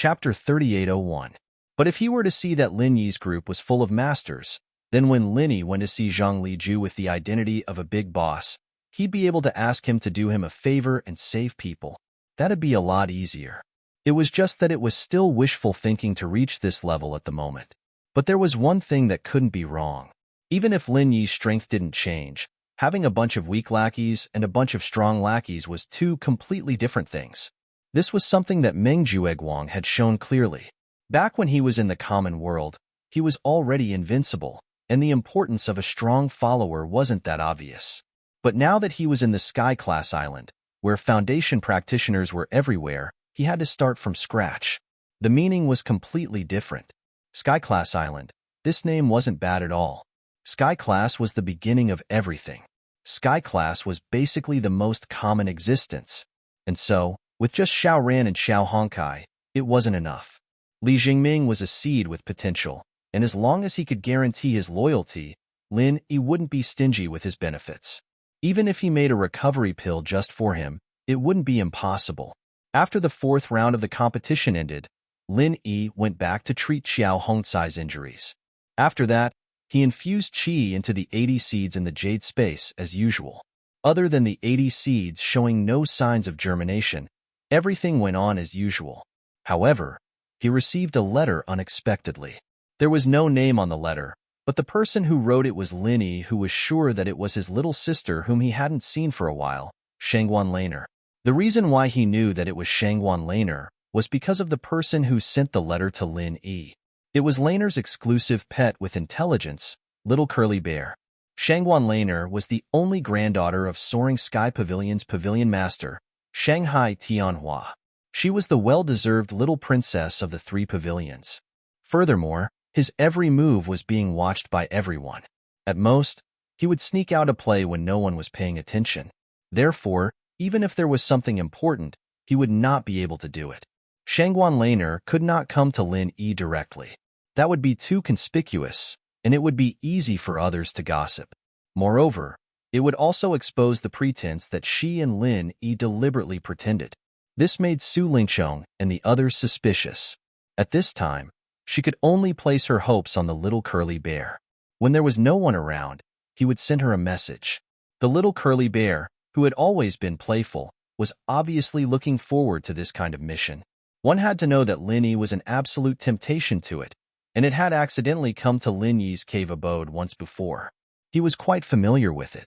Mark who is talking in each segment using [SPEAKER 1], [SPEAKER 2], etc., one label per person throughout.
[SPEAKER 1] Chapter 3801. But if he were to see that Lin Yi's group was full of masters, then when Lin Yi went to see Zhang Liju with the identity of a big boss, he'd be able to ask him to do him a favor and save people. That'd be a lot easier. It was just that it was still wishful thinking to reach this level at the moment. But there was one thing that couldn't be wrong. Even if Lin Yi's strength didn't change, having a bunch of weak lackeys and a bunch of strong lackeys was two completely different things. This was something that Meng Jueguang had shown clearly. Back when he was in the common world, he was already invincible, and the importance of a strong follower wasn't that obvious. But now that he was in the Sky-class island, where Foundation practitioners were everywhere, he had to start from scratch. The meaning was completely different. Sky-class island. This name wasn't bad at all. Sky-class was the beginning of everything. Sky-class was basically the most common existence. And so, with just Xiao Ran and Xiao Hongkai, it wasn't enough. Li Jingming was a seed with potential, and as long as he could guarantee his loyalty, Lin Yi wouldn't be stingy with his benefits. Even if he made a recovery pill just for him, it wouldn't be impossible. After the fourth round of the competition ended, Lin Yi went back to treat Xiao Hongcai's injuries. After that, he infused qi into the 80 seeds in the jade space as usual. Other than the 80 seeds showing no signs of germination, everything went on as usual. However, he received a letter unexpectedly. There was no name on the letter, but the person who wrote it was Lin Yi, who was sure that it was his little sister whom he hadn't seen for a while, Shangguan Laner. The reason why he knew that it was Shangguan Laner was because of the person who sent the letter to Lin Yi. It was Laner's exclusive pet with intelligence, Little Curly Bear. Shangguan Laner was the only granddaughter of Soaring Sky Pavilion's pavilion master, Shanghai Tianhua. She was the well-deserved little princess of the three pavilions. Furthermore, his every move was being watched by everyone. At most, he would sneak out a play when no one was paying attention. Therefore, even if there was something important, he would not be able to do it. Shangguan Laner could not come to Lin Yi directly. That would be too conspicuous, and it would be easy for others to gossip. Moreover, it would also expose the pretense that she and Lin Yi deliberately pretended. This made Su Lingchong and the others suspicious. At this time, she could only place her hopes on the little curly bear. When there was no one around, he would send her a message. The little curly bear, who had always been playful, was obviously looking forward to this kind of mission. One had to know that Lin Yi was an absolute temptation to it, and it had accidentally come to Lin Yi's cave abode once before. He was quite familiar with it.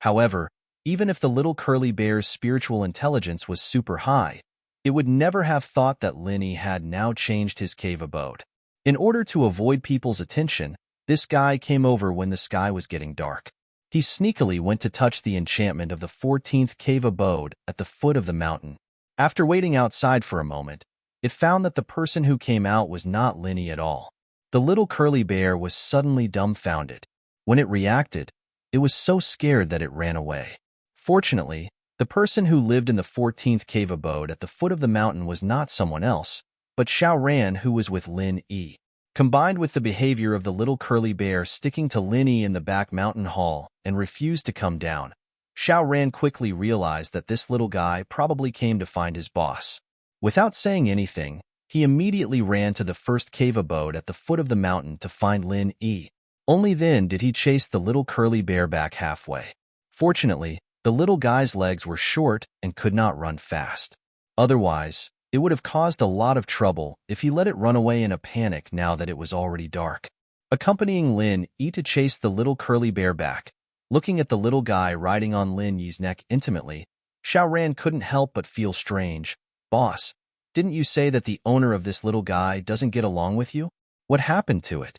[SPEAKER 1] However, even if the little curly bear's spiritual intelligence was super high, it would never have thought that Lin Yi had now changed his cave abode. In order to avoid people's attention, this guy came over when the sky was getting dark. He sneakily went to touch the enchantment of the 14th cave abode at the foot of the mountain. After waiting outside for a moment, it found that the person who came out was not Lin Yi at all. The little curly bear was suddenly dumbfounded. When it reacted, it was so scared that it ran away. Fortunately, the person who lived in the 14th cave abode at the foot of the mountain was not someone else, but Xiao Ran, who was with Lin Yi. Combined with the behavior of the little curly bear sticking to Lin Yi in the back mountain hall and refused to come down, Xiao Ran quickly realized that this little guy probably came to find his boss. Without saying anything, he immediately ran to the first cave abode at the foot of the mountain to find Lin Yi. Only then did he chase the little curly bear back halfway. Fortunately, the little guy's legs were short and could not run fast. Otherwise, it would have caused a lot of trouble if he let it run away in a panic now that it was already dark. Accompanying Lin Yi to chase the little curly bear back, looking at the little guy riding on Lin Yi's neck intimately, Xiao Ran couldn't help but feel strange. Boss, didn't you say that the owner of this little guy doesn't get along with you? What happened to it?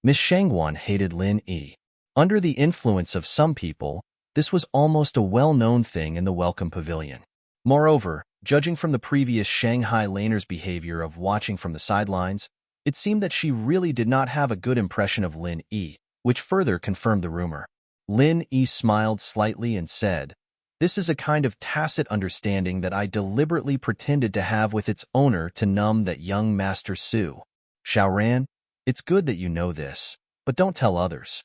[SPEAKER 1] Miss Shangguan hated Lin Yi. Under the influence of some people, this was almost a well-known thing in the Welcome Pavilion. Moreover, judging from the previous Shanghai Laner's behavior of watching from the sidelines, it seemed that she really did not have a good impression of Lin Yi, which further confirmed the rumor. Lin Yi smiled slightly and said, "This is a kind of tacit understanding that I deliberately pretended to have with its owner to numb that young Master Su. Xiao Ran, it's good that you know this, but don't tell others."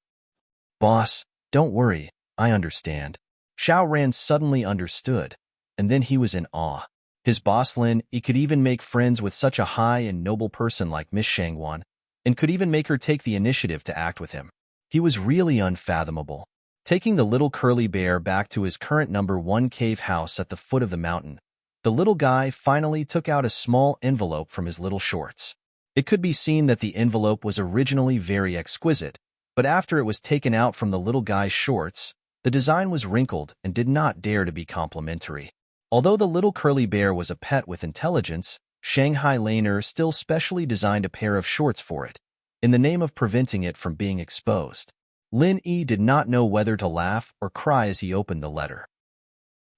[SPEAKER 1] "Boss, don't worry, I understand." Xiao Ran suddenly understood, and then he was in awe. His boss Lin Yi could even make friends with such a high and noble person like Miss Shangwan, and could even make her take the initiative to act with him. He was really unfathomable. Taking the little curly bear back to his current #1 cave house at the foot of the mountain, the little guy finally took out a small envelope from his little shorts. It could be seen that the envelope was originally very exquisite, but after it was taken out from the little guy's shorts, the design was wrinkled and did not dare to be complimentary. Although the little curly bear was a pet with intelligence, Shanghai Laner still specially designed a pair of shorts for it, in the name of preventing it from being exposed. Lin Yi did not know whether to laugh or cry as he opened the letter.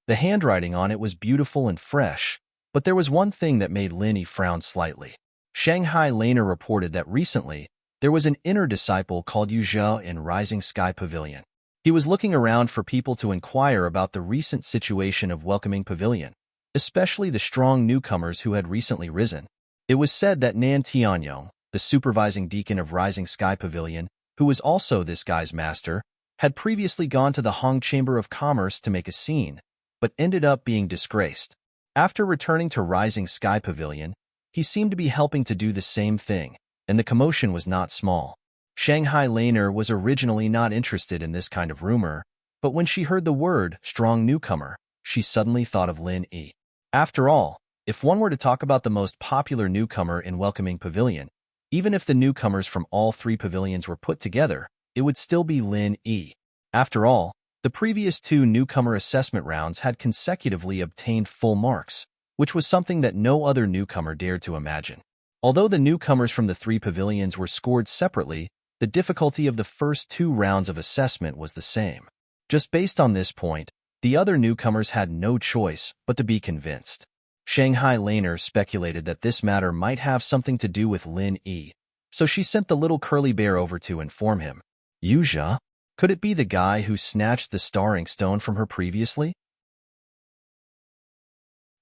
[SPEAKER 1] The handwriting on it was beautiful and fresh, but there was one thing that made Lin Yi frown slightly. Shanghai Laner reported that recently, there was an inner disciple called Yu Zhe in Rising Sky Pavilion. He was looking around for people to inquire about the recent situation of Welcoming Pavilion, especially the strong newcomers who had recently risen. It was said that Nan Tianyong, the supervising deacon of Rising Sky Pavilion, who was also this guy's master, had previously gone to the Hong Chamber of Commerce to make a scene, but ended up being disgraced. After returning to Rising Sky Pavilion, he seemed to be helping to do the same thing, and the commotion was not small. Shanghai Laner was originally not interested in this kind of rumor, but when she heard the word strong newcomer, she suddenly thought of Lin Yi. After all, if one were to talk about the most popular newcomer in Welcoming Pavilion, even if the newcomers from all 3 pavilions were put together, it would still be Lin Yi. After all, the previous 2 newcomer assessment rounds had consecutively obtained full marks, which was something that no other newcomer dared to imagine. Although the newcomers from the 3 pavilions were scored separately, the difficulty of the first 2 rounds of assessment was the same. Just based on this point, the other newcomers had no choice but to be convinced. Shanghai Laner speculated that this matter might have something to do with Lin Yi, so she sent the little curly bear over to inform him. Yu Zhe? Could it be the guy who snatched the starring stone from her previously?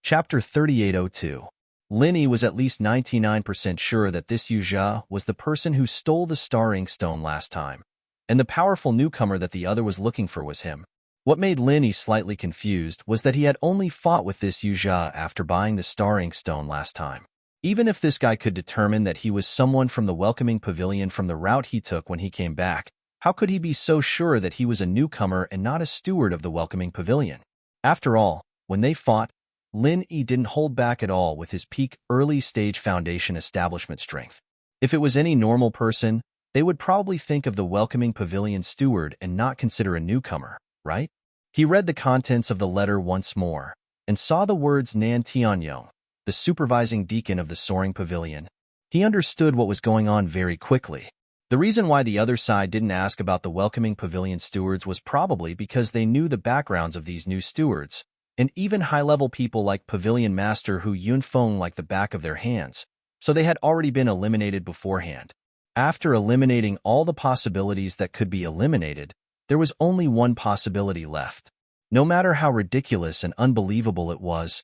[SPEAKER 1] Chapter 3802. Lin Yi was at least 99% sure that this Yu Zhe was the person who stole the starring stone last time, and the powerful newcomer that the other was looking for was him. What made Lin Yi slightly confused was that he had only fought with this Yu Zhe after buying the starring stone last time. Even if this guy could determine that he was someone from the Welcoming Pavilion from the route he took when he came back, how could he be so sure that he was a newcomer and not a steward of the Welcoming Pavilion? After all, when they fought, Lin Yi didn't hold back at all with his peak early-stage foundation establishment strength. If it was any normal person, they would probably think of the Welcoming Pavilion steward and not consider a newcomer, right? He read the contents of the letter once more, and saw the words Nan Tianyong, the supervising deacon of the Soaring Pavilion. He understood what was going on very quickly. The reason why the other side didn't ask about the Welcoming Pavilion stewards was probably because they knew the backgrounds of these new stewards, and even high-level people like Pavilion Master Hu Yunfeng like the back of their hands, so they had already been eliminated beforehand. After eliminating all the possibilities that could be eliminated, there was only one possibility left. No matter how ridiculous and unbelievable it was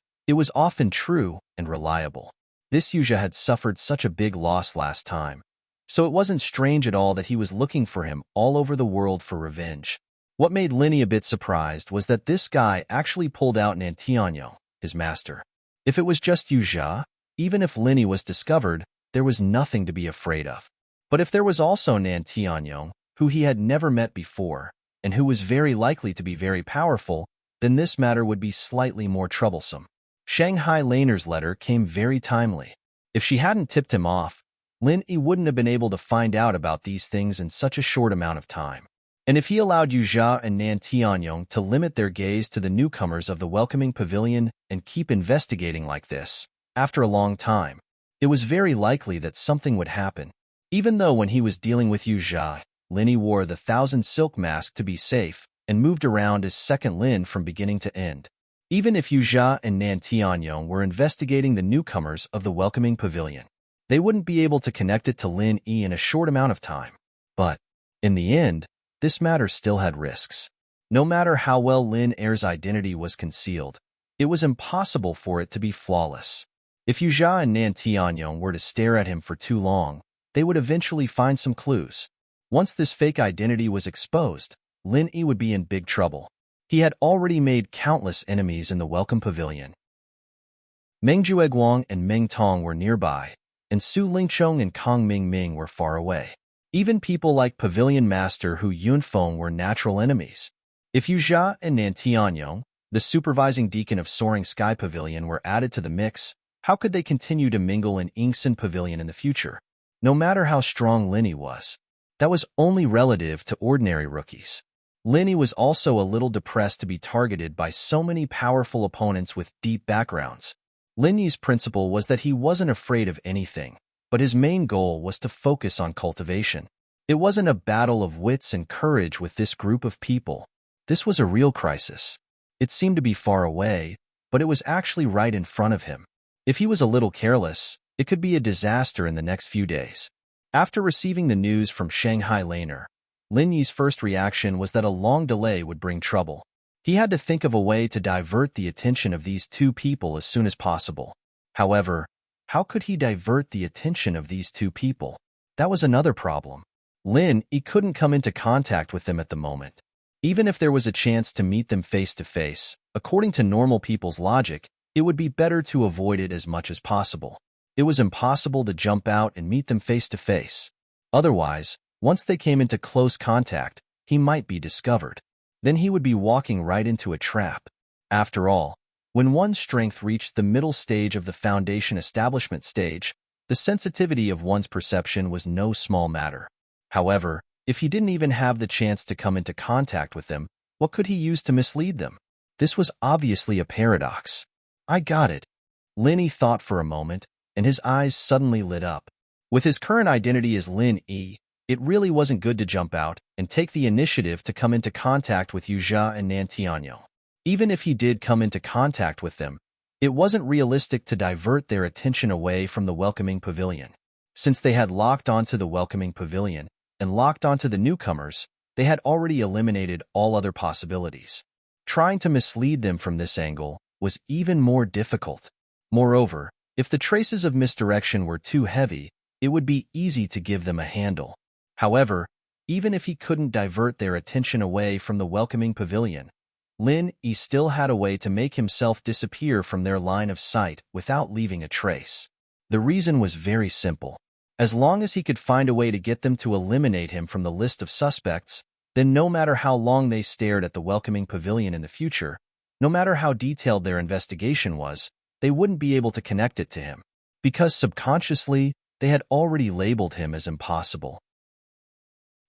[SPEAKER 1] often true and reliable. This Yu Zhe had suffered such a big loss last time, so it wasn't strange at all that he was looking for him all over the world for revenge. What made Lin Yi a bit surprised was that this guy actually pulled out Nan Tianyong, his master. If it was just Yu Zhe, even if Lin Yi was discovered, there was nothing to be afraid of. But if there was also Nan Tianyong, who he had never met before, and who was very likely to be very powerful, then this matter would be slightly more troublesome. Shanghai Laner's letter came very timely. If she hadn't tipped him off, Lin Yi wouldn't have been able to find out about these things in such a short amount of time. And if he allowed Yu Zhe and Nan Tianyong to limit their gaze to the newcomers of the Welcoming Pavilion and keep investigating like this, after a long time, it was very likely that something would happen. Even though when he was dealing with Yu Zhe, Lin Yi wore the 1,000 silk mask to be safe and moved around as second Lin from beginning to end. Even if Yu Zhe and Nan Tianyong were investigating the newcomers of the Welcoming Pavilion, they wouldn't be able to connect it to Lin Yi in a short amount of time. But, in the end, this matter still had risks. No matter how well Lin Yi's identity was concealed, it was impossible for it to be flawless. If Yu Zhe and Nan Tianyong were to stare at him for too long, they would eventually find some clues. Once this fake identity was exposed, Lin Yi would be in big trouble. He had already made countless enemies in the Welcome Pavilion. Meng Jueguang and Meng Tong were nearby, and Su Lingchong and Kong Ming were far away. Even people like Pavilion Master Hu Yunfeng were natural enemies. If Yu Jia and Nan Tianyong, the supervising deacon of Soaring Sky Pavilion, were added to the mix, how could they continue to mingle in Ingsen Pavilion in the future? No matter how strong Linny was, that was only relative to ordinary rookies. Linny was also a little depressed to be targeted by so many powerful opponents with deep backgrounds. Linny's principle was that he wasn't afraid of anything, but his main goal was to focus on cultivation. It wasn't a battle of wits and courage with this group of people. This was a real crisis. It seemed to be far away, but it was actually right in front of him. If he was a little careless, it could be a disaster in the next few days. After receiving the news from Shanghai Laner, Lin Yi's first reaction was that a long delay would bring trouble. He had to think of a way to divert the attention of these two people as soon as possible. However, how could he divert the attention of these two people? That was another problem. Lin Yi couldn't come into contact with them at the moment. Even if there was a chance to meet them face to face, according to normal people's logic, it would be better to avoid it as much as possible. It was impossible to jump out and meet them face to face. Otherwise, once they came into close contact, he might be discovered. Then he would be walking right into a trap. After all, when one's strength reached the middle stage of the foundation establishment stage, the sensitivity of one's perception was no small matter. However, if he didn't even have the chance to come into contact with them, what could he use to mislead them? This was obviously a paradox. I got it. Lin Yi thought for a moment, and his eyes suddenly lit up. With his current identity as Lin Yi, it really wasn't good to jump out and take the initiative to come into contact with Yu Jia and Nan Tianyong. Even if he did come into contact with them, it wasn't realistic to divert their attention away from the welcoming pavilion. Since they had locked onto the welcoming pavilion and locked onto the newcomers, they had already eliminated all other possibilities. Trying to mislead them from this angle was even more difficult. Moreover, if the traces of misdirection were too heavy, it would be easy to give them a handle. However, even if he couldn't divert their attention away from the welcoming pavilion, Lin Yi still had a way to make himself disappear from their line of sight without leaving a trace. The reason was very simple. As long as he could find a way to get them to eliminate him from the list of suspects, then no matter how long they stared at the welcoming pavilion in the future, no matter how detailed their investigation was, they wouldn't be able to connect it to him, because subconsciously, they had already labeled him as impossible.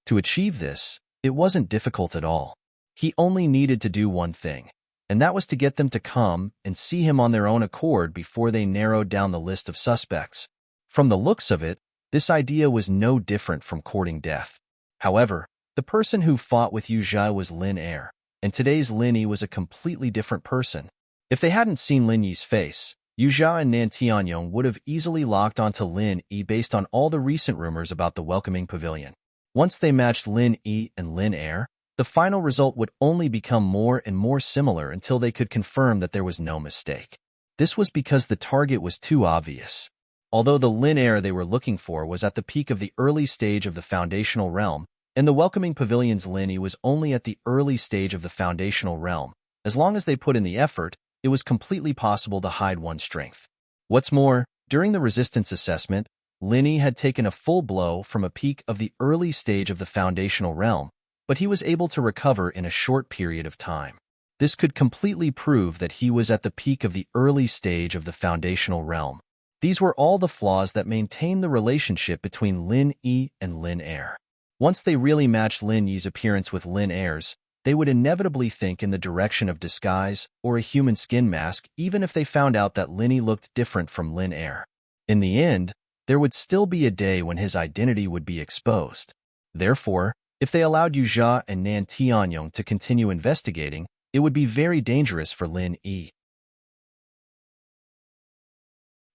[SPEAKER 1] To achieve this, it wasn't difficult at all. He only needed to do one thing, and that was to get them to come and see him on their own accord before they narrowed down the list of suspects. From the looks of it, this idea was no different from courting death. However, the person who fought with Yu Jia was Lin Er, and today's Lin Yi was a completely different person. If they hadn't seen Lin Yi's face, Yu Jia and Nan Tianyong would have easily locked onto Lin Yi based on all the recent rumors about the welcoming pavilion. Once they matched Lin Yi and Lin Er, the final result would only become more and more similar until they could confirm that there was no mistake. This was because the target was too obvious. Although the Lin Er they were looking for was at the peak of the early stage of the foundational realm, and the welcoming pavilion's Lin Yi was only at the early stage of the foundational realm, as long as they put in the effort, it was completely possible to hide one's strength. What's more, during the resistance assessment, Lin Yi had taken a full blow from a peak of the early stage of the foundational realm, but he was able to recover in a short period of time. This could completely prove that he was at the peak of the early stage of the foundational realm. These were all the flaws that maintained the relationship between Lin Yi and Lin Er. Once they really matched Lin Yi's appearance with Lin Er's, they would inevitably think in the direction of disguise or a human skin mask even if they found out that Lin Yi looked different from Lin Er. In the end, there would still be a day when his identity would be exposed. Therefore, if they allowed Yu Jia and Nan Tianyong to continue investigating, it would be very dangerous for Lin Yi.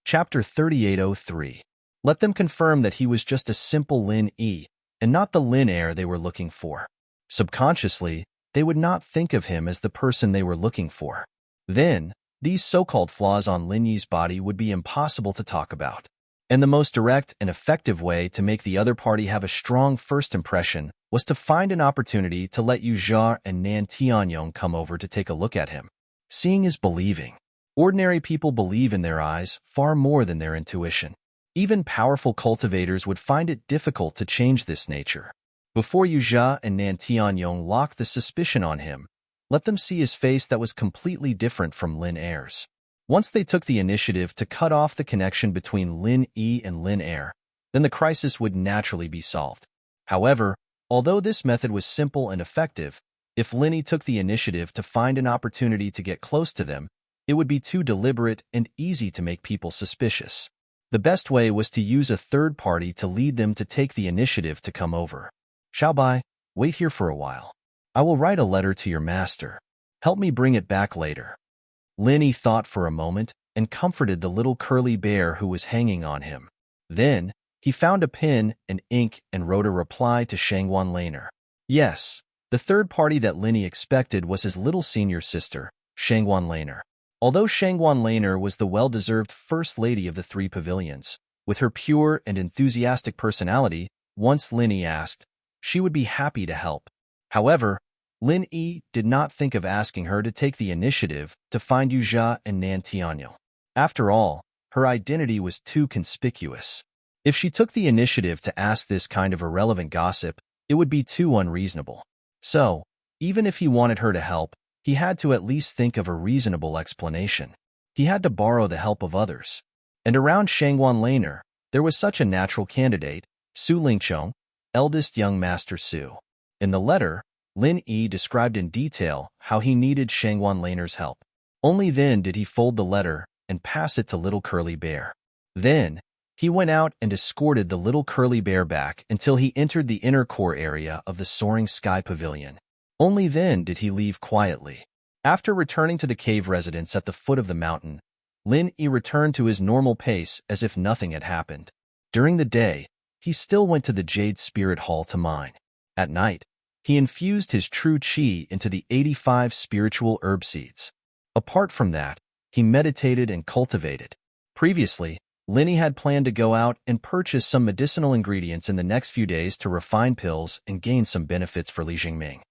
[SPEAKER 1] Chapter 3803. Let them confirm that he was just a simple Lin Yi, and not the Lin Er they were looking for. Subconsciously, they would not think of him as the person they were looking for. Then, these so-called flaws on Lin Yi's body would be impossible to talk about. And the most direct and effective way to make the other party have a strong first impression was to find an opportunity to let Yu Jia and Nan Tianyong come over to take a look at him. Seeing is believing. Ordinary people believe in their eyes far more than their intuition. Even powerful cultivators would find it difficult to change this nature. Before Yu Jia and Nan Tianyong locked the suspicion on him, let them see his face that was completely different from Lin Er's. Once they took the initiative to cut off the connection between Lin Yi and Lin Er, then the crisis would naturally be solved. However, although this method was simple and effective, if Lin Yi took the initiative to find an opportunity to get close to them, it would be too deliberate and easy to make people suspicious. The best way was to use a third party to lead them to take the initiative to come over. Xiaobai, wait here for a while. I will write a letter to your master. Help me bring it back later. Lin Yi thought for a moment and comforted the little curly bear who was hanging on him. Then, he found a pen and ink and wrote a reply to Shangwan Laner. Yes, the third party that Lin Yi expected was his little senior sister, Shangwan Laner. Although Shangwan Laner was the well-deserved first lady of the three pavilions, with her pure and enthusiastic personality, once Lin Yi asked, she would be happy to help. However, Lin Yi did not think of asking her to take the initiative to find Yu Jia and Nan Tianyong. After all, her identity was too conspicuous. If she took the initiative to ask this kind of irrelevant gossip, it would be too unreasonable. So, even if he wanted her to help, he had to at least think of a reasonable explanation. He had to borrow the help of others. And around Shangwan Laner, there was such a natural candidate, Su Lingchong, eldest young Master Su. In the letter, Lin Yi described in detail how he needed Shangwan Laner's help. Only then did he fold the letter and pass it to little curly bear. Then, he went out and escorted the little curly bear back until he entered the inner core area of the soaring sky pavilion. Only then did he leave quietly. After returning to the cave residence at the foot of the mountain, Lin Yi returned to his normal pace as if nothing had happened. During the day, he still went to the Jade Spirit Hall to mine. At night, he infused his true qi into the 85 spiritual herb seeds. Apart from that, he meditated and cultivated. Previously, Lin Yi had planned to go out and purchase some medicinal ingredients in the next few days to refine pills and gain some benefits for Li Jingming.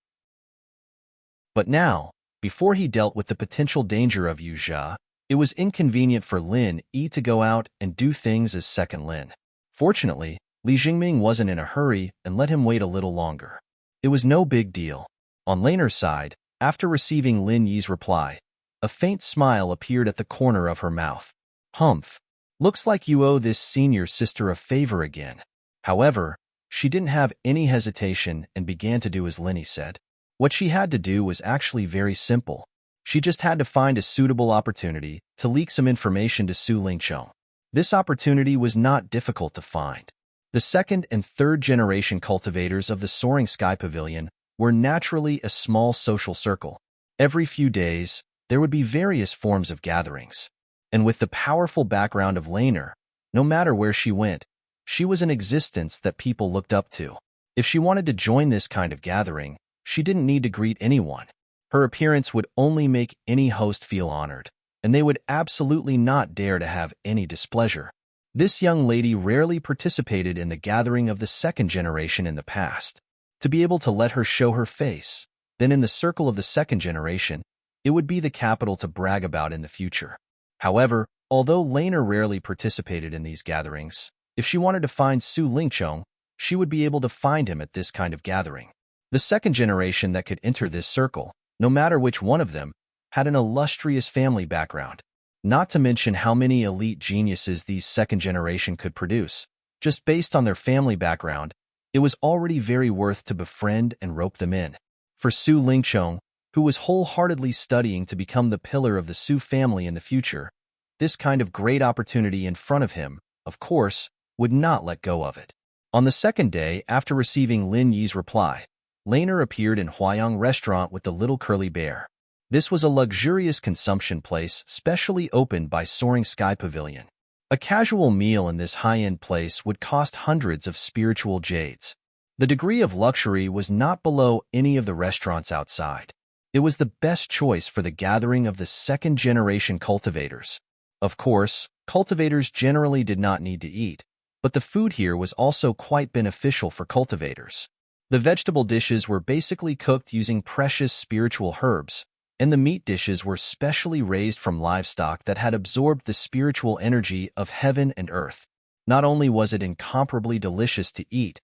[SPEAKER 1] But now, before he dealt with the potential danger of Yu Jia, it was inconvenient for Lin Yi to go out and do things as second Lin. Fortunately, Li Jingming wasn't in a hurry and let him wait a little longer. It was no big deal. On Laner's side, after receiving Lin Yi's reply, a faint smile appeared at the corner of her mouth. Humph. Looks like you owe this senior sister a favor again. However, she didn't have any hesitation and began to do as Lin Yi said. What she had to do was actually very simple. She just had to find a suitable opportunity to leak some information to Su Lingchong. This opportunity was not difficult to find. The second and third generation cultivators of the Soaring Sky Pavilion were naturally a small social circle. Every few days, there would be various forms of gatherings. And with the powerful background of Laner, no matter where she went, she was an existence that people looked up to. If she wanted to join this kind of gathering, she didn't need to greet anyone. Her appearance would only make any host feel honored, and they would absolutely not dare to have any displeasure. This young lady rarely participated in the gathering of the second generation in the past. To be able to let her show her face, then in the circle of the second generation, it would be the capital to brag about in the future. However, although Laner rarely participated in these gatherings, if she wanted to find Su Lingchong, she would be able to find him at this kind of gathering. The second generation that could enter this circle, no matter which one of them, had an illustrious family background. Not to mention how many elite geniuses these second generation could produce. Just based on their family background, it was already very worth to befriend and rope them in. For Su Lingchong, who was wholeheartedly studying to become the pillar of the Su family in the future, this kind of great opportunity in front of him, of course, would not let go of it. On the second day after receiving Lin Yi's reply, Laner appeared in Huayang Restaurant with the little curly bear. This was a luxurious consumption place specially opened by Soaring Sky Pavilion. A casual meal in this high-end place would cost hundreds of spiritual jades. The degree of luxury was not below any of the restaurants outside. It was the best choice for the gathering of the second-generation cultivators. Of course, cultivators generally did not need to eat, but the food here was also quite beneficial for cultivators. The vegetable dishes were basically cooked using precious spiritual herbs, and the meat dishes were specially raised from livestock that had absorbed the spiritual energy of heaven and earth. Not only was it incomparably delicious to eat,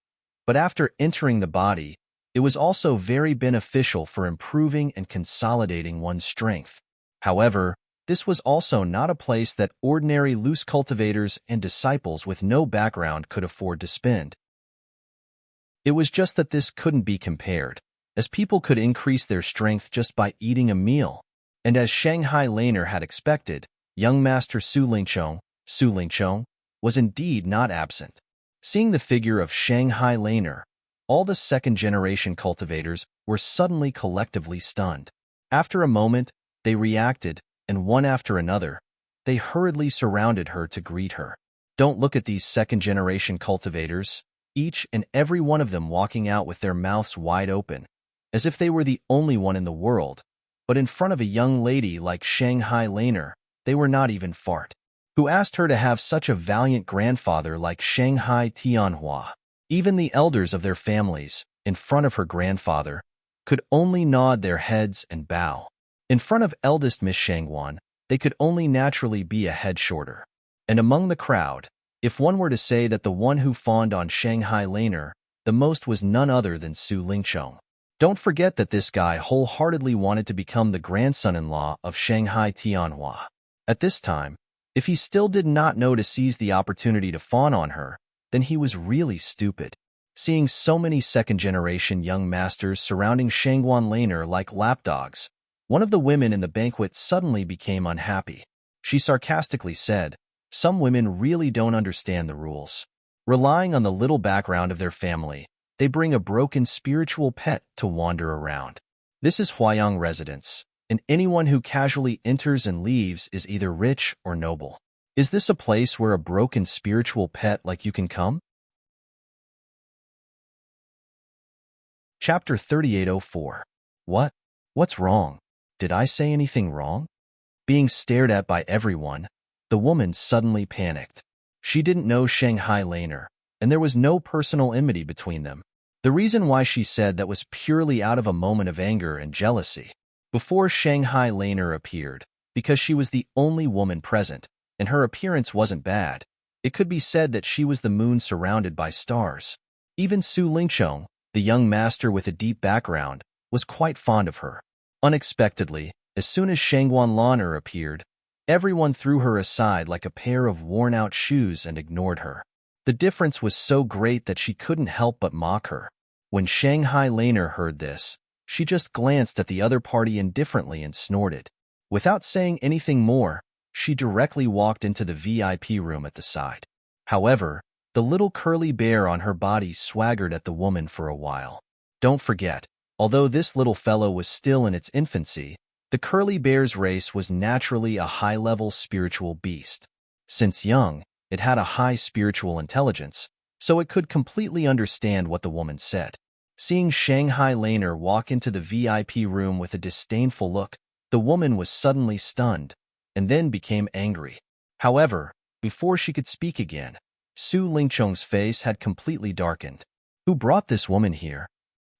[SPEAKER 1] but after entering the body, it was also very beneficial for improving and consolidating one's strength. However, this was also not a place that ordinary loose cultivators and disciples with no background could afford to spend. It was just that this couldn't be compared, as people could increase their strength just by eating a meal. And as Shanghai Laner had expected, young Master Su Lingchong, was indeed not absent. Seeing the figure of Shanghai Laner, all the second-generation cultivators were suddenly collectively stunned. After a moment, they reacted, and one after another, they hurriedly surrounded her to greet her. Don't look at these second-generation cultivators, each and every one of them walking out with their mouths wide open, as if they were the only one in the world. But in front of a young lady like Shanghai Laner, they were not even fart. Who asked her to have such a valiant grandfather like Shanghai Tianhua? Even the elders of their families, in front of her grandfather, could only nod their heads and bow. In front of eldest Miss Shangwan, they could only naturally be a head shorter. And among the crowd, if one were to say that the one who fawned on Shanghai Laner the most was none other than Su Lingchong. Don't forget that this guy wholeheartedly wanted to become the grandson-in-law of Shanghai Tianhua. At this time, if he still did not know to seize the opportunity to fawn on her, then he was really stupid. Seeing so many second-generation young masters surrounding Shangwan Laner like lapdogs, one of the women in the banquet suddenly became unhappy. She sarcastically said, "Some women really don't understand the rules. Relying on the little background of their family, they bring a broken spiritual pet to wander around. This is Huayang residence, and anyone who casually enters and leaves is either rich or noble. Is this a place where a broken spiritual pet like you can come?" Chapter 3804. What? What's wrong? Did I say anything wrong? Being stared at by everyone, the woman suddenly panicked. She didn't know Shanghai Laner, and there was no personal enmity between them. The reason why she said that was purely out of a moment of anger and jealousy. Before Shanghai Laner appeared, because she was the only woman present, and her appearance wasn't bad, it could be said that she was the moon surrounded by stars. Even Su Lingchong, the young master with a deep background, was quite fond of her. Unexpectedly, as soon as Shangwan Laner appeared, everyone threw her aside like a pair of worn-out shoes and ignored her. The difference was so great that she couldn't help but mock her. When Shanghai Laner heard this, she just glanced at the other party indifferently and snorted. Without saying anything more, she directly walked into the VIP room at the side. However, the little curly bear on her body swaggered at the woman for a while. Don't forget, although this little fellow was still in its infancy, the curly bear's race was naturally a high-level spiritual beast. Since young, it had a high spiritual intelligence, so it could completely understand what the woman said. Seeing Shanghai Laner walk into the VIP room with a disdainful look, the woman was suddenly stunned, and then became angry. However, before she could speak again, Su Lingchong's face had completely darkened. Who brought this woman here?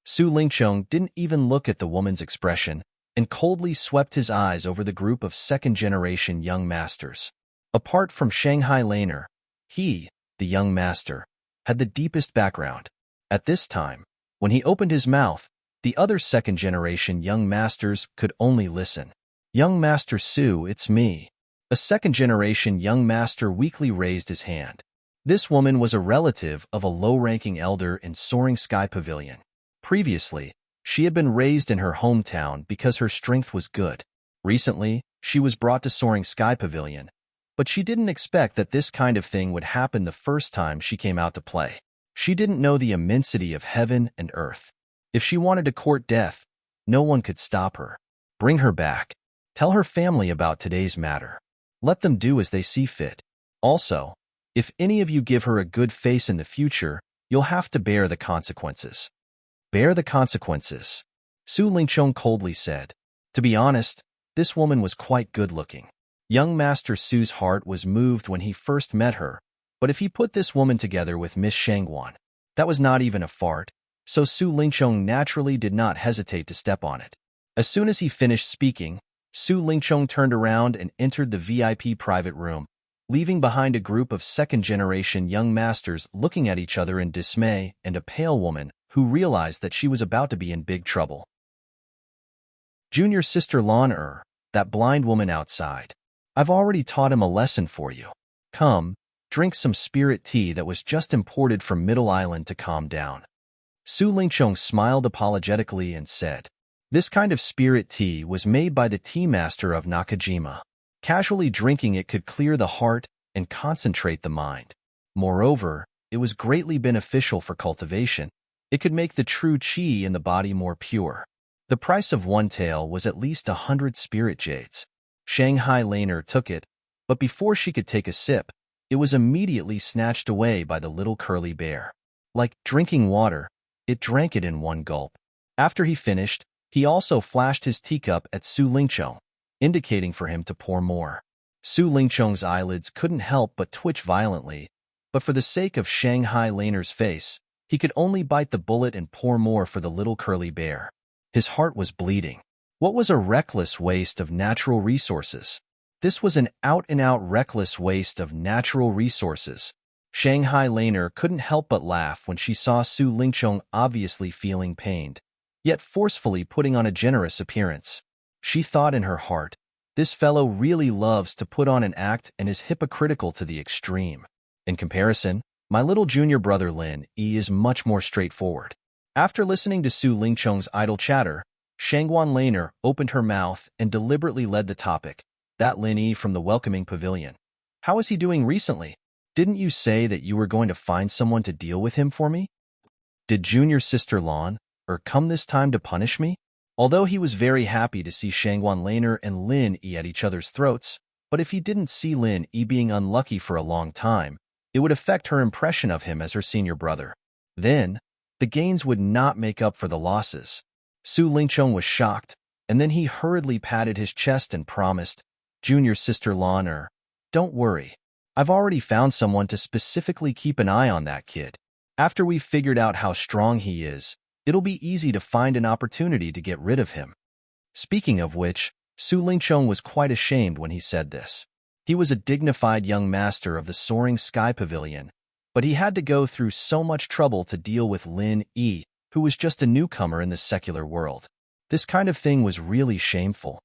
[SPEAKER 1] Su Lingchong didn't even look at the woman's expression, and coldly swept his eyes over the group of second-generation young masters. Apart from Shanghai Laner, he, the young master, had the deepest background. At this time, when he opened his mouth, the other second-generation young masters could only listen. "Young Master Su, it's me." A second-generation young master weakly raised his hand. This woman was a relative of a low-ranking elder in Soaring Sky Pavilion. Previously, she had been raised in her hometown because her strength was good. Recently, she was brought to Soaring Sky Pavilion, but she didn't expect that this kind of thing would happen the first time she came out to play. She didn't know the immensity of heaven and earth. If she wanted to court death, no one could stop her. Bring her back. Tell her family about today's matter. Let them do as they see fit. Also, if any of you give her a good face in the future, you'll have to bear the consequences. Bear the consequences, Su Lingchong coldly said. To be honest, this woman was quite good-looking. Young Master Su's heart was moved when he first met her, but if he put this woman together with Miss Shangwan, that was not even a fart, so Su Lingchong naturally did not hesitate to step on it. As soon as he finished speaking, Su Lingchong turned around and entered the VIP private room, leaving behind a group of second-generation young masters looking at each other in dismay and a pale woman who realized that she was about to be in big trouble. Junior sister Lan that blind woman outside. I've already taught him a lesson for you. Come, drink some spirit tea that was just imported from Middle Island to calm down. Su Lingchong smiled apologetically and said, this kind of spirit tea was made by the tea master of Nakajima. Casually drinking it could clear the heart and concentrate the mind. Moreover, it was greatly beneficial for cultivation. It could make the true qi in the body more pure. The price of one tael was at least 100 spirit jades. Shanghai Laner took it, but before she could take a sip, it was immediately snatched away by the little curly bear. Like drinking water, it drank it in one gulp. After he finished, he also flashed his teacup at Su Lingchong, indicating for him to pour more. Su Lingchong's eyelids couldn't help but twitch violently, but for the sake of Shanghai Laner's face, he could only bite the bullet and pour more for the little curly bear. His heart was bleeding. What was a reckless waste of natural resources? This was an out-and-out reckless waste of natural resources. Shanghai Laner couldn't help but laugh when she saw Su Lingchong obviously feeling pained, yet forcefully putting on a generous appearance. She thought in her heart, this fellow really loves to put on an act and is hypocritical to the extreme. In comparison, my little junior brother Lin Yi is much more straightforward. After listening to Su Lingchong's idle chatter, Shangguan Laner opened her mouth and deliberately led the topic. That Lin Yi from the welcoming pavilion. How is he doing recently? Didn't you say that you were going to find someone to deal with him for me? Did junior sister Lan come this time to punish me? Although he was very happy to see Shangguan Laner and Lin Yi at each other's throats, but if he didn't see Lin Yi being unlucky for a long time, it would affect her impression of him as her senior brother. Then, the gains would not make up for the losses. Su Lingchong was shocked, and then he hurriedly patted his chest and promised, junior sister Lan don't worry. I've already found someone to specifically keep an eye on that kid. After we've figured out how strong he is, it'll be easy to find an opportunity to get rid of him. Speaking of which, Su Lingchong was quite ashamed when he said this. He was a dignified young master of the Soaring Sky Pavilion, but he had to go through so much trouble to deal with Lin Yi, who was just a newcomer in the secular world. This kind of thing was really shameful.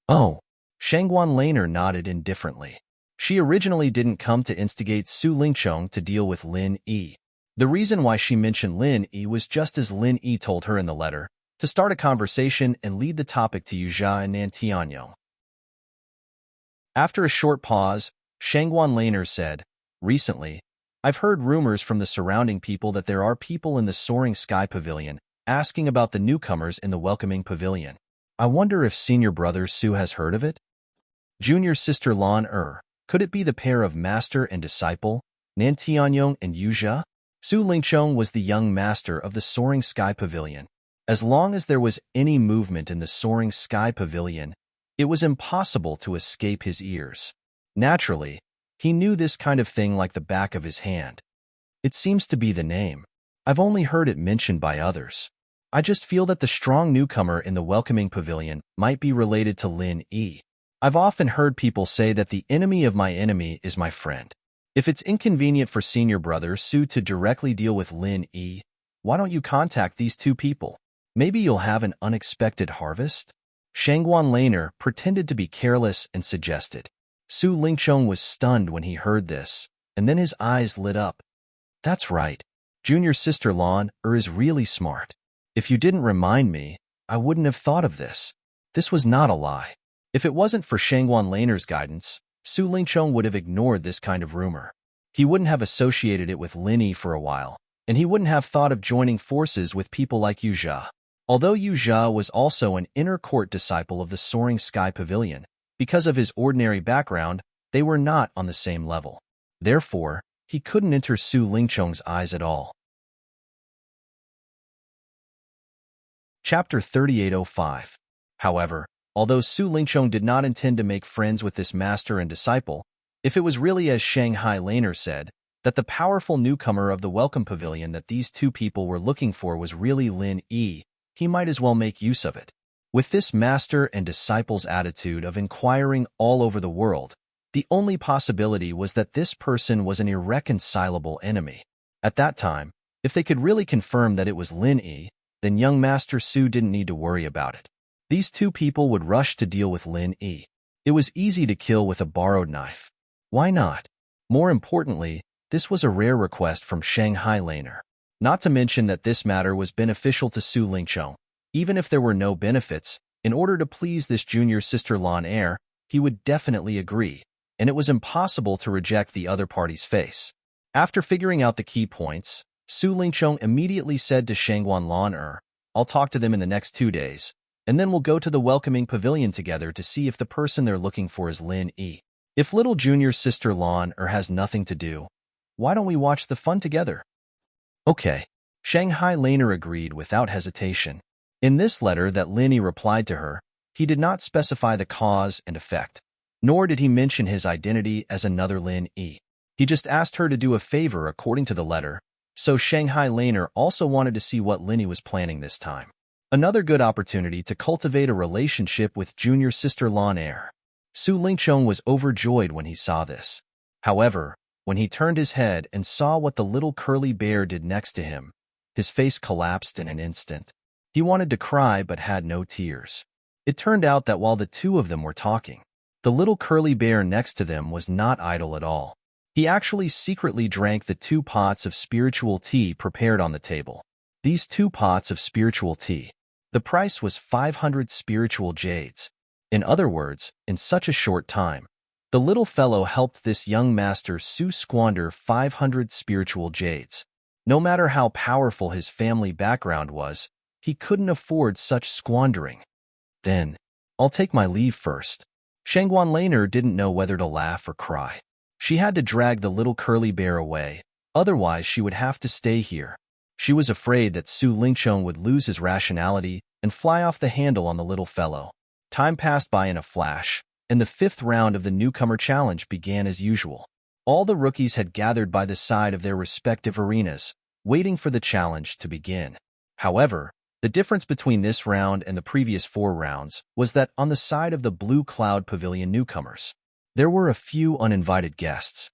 [SPEAKER 1] Oh, Shangguan Laner nodded indifferently. She originally didn't come to instigate Su Lingchong to deal with Lin Yi. The reason why she mentioned Lin Yi was just as Lin Yi told her in the letter, to start a conversation and lead the topic to Yuzha and Nantianyong. After a short pause, Shangguan Laner said, recently, I've heard rumors from the surrounding people that there are people in the Soaring Sky Pavilion asking about the newcomers in the Welcoming Pavilion. I wonder if senior brother Su has heard of it? Junior sister Lan could it be the pair of master and disciple, Nantianyong and Yuzha? Su Lingchong was the young master of the Soaring Sky Pavilion. As long as there was any movement in the Soaring Sky Pavilion, it was impossible to escape his ears. Naturally, he knew this kind of thing like the back of his hand. It seems to be the name. I've only heard it mentioned by others. I just feel that the strong newcomer in the Welcoming Pavilion might be related to Lin Yi. I've often heard people say that the enemy of my enemy is my friend. If it's inconvenient for senior brother Su to directly deal with Lin Yi, why don't you contact these two people? Maybe you'll have an unexpected harvest? Shangguan Laner pretended to be careless and suggested. Su Lingchong was stunned when he heard this, and then his eyes lit up. That's right. Junior sister Lan is really smart. If you didn't remind me, I wouldn't have thought of this. This was not a lie. If it wasn't for Shangguan Laner's guidance, Su Lingchong would have ignored this kind of rumor. He wouldn't have associated it with Lin Yi for a while, and he wouldn't have thought of joining forces with people like Yuzha. Although Yuzha was also an inner court disciple of the Soaring Sky Pavilion, because of his ordinary background, they were not on the same level. Therefore, he couldn't enter Su Lingchong's eyes at all. Chapter 3805. However, although Su Lingchong did not intend to make friends with this master and disciple, if it was really as Shanghai Laner said, that the powerful newcomer of the Welcome Pavilion that these two people were looking for was really Lin Yi, he might as well make use of it. With this master and disciple's attitude of inquiring all over the world, the only possibility was that this person was an irreconcilable enemy. At that time, if they could really confirm that it was Lin Yi, then young Master Su didn't need to worry about it. These two people would rush to deal with Lin Yi. It was easy to kill with a borrowed knife. Why not? More importantly, this was a rare request from Shanghai Laner. Not to mention that this matter was beneficial to Su Lingqiong. Even if there were no benefits, in order to please this junior sister Lan heir, he would definitely agree, and it was impossible to reject the other party's face. After figuring out the key points, Su Lingqiong immediately said to Shangguan Lan I'll talk to them in the next 2 days, and then we'll go to the welcoming pavilion together to see if the person they're looking for is Lin Yi. If little junior sister Lan has nothing to do, why don't we watch the fun together? Okay. Shanghai Laner agreed without hesitation. In this letter that Lin Yi replied to her, he did not specify the cause and effect, nor did he mention his identity as another Lin Yi. He just asked her to do a favor according to the letter, so Shanghai Laner also wanted to see what Lin Yi was planning this time. Another good opportunity to cultivate a relationship with junior sister Lan heir. Su Lingqiong was overjoyed when he saw this. However, when he turned his head and saw what the little curly bear did next to him, his face collapsed in an instant. He wanted to cry but had no tears. It turned out that while the two of them were talking, the little curly bear next to them was not idle at all. He actually secretly drank the 2 pots of spiritual tea prepared on the table. These 2 pots of spiritual tea. The price was 500 spiritual jades. In other words, in such a short time, the little fellow helped this young master Su squander 500 spiritual jades. No matter how powerful his family background was, he couldn't afford such squandering. Then, I'll take my leave first. Shangguan Laner didn't know whether to laugh or cry. She had to drag the little curly bear away, otherwise she would have to stay here. She was afraid that Su Lingqiong would lose his rationality and fly off the handle on the little fellow. Time passed by in a flash, and the 5th round of the newcomer challenge began as usual. All the rookies had gathered by the side of their respective arenas, waiting for the challenge to begin. However, the difference between this round and the previous 4 rounds was that on the side of the Blue Cloud Pavilion newcomers, there were a few uninvited guests.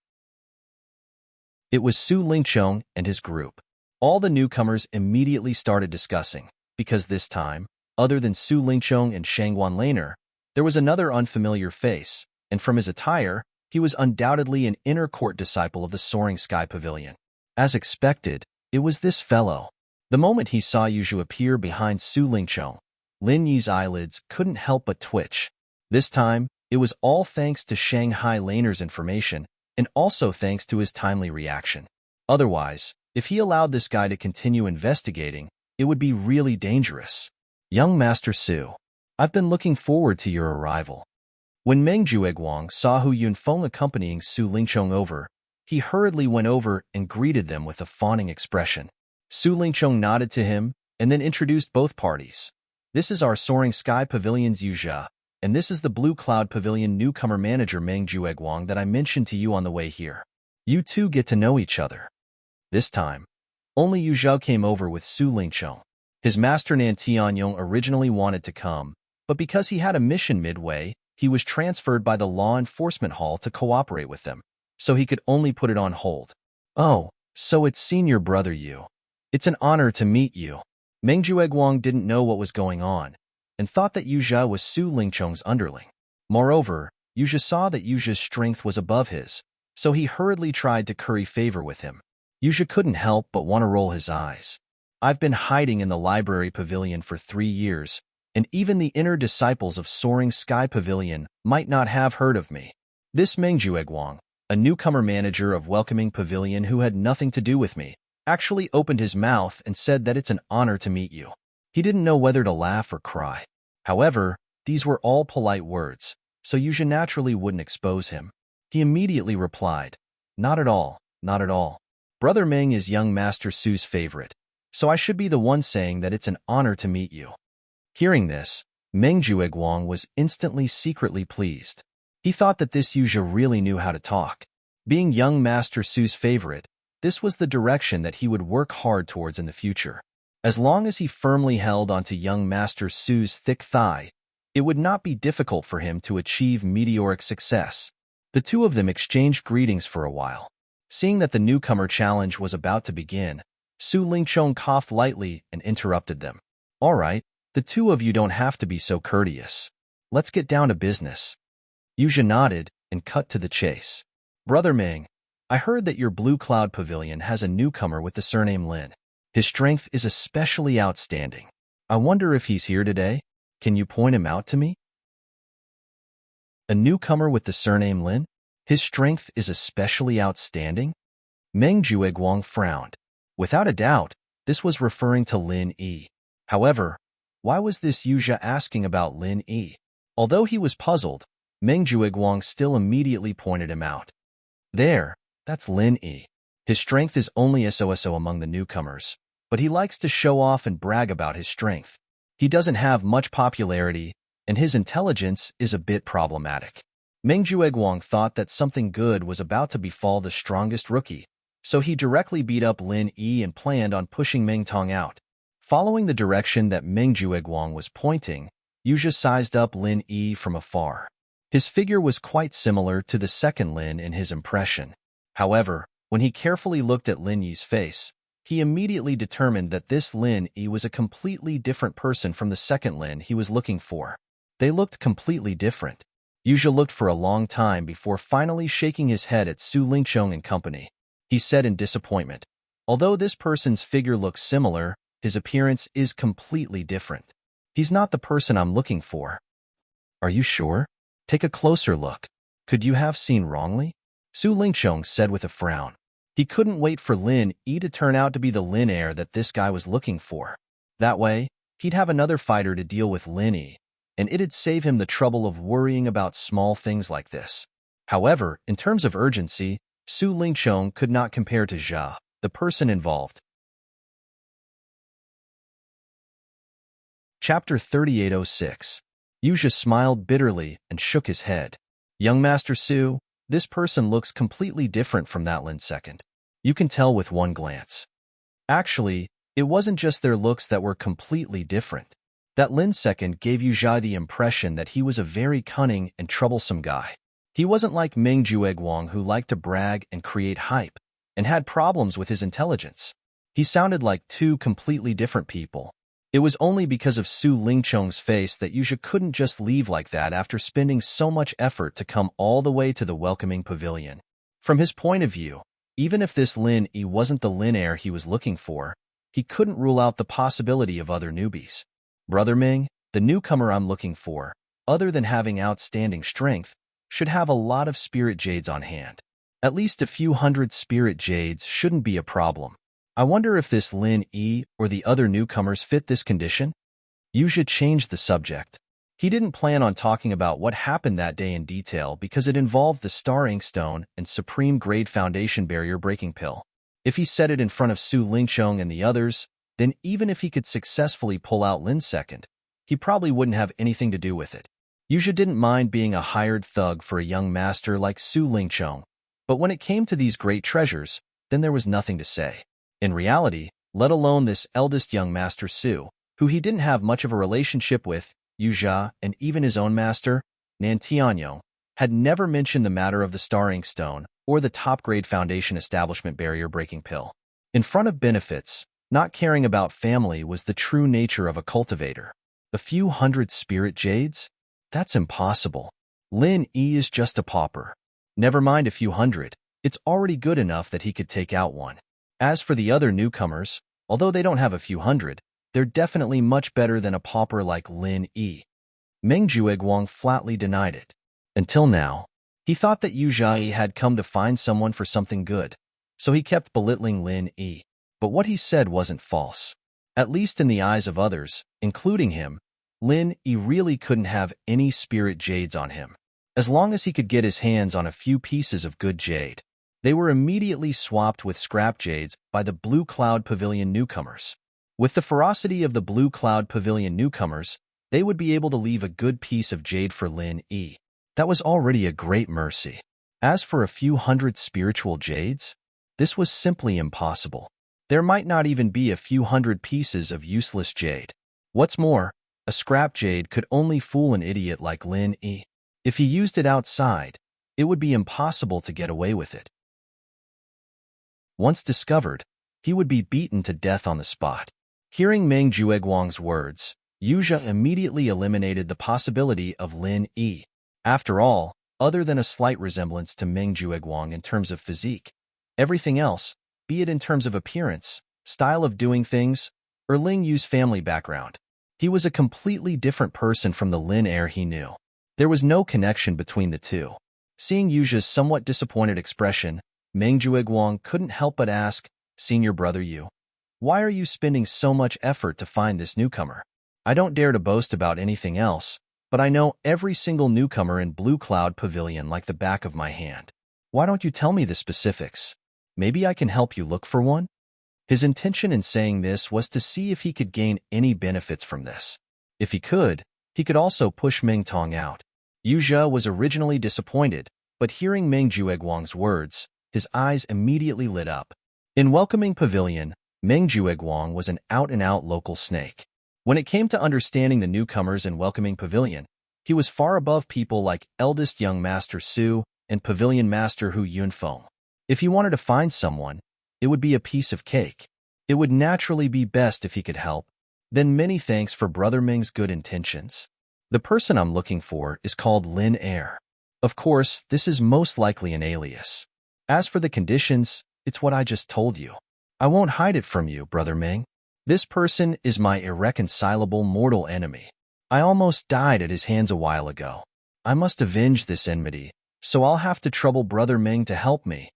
[SPEAKER 1] It was Su Lingqiong and his group. All the newcomers immediately started discussing, because this time, other than Su Lingqiong and Shangguan Laner, there was another unfamiliar face, and from his attire, he was undoubtedly an inner court disciple of the Soaring Sky Pavilion. As expected, it was this fellow. The moment he saw Yuzhu appear behind Su Lingqiong, Lin Yi's eyelids couldn't help but twitch. This time, it was all thanks to Shanghai Laner's information, and also thanks to his timely reaction. Otherwise, if he allowed this guy to continue investigating, it would be really dangerous. Young Master Su, I've been looking forward to your arrival. When Meng Jueguang saw Hu Yunfeng accompanying Su Lingqiong over, he hurriedly went over and greeted them with a fawning expression. Su Lingqiong nodded to him and then introduced both parties. This is our Soaring Sky Pavilion's Yuzha, and this is the Blue Cloud Pavilion newcomer manager Meng Jueguang that I mentioned to you on the way here. You two get to know each other. This time, only Yu Zhao came over with Su Lingqiong. His master Nan Tianyong originally wanted to come, but because he had a mission midway, he was transferred by the law enforcement hall to cooperate with them, so he could only put it on hold. Oh, so it's senior brother Yu. It's an honor to meet you. Meng Jueguang didn't know what was going on, and thought that Yu Zha was Su Lingqiong's underling. Moreover, Yu Zha saw that Yu Zha's strength was above his, so he hurriedly tried to curry favor with him. Yu Zha couldn't help but want to roll his eyes. I've been hiding in the library pavilion for 3 years, and even the inner disciples of Soaring Sky Pavilion might not have heard of me. This Meng Jueguang, a newcomer manager of Welcoming Pavilion who had nothing to do with me, actually opened his mouth and said that it's an honor to meet you. He didn't know whether to laugh or cry. However, these were all polite words, so Yu Zha naturally wouldn't expose him. He immediately replied, Not at all, not at all. Brother Meng is young Master Su's favorite, so I should be the one saying that it's an honor to meet you. Hearing this, Meng Jueguang was instantly secretly pleased. He thought that this Yu Zha really knew how to talk. Being young Master Su's favorite, this was the direction that he would work hard towards in the future. As long as he firmly held onto young Master Su's thick thigh, it would not be difficult for him to achieve meteoric success. The two of them exchanged greetings for a while. Seeing that the newcomer challenge was about to begin, Su Lingchong coughed lightly and interrupted them. All right, the two of you don't have to be so courteous. Let's get down to business. Yuzha nodded and cut to the chase. Brother Ming, I heard that your Blue Cloud Pavilion has a newcomer with the surname Lin. His strength is especially outstanding. I wonder if he's here today. Can you point him out to me? A newcomer with the surname Lin? His strength is especially outstanding? Meng Jueguang frowned. Without a doubt, this was referring to Lin Yi. However, why was this Yuzha asking about Lin Yi? Although he was puzzled, Meng Jueguang still immediately pointed him out. There, that's Lin Yi. His strength is only so among the newcomers, but he likes to show off and brag about his strength. He doesn't have much popularity, and his intelligence is a bit problematic. Meng Jueguang thought that something good was about to befall the strongest rookie, so he directly beat up Lin Yi and planned on pushing Meng Tong out. Following the direction that Meng Jueguang was pointing, Yuzha sized up Lin Yi from afar. His figure was quite similar to the second Lin in his impression. However, when he carefully looked at Lin Yi's face, he immediately determined that this Lin Yi was a completely different person from the second Lin he was looking for. They looked completely different. Yuzha looked for a long time before finally shaking his head at Su Lingchong and company. He said in disappointment, although this person's figure looks similar, his appearance is completely different. He's not the person I'm looking for. Are you sure? Take a closer look. Could you have seen wrongly? Su Lingchong said with a frown. He couldn't wait for Lin Yi to turn out to be the Lin heir that this guy was looking for. That way, he'd have another fighter to deal with Lin Yi, and it'd save him the trouble of worrying about small things like this. However, in terms of urgency, Su Lingchong could not compare to Jia, the person involved. Chapter 3806. Yuzha smiled bitterly and shook his head. Young Master Su, this person looks completely different from that Lin second. You can tell with one glance. Actually, it wasn't just their looks that were completely different. That Lin second gave Yuzha the impression that he was a very cunning and troublesome guy. He wasn't like Meng Jueguang, who liked to brag and create hype, and had problems with his intelligence. He sounded like two completely different people. It was only because of Su Lingchong's face that Yuzha couldn't just leave like that after spending so much effort to come all the way to the welcoming pavilion. From his point of view, even if this Lin Yi wasn't the Lin heir he was looking for, he couldn't rule out the possibility of other newbies. Brother Ming, the newcomer I'm looking for, other than having outstanding strength, should have a lot of spirit jades on hand. At least a few hundred spirit jades shouldn't be a problem. I wonder if this Lin Yi or the other newcomers fit this condition? Yuzha changed the subject. He didn't plan on talking about what happened that day in detail because it involved the Star Inkstone and Supreme Grade Foundation Barrier Breaking Pill. If he said it in front of Su Lingchong and the others, then even if he could successfully pull out Lin second, he probably wouldn't have anything to do with it. Yuzha didn't mind being a hired thug for a young master like Su Lingchong, but when it came to these great treasures, then there was nothing to say. In reality, let alone this eldest young Master Su, who he didn't have much of a relationship with, Yuzha and even his own master, Nan Tianyong, had never mentioned the matter of the Star Inkstone or the top-grade Foundation Establishment Barrier-Breaking Pill. In front of benefits, not caring about family was the true nature of a cultivator. A few hundred spirit jades? That's impossible. Lin Yi is just a pauper. Never mind a few hundred, it's already good enough that he could take out one. As for the other newcomers, although they don't have a few hundred, they're definitely much better than a pauper like Lin Yi. Meng Jueguang flatly denied it. Until now, he thought that Yuzha had come to find someone for something good, so he kept belittling Lin Yi. But what he said wasn't false. At least in the eyes of others, including him, Lin Yi really couldn't have any spirit jades on him. As long as he could get his hands on a few pieces of good jade, they were immediately swapped with scrap jades by the Blue Cloud Pavilion newcomers. With the ferocity of the Blue Cloud Pavilion newcomers, they would be able to leave a good piece of jade for Lin Yi. That was already a great mercy. As for a few hundred spiritual jades, this was simply impossible. There might not even be a few hundred pieces of useless jade. What's more, a scrap jade could only fool an idiot like Lin Yi. If he used it outside, it would be impossible to get away with it. Once discovered, he would be beaten to death on the spot. Hearing Meng Jueguang's words, Yuzha immediately eliminated the possibility of Lin Yi. After all, other than a slight resemblance to Meng Jueguang in terms of physique, everything else, be it in terms of appearance, style of doing things, or Ling Yu's family background, he was a completely different person from the Lin heir he knew. There was no connection between the two. Seeing Yuzha's somewhat disappointed expression, Meng Jueguang couldn't help but ask, "Senior brother Yu, why are you spending so much effort to find this newcomer? I don't dare to boast about anything else, but I know every single newcomer in Blue Cloud Pavilion like the back of my hand. Why don't you tell me the specifics? Maybe I can help you look for one?" His intention in saying this was to see if he could gain any benefits from this. If he could also push Meng Tong out. Yuzha was originally disappointed, but hearing Meng Jueguang's words, his eyes immediately lit up. In Welcoming Pavilion, Meng Jueguang was an out-and-out local snake. When it came to understanding the newcomers in Welcoming Pavilion, he was far above people like eldest young Master Su and Pavilion Master Hu Yunfeng. If he wanted to find someone, it would be a piece of cake. It would naturally be best if he could help. Then many thanks for Brother Ming's good intentions. The person I'm looking for is called Lin Air. Of course, this is most likely an alias. As for the conditions, it's what I just told you. I won't hide it from you, Brother Ming. This person is my irreconcilable mortal enemy. I almost died at his hands a while ago. I must avenge this enmity, so I'll have to trouble Brother Ming to help me.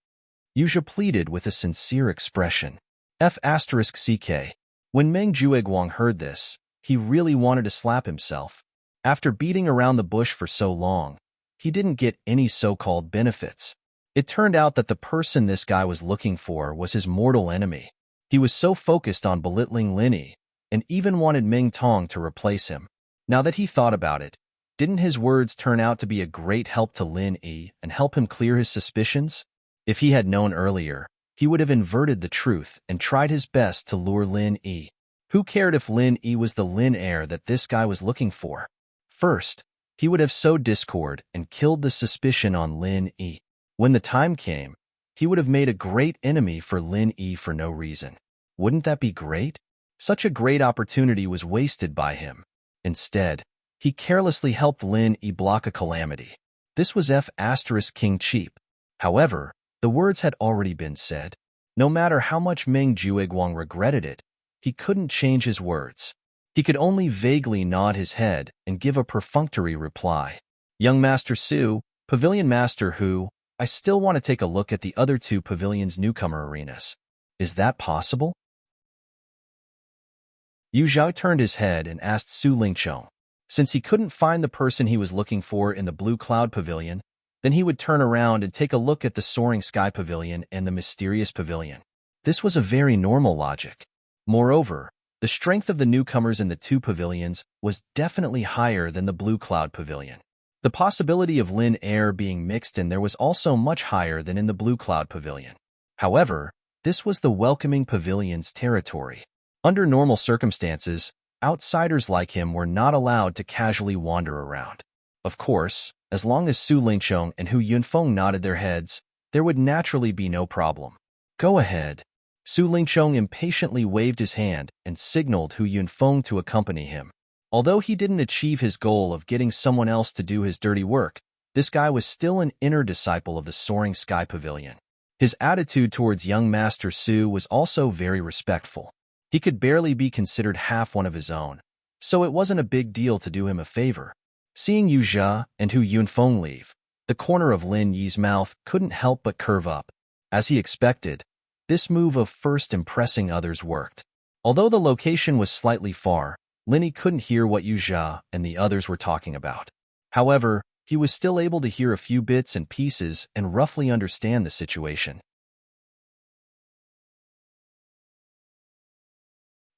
[SPEAKER 1] Yuzha pleaded with a sincere expression. F***CK. When Meng Jueguang heard this, he really wanted to slap himself. After beating around the bush for so long, he didn't get any so-called benefits. It turned out that the person this guy was looking for was his mortal enemy. He was so focused on belittling Lin Yi, and even wanted Meng Tong to replace him. Now that he thought about it, didn't his words turn out to be a great help to Lin Yi and help him clear his suspicions? If he had known earlier, he would have inverted the truth and tried his best to lure Lin Yi. Who cared if Lin Yi was the Lin heir that this guy was looking for? First, he would have sowed discord and killed the suspicion on Lin Yi. When the time came, he would have made a great enemy for Lin Yi for no reason. Wouldn't that be great? Such a great opportunity was wasted by him. Instead, he carelessly helped Lin Yi block a calamity. This was F***King cheap. However, the words had already been said. No matter how much Meng Jueguang regretted it, he couldn't change his words. He could only vaguely nod his head and give a perfunctory reply. Young Master Su, Pavilion Master Hu, I still want to take a look at the other two pavilions' newcomer arenas. Is that possible? Yu Zhao turned his head and asked Su Lingchong. Since he couldn't find the person he was looking for in the Blue Cloud Pavilion, then he would turn around and take a look at the Soaring Sky Pavilion and the Mysterious Pavilion. This was a very normal logic. Moreover, the strength of the newcomers in the two pavilions was definitely higher than the Blue Cloud Pavilion. The possibility of Lin Air being mixed in there was also much higher than in the Blue Cloud Pavilion. However, this was the Welcoming Pavilion's territory. Under normal circumstances, outsiders like him were not allowed to casually wander around. Of course, as long as Su Lingchong and Hu Yunfeng nodded their heads, there would naturally be no problem. Go ahead. Su Lingchong impatiently waved his hand and signaled Hu Yunfeng to accompany him. Although he didn't achieve his goal of getting someone else to do his dirty work, this guy was still an inner disciple of the Soaring Sky Pavilion. His attitude towards young Master Su was also very respectful. He could barely be considered half one of his own, so it wasn't a big deal to do him a favor. Seeing Yu Zha and Hu Yunfeng leave, the corner of Lin Yi's mouth couldn't help but curve up. As he expected, this move of first impressing others worked. Although the location was slightly far, Lin Yi couldn't hear what Yu Zha and the others were talking about. However, he was still able to hear a few bits and pieces and roughly understand the situation.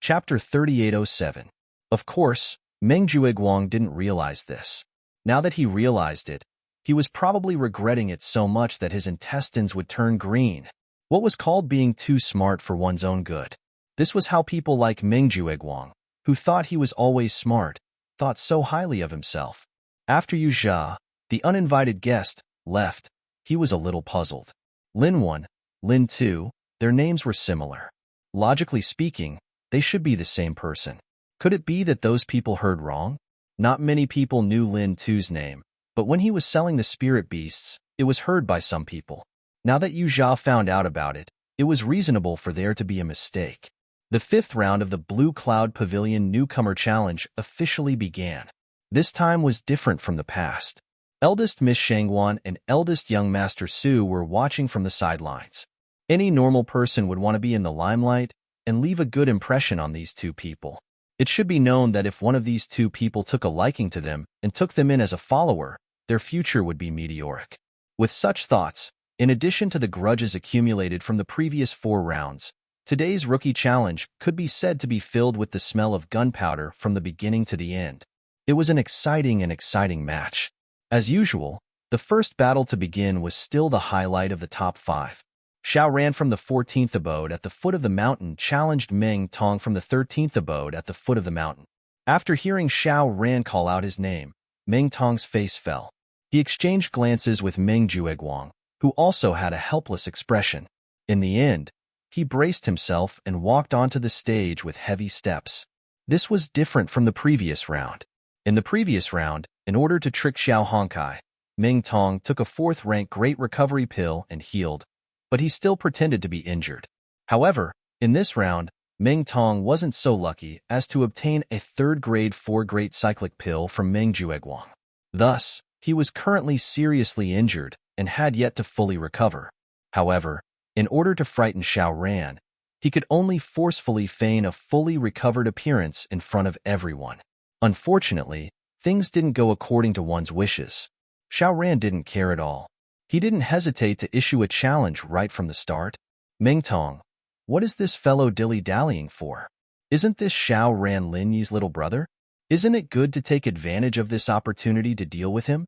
[SPEAKER 1] Chapter 3807. Of course, Meng Jueguang didn't realize this. Now that he realized it, he was probably regretting it so much that his intestines would turn green. What was called being too smart for one's own good. This was how people like Meng Jueguang, who thought he was always smart, thought so highly of himself. After Yu Jia, the uninvited guest, left, he was a little puzzled. Lin 1, Lin 2, their names were similar. Logically speaking, they should be the same person. Could it be that those people heard wrong? Not many people knew Lin 2's name, but when he was selling the spirit beasts, it was heard by some people. Now that Yu Jia found out about it, it was reasonable for there to be a mistake. The 5th round of the Blue Cloud Pavilion Newcomer Challenge officially began. This time was different from the past. Eldest Miss Shangwan and eldest young Master Su were watching from the sidelines. Any normal person would want to be in the limelight and leave a good impression on these two people. It should be known that if one of these two people took a liking to them and took them in as a follower, their future would be meteoric. With such thoughts, in addition to the grudges accumulated from the previous 4 rounds, today's rookie challenge could be said to be filled with the smell of gunpowder from the beginning to the end. It was an exciting match. As usual, the first battle to begin was still the highlight of the top 5. Xiao Ran from the 14th abode at the foot of the mountain challenged Meng Tong from the 13th abode at the foot of the mountain. After hearing Xiao Ran call out his name, Meng Tong's face fell. He exchanged glances with Meng Jueguang, who also had a helpless expression. In the end, he braced himself and walked onto the stage with heavy steps. This was different from the previous round. In the previous round, in order to trick Xiao Hongkai, Meng Tong took a 4th-rank Great Recovery Pill and healed, but he still pretended to be injured. However, in this round, Meng Tong wasn't so lucky as to obtain a 3rd-grade 4 Great Cyclic Pill from Meng Jueguang. Thus, he was currently seriously injured and had yet to fully recover. However, in order to frighten Xiao Ran, he could only forcefully feign a fully recovered appearance in front of everyone. Unfortunately, things didn't go according to one's wishes. Xiao Ran didn't care at all. He didn't hesitate to issue a challenge right from the start. Meng Tong, what is this fellow dilly-dallying for? Isn't this Xiao Ran Lin Yi's little brother? Isn't it good to take advantage of this opportunity to deal with him?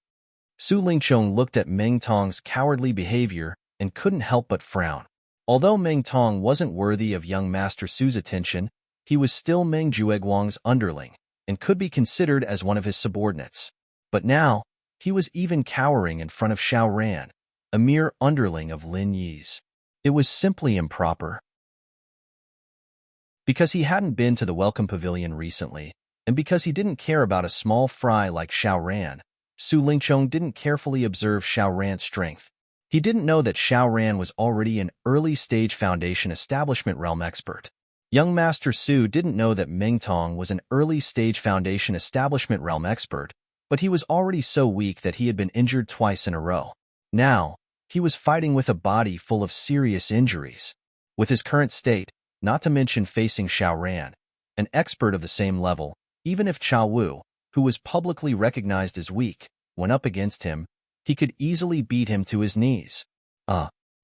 [SPEAKER 1] Su Lingchong looked at Meng Tong's cowardly behavior and couldn't help but frown. Although Meng Tong wasn't worthy of young Master Su's attention, he was still Meng Jueguang's underling and could be considered as one of his subordinates. But now, he was even cowering in front of Xiao Ran, a mere underling of Lin Yi's. It was simply improper. Because he hadn't been to the Welcome Pavilion recently, and because he didn't care about a small fry like Xiao Ran, Su Lingchong didn't carefully observe Xiao Ran's strength. He didn't know that Xiao Ran was already an early-stage Foundation Establishment Realm expert. Young Master Su didn't know that Meng Tong was an early-stage Foundation Establishment Realm expert, but he was already so weak that he had been injured twice in a row. Now, he was fighting with a body full of serious injuries. With his current state, not to mention facing Xiao Ran, an expert of the same level, even if Chao Wu, who was publicly recognized as weak, went up against him, he could easily beat him to his knees.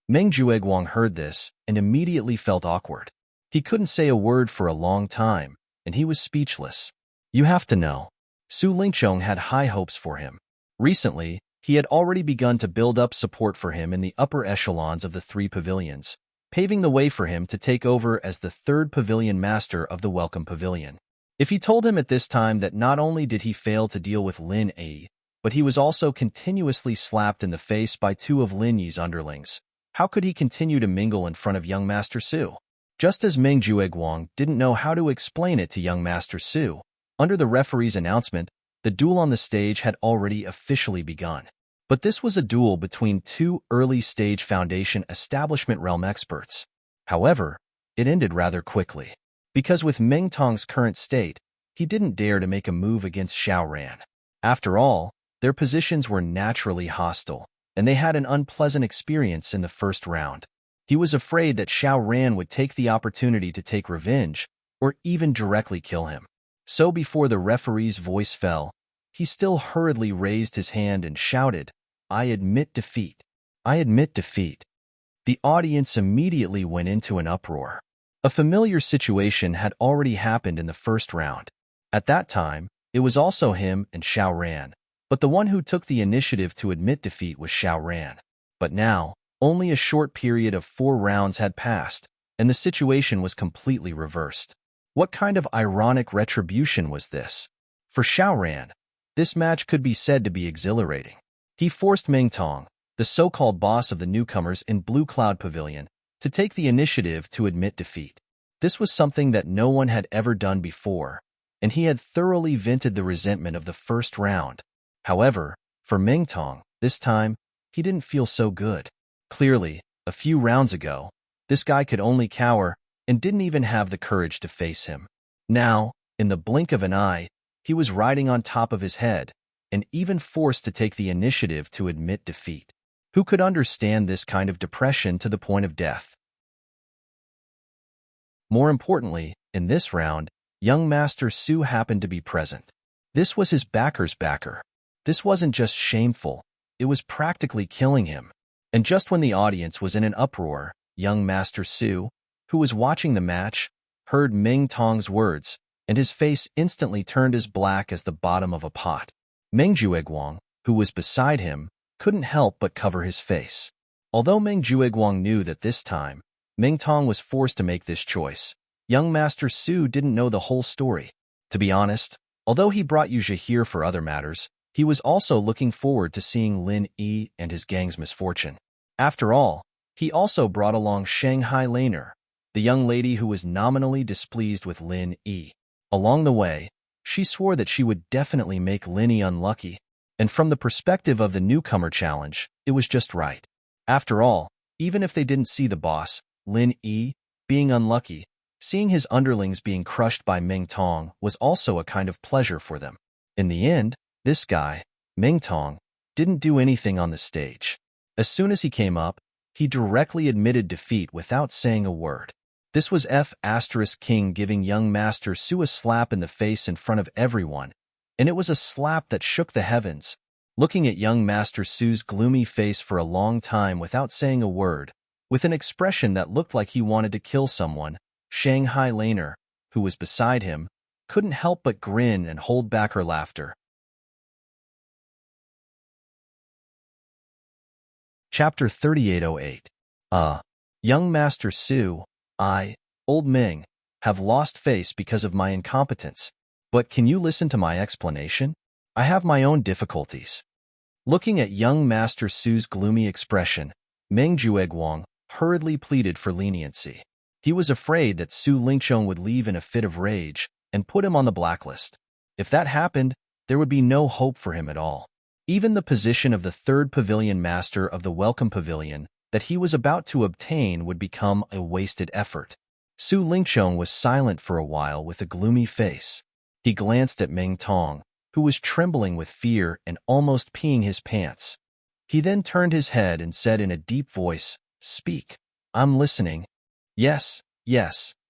[SPEAKER 1] Meng Jueguang heard this and immediately felt awkward. He couldn't say a word for a long time, and he was speechless. You have to know, Su Lingchong had high hopes for him. Recently, he had already begun to build up support for him in the upper echelons of the 3 pavilions, paving the way for him to take over as the 3rd pavilion master of the Welcome Pavilion. If he told him at this time that not only did he fail to deal with Lin Yi, but he was also continuously slapped in the face by 2 of Lin Yi's underlings, how could he continue to mingle in front of young Master Su? Just as Meng Jueguang didn't know how to explain it to young Master Su, under the referee's announcement, the duel on the stage had already officially begun. But this was a duel between 2 early-stage Foundation Establishment Realm experts. However, it ended rather quickly. Because with Meng Tong's current state, he didn't dare to make a move against Xiao Ran. After all, their positions were naturally hostile, and they had an unpleasant experience in the first round. He was afraid that Xiao Ran would take the opportunity to take revenge, or even directly kill him. So before the referee's voice fell, he still hurriedly raised his hand and shouted, "I admit defeat. I admit defeat." The audience immediately went into an uproar. A familiar situation had already happened in the first round. At that time, it was also him and Xiao Ran, but the one who took the initiative to admit defeat was Xiao Ran. But now, Only a short period of 4 rounds had passed, and the situation was completely reversed. What kind of ironic retribution was this? For Xiaoran, this match could be said to be exhilarating. He forced Mingtong, the so-called boss of the newcomers in Blue Cloud Pavilion, to take the initiative to admit defeat. This was something that no one had ever done before, and he had thoroughly vented the resentment of the first round. However, for Mingtong, this time, he didn't feel so good. Clearly, a few rounds ago, this guy could only cower and didn't even have the courage to face him. Now, in the blink of an eye, he was riding on top of his head and even forced to take the initiative to admit defeat. Who could understand this kind of depression to the point of death? More importantly, in this round, young Master Su happened to be present. This was his backer's backer. This wasn't just shameful, it was practically killing him. And just when the audience was in an uproar, young Master Su, who was watching the match, heard Ming Tong's words, and his face instantly turned as black as the bottom of a pot. Meng Jueguang, who was beside him, couldn't help but cover his face. Although Meng Jueguang knew that this time, Ming Tong was forced to make this choice, young Master Su didn't know the whole story. To be honest, although he brought Yuja here for other matters, he was also looking forward to seeing Lin Yi and his gang's misfortune. After all, he also brought along Shanghai Laner, the young lady who was nominally displeased with Lin Yi. Along the way, she swore that she would definitely make Lin Yi unlucky, and from the perspective of the newcomer challenge, it was just right. After all, even if they didn't see the boss, Lin Yi, being unlucky, seeing his underlings being crushed by Ming Tong was also a kind of pleasure for them. In the end, this guy, Ming Tong, didn't do anything on the stage. As soon as he came up, he directly admitted defeat without saying a word. This was King giving young Master Su a slap in the face in front of everyone, and it was a slap that shook the heavens. Looking at young Master Su's gloomy face for a long time without saying a word, with an expression that looked like he wanted to kill someone, Shanghai Laner, who was beside him, couldn't help but grin and hold back her laughter. Chapter 3808. Young Master Su, Old Ming, have lost face because of my incompetence, but can you listen to my explanation? I have my own difficulties. Looking at young Master Su's gloomy expression, Meng Jueguang hurriedly pleaded for leniency. He was afraid that Su Lingqiong would leave in a fit of rage and put him on the blacklist. If that happened, there would be no hope for him at all. Even the position of the third pavilion master of the Welcome Pavilion that he was about to obtain would become a wasted effort. Su Lingqiong was silent for a while with a gloomy face. He glanced at Ming Tong, who was trembling with fear and almost peeing his pants. He then turned his head and said in a deep voice, "Speak. I'm listening." Yes,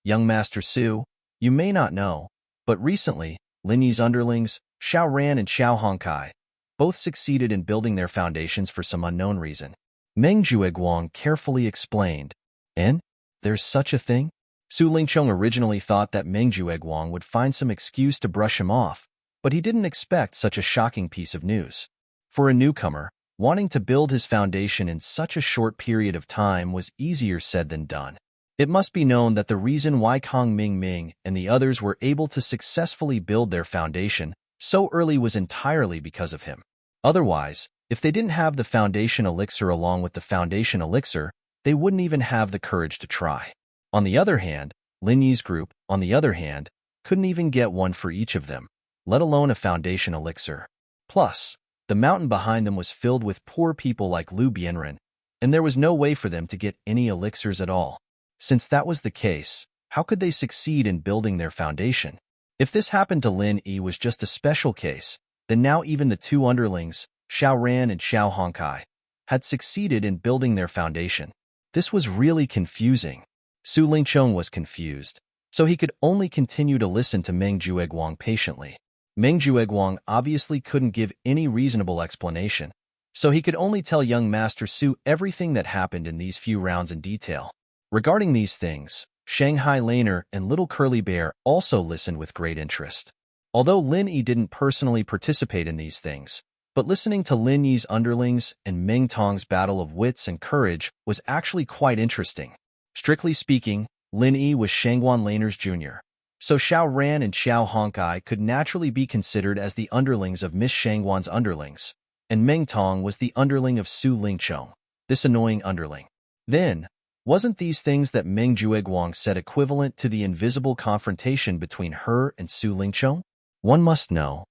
[SPEAKER 1] young Master Su, you may not know, but recently, Lin Yi's underlings, Xiao Ran and Xiao Hongkai, both succeeded in building their foundations for some unknown reason. Meng Jueguang carefully explained. And? There's such a thing? Su Lingqiong originally thought that Meng Jueguang would find some excuse to brush him off, but he didn't expect such a shocking piece of news. For a newcomer, wanting to build his foundation in such a short period of time was easier said than done. It must be known that the reason why Kong Ming and the others were able to successfully build their foundation so early was entirely because of him. Otherwise, if they didn't have the foundation elixir along with the foundation elixir, they wouldn't even have the courage to try. On the other hand, Lin Yi's group, on the other hand, couldn't even get one for each of them, let alone a foundation elixir. Plus, the mountain behind them was filled with poor people like Lu Bianren, and there was no way for them to get any elixirs at all. Since that was the case, how could they succeed in building their foundation? If this happened to Lin Yi was just a special case, then now even the two underlings, Xiao Ran and Xiao Hongkai, had succeeded in building their foundation. This was really confusing. Su Lingqiong was confused, so he could only continue to listen to Meng Jueguang patiently. Meng Jueguang obviously couldn't give any reasonable explanation, so he could only tell young Master Su everything that happened in these few rounds in detail. Regarding these things, Shanghai Laner and Little Curly Bear also listened with great interest. Although Lin Yi didn't personally participate in these things, But listening to Lin Yi's underlings and Ming Tong's battle of wits and courage was actually quite interesting. Strictly speaking, Lin Yi was Shangguan Laners Jr., so Xiao Ran and Xiao Honkai could naturally be considered as the underlings of Miss Shangguan's underlings, and Meng Tong was the underling of Su Lingchong, this annoying underling. Then, wasn't these things that Meng Jueguang said equivalent to the invisible confrontation between her and Su Lingchong? One must know.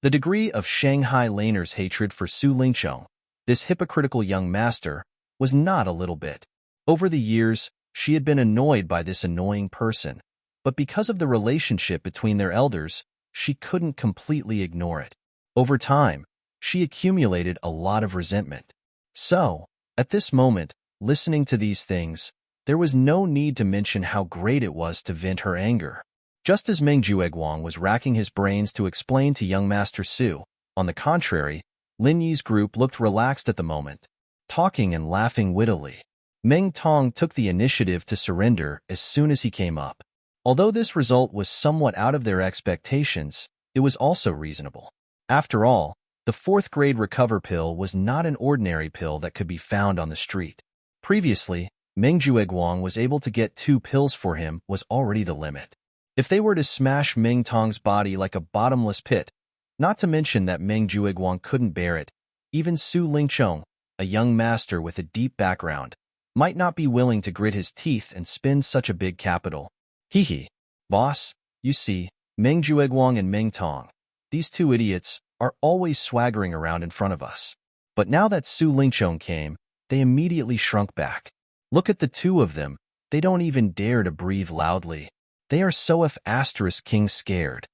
[SPEAKER 1] The degree of Shanghai Laner's hatred for Su Lingchong, this hypocritical young master, was not a little bit. Over the years, she had been annoyed by this annoying person, but because of the relationship between their elders, she couldn't completely ignore it. Over time, she accumulated a lot of resentment. So, at this moment, listening to these things, there was no need to mention how great it was to vent her anger. Just as Meng Jueguang was racking his brains to explain to young Master Su, on the contrary, Lin Yi's group looked relaxed at the moment, talking and laughing wittily. Meng Tong took the initiative to surrender as soon as he came up. Although this result was somewhat out of their expectations, it was also reasonable. After all, the 4th grade recover pill was not an ordinary pill that could be found on the street. Previously, Meng Jueguang was able to get 2 pills for him was already the limit. If they were to smash Meng Tong's body like a bottomless pit, not to mention that Meng Jueguang couldn't bear it, even Su Lingchong, a young master with a deep background, might not be willing to grit his teeth and spend such a big capital. Hee. Boss, you see, Meng Jueguang and Meng Tong, these 2 idiots, are always swaggering around in front of us. But now that Su Lingchong came, they immediately shrunk back. Look at the 2 of them, they don't even dare to breathe loudly. They are so F***king scared.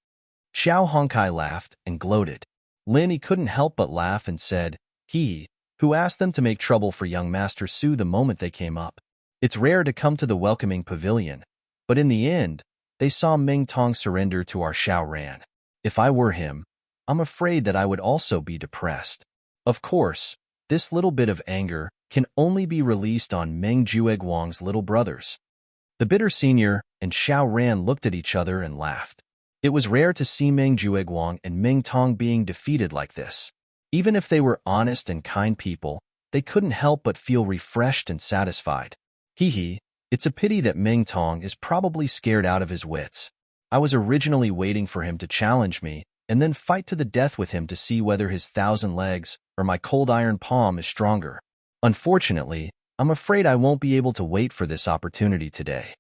[SPEAKER 1] Xiao Honkai laughed and gloated. Lin Yi couldn't help but laugh and said, he, who asked them to make trouble for young Master Su the moment they came up. It's rare to come to the welcoming pavilion, but in the end, they saw Meng Tong surrender to our Xiao Ran. If I were him, I'm afraid that I would also be depressed. Of course, this little bit of anger can only be released on Meng Jueguang's little brothers. The bitter senior and Xiao Ran looked at each other and laughed. It was rare to see Meng Jueguang and Meng Tong being defeated like this. Even if they were honest and kind people, they couldn't help but feel refreshed and satisfied. It's a pity that Meng Tong is probably scared out of his wits. I was originally waiting for him to challenge me and then fight to the death with him to see whether his 1,000 legs or my cold iron palm is stronger. Unfortunately, I'm afraid I won't be able to wait for this opportunity today.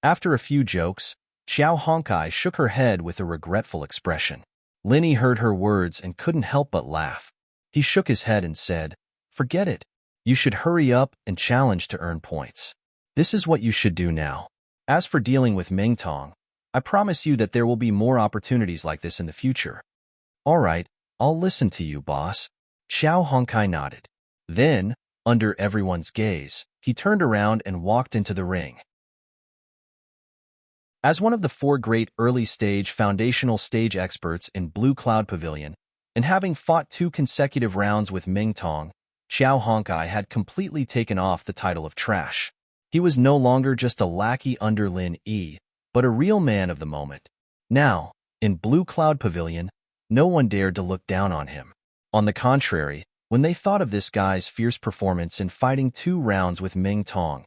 [SPEAKER 1] After a few jokes, Xiao Honkai shook her head with a regretful expression. Lin Yi heard her words and couldn't help but laugh. He shook his head and said, forget it. You should hurry up and challenge to earn points. This is what you should do now. As for dealing with Meng Tong, I promise you that there will be more opportunities like this in the future. All right, I'll listen to you, boss. Xiao Honkai nodded. Then, under everyone's gaze, he turned around and walked into the ring. As one of the 4 great early-stage foundational stage experts in Blue Cloud Pavilion, and having fought 2 consecutive rounds with Meng Tong, Xiao Honkai had completely taken off the title of trash. He was no longer just a lackey under Lin Yi, but a real man of the moment. Now, in Blue Cloud Pavilion, no one dared to look down on him. On the contrary, when they thought of this guy's fierce performance in fighting 2 rounds with Meng Tong,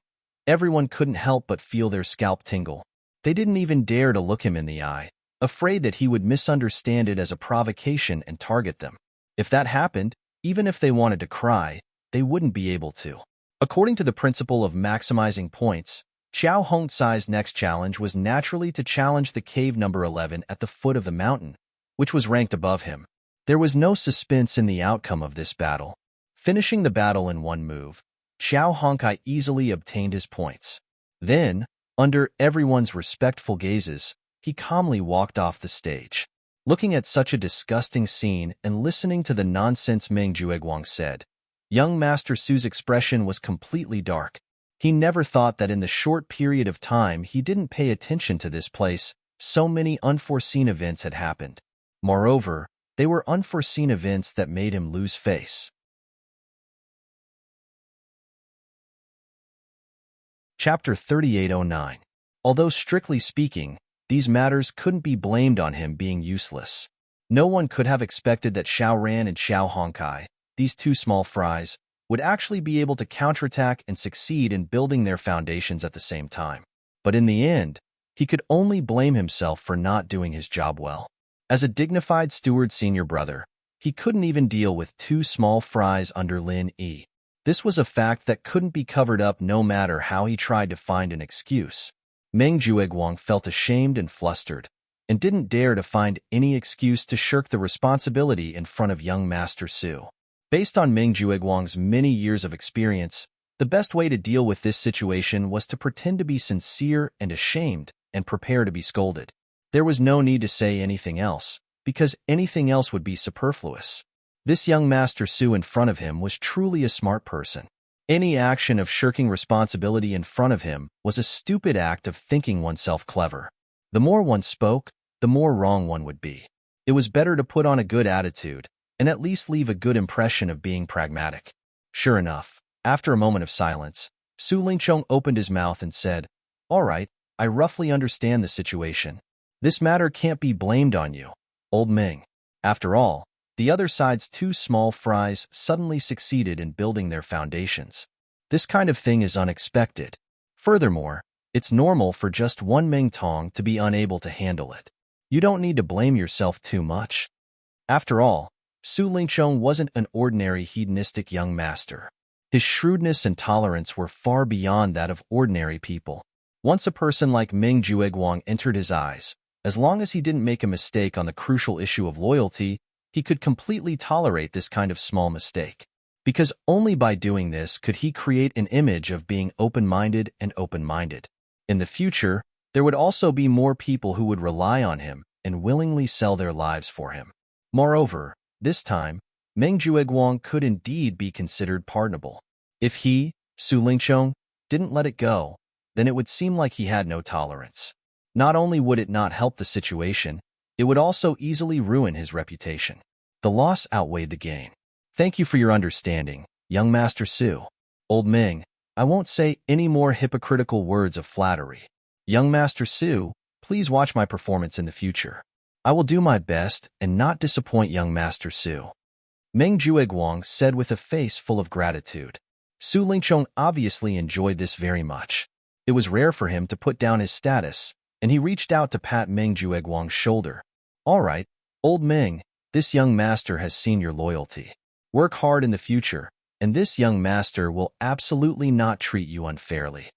[SPEAKER 1] everyone couldn't help but feel their scalp tingle. They didn't even dare to look him in the eye, afraid that he would misunderstand it as a provocation and target them. If that happened, even if they wanted to cry, they wouldn't be able to. According to the principle of maximizing points, Xiao Hongcai's next challenge was naturally to challenge the cave number 11 at the foot of the mountain, which was ranked above him. There was no suspense in the outcome of this battle. Finishing the battle in 1 move, Xiao Honkai easily obtained his points. Then, under everyone's respectful gazes, he calmly walked off the stage. Looking at such a disgusting scene and listening to the nonsense Meng Jueguang said, young Master Su's expression was completely dark. He never thought that in the short period of time he didn't pay attention to this place, so many unforeseen events had happened. Moreover, they were unforeseen events that made him lose face. Chapter 3809. Although strictly speaking, these matters couldn't be blamed on him being useless. No one could have expected that Xiao Ran and Xiao Hongkai, these two small fries, would actually be able to counterattack and succeed in building their foundations at the same time. But in the end, he could only blame himself for not doing his job well. As a dignified steward senior brother, he couldn't even deal with two small fries under Lin Yi. This was a fact that couldn't be covered up no matter how he tried to find an excuse. Meng Jueguang felt ashamed and flustered, and didn't dare to find any excuse to shirk the responsibility in front of young Master Su. Based on Meng Jueguang's many years of experience, the best way to deal with this situation was to pretend to be sincere and ashamed and prepare to be scolded. There was no need to say anything else, because anything else would be superfluous. This young Master Su in front of him was truly a smart person. Any action of shirking responsibility in front of him was a stupid act of thinking oneself clever. The more one spoke, the more wrong one would be. It was better to put on a good attitude and at least leave a good impression of being pragmatic. Sure enough, after a moment of silence, Su Lingchong opened his mouth and said, "All right, I roughly understand the situation. This matter can't be blamed on you, old Ming." After all, the other side's two small fries suddenly succeeded in building their foundations. This kind of thing is unexpected. Furthermore, it's normal for just one Ming Tong to be unable to handle it. You don't need to blame yourself too much. After all, Su Lingchong wasn't an ordinary hedonistic young master. His shrewdness and tolerance were far beyond that of ordinary people. Once a person like Meng Jueguang entered his eyes, as long as he didn't make a mistake on the crucial issue of loyalty, he could completely tolerate this kind of small mistake. Because only by doing this could he create an image of being open-minded and open-minded. In the future, there would also be more people who would rely on him and willingly sell their lives for him. Moreover, this time, Meng Jueguang could indeed be considered pardonable. If he, Su Lingchong, didn't let it go, then it would seem like he had no tolerance. Not only would it not help the situation, it would also easily ruin his reputation. The loss outweighed the gain. Thank you for your understanding, young Master Su. Old Ming, I won't say any more hypocritical words of flattery. Young Master Su, please watch my performance in the future. I will do my best and not disappoint young Master Su. Meng Jueguang said with a face full of gratitude. Su Lingchong obviously enjoyed this very much. It was rare for him to put down his status, and he reached out to pat Meng Jueguang's shoulder. All right, old Meng, this young master has seen your loyalty. Work hard in the future, and this young master will absolutely not treat you unfairly.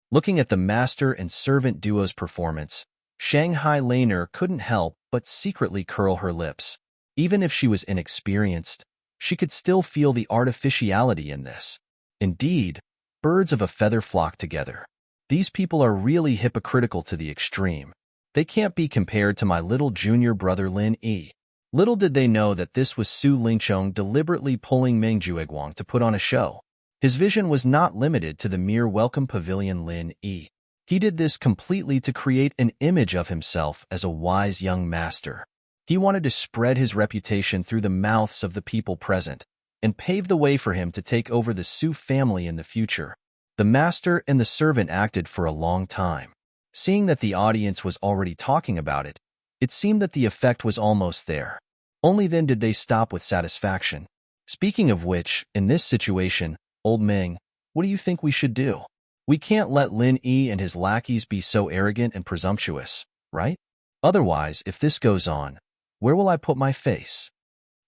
[SPEAKER 1] Looking at the master and servant duo's performance, Shanghai Laner couldn't help but secretly curl her lips. Even if she was inexperienced, she could still feel the artificiality in this. Indeed, birds of a feather flock together. These people are really hypocritical to the extreme. They can't be compared to my little junior brother Lin Yi. Little did they know that this was Su Lingchong deliberately pulling Meng Jueguang to put on a show. His vision was not limited to the mere welcome pavilion Lin Yi. He did this completely to create an image of himself as a wise young master. He wanted to spread his reputation through the mouths of the people present and pave the way for him to take over the Su family in the future. The master and the servant acted for a long time. Seeing that the audience was already talking about it, it seemed that the effect was almost there. Only then did they stop with satisfaction. Speaking of which, in this situation, old Ming, what do you think we should do? We can't let Lin Yi and his lackeys be so arrogant and presumptuous, right? Otherwise, if this goes on, where will I put my face?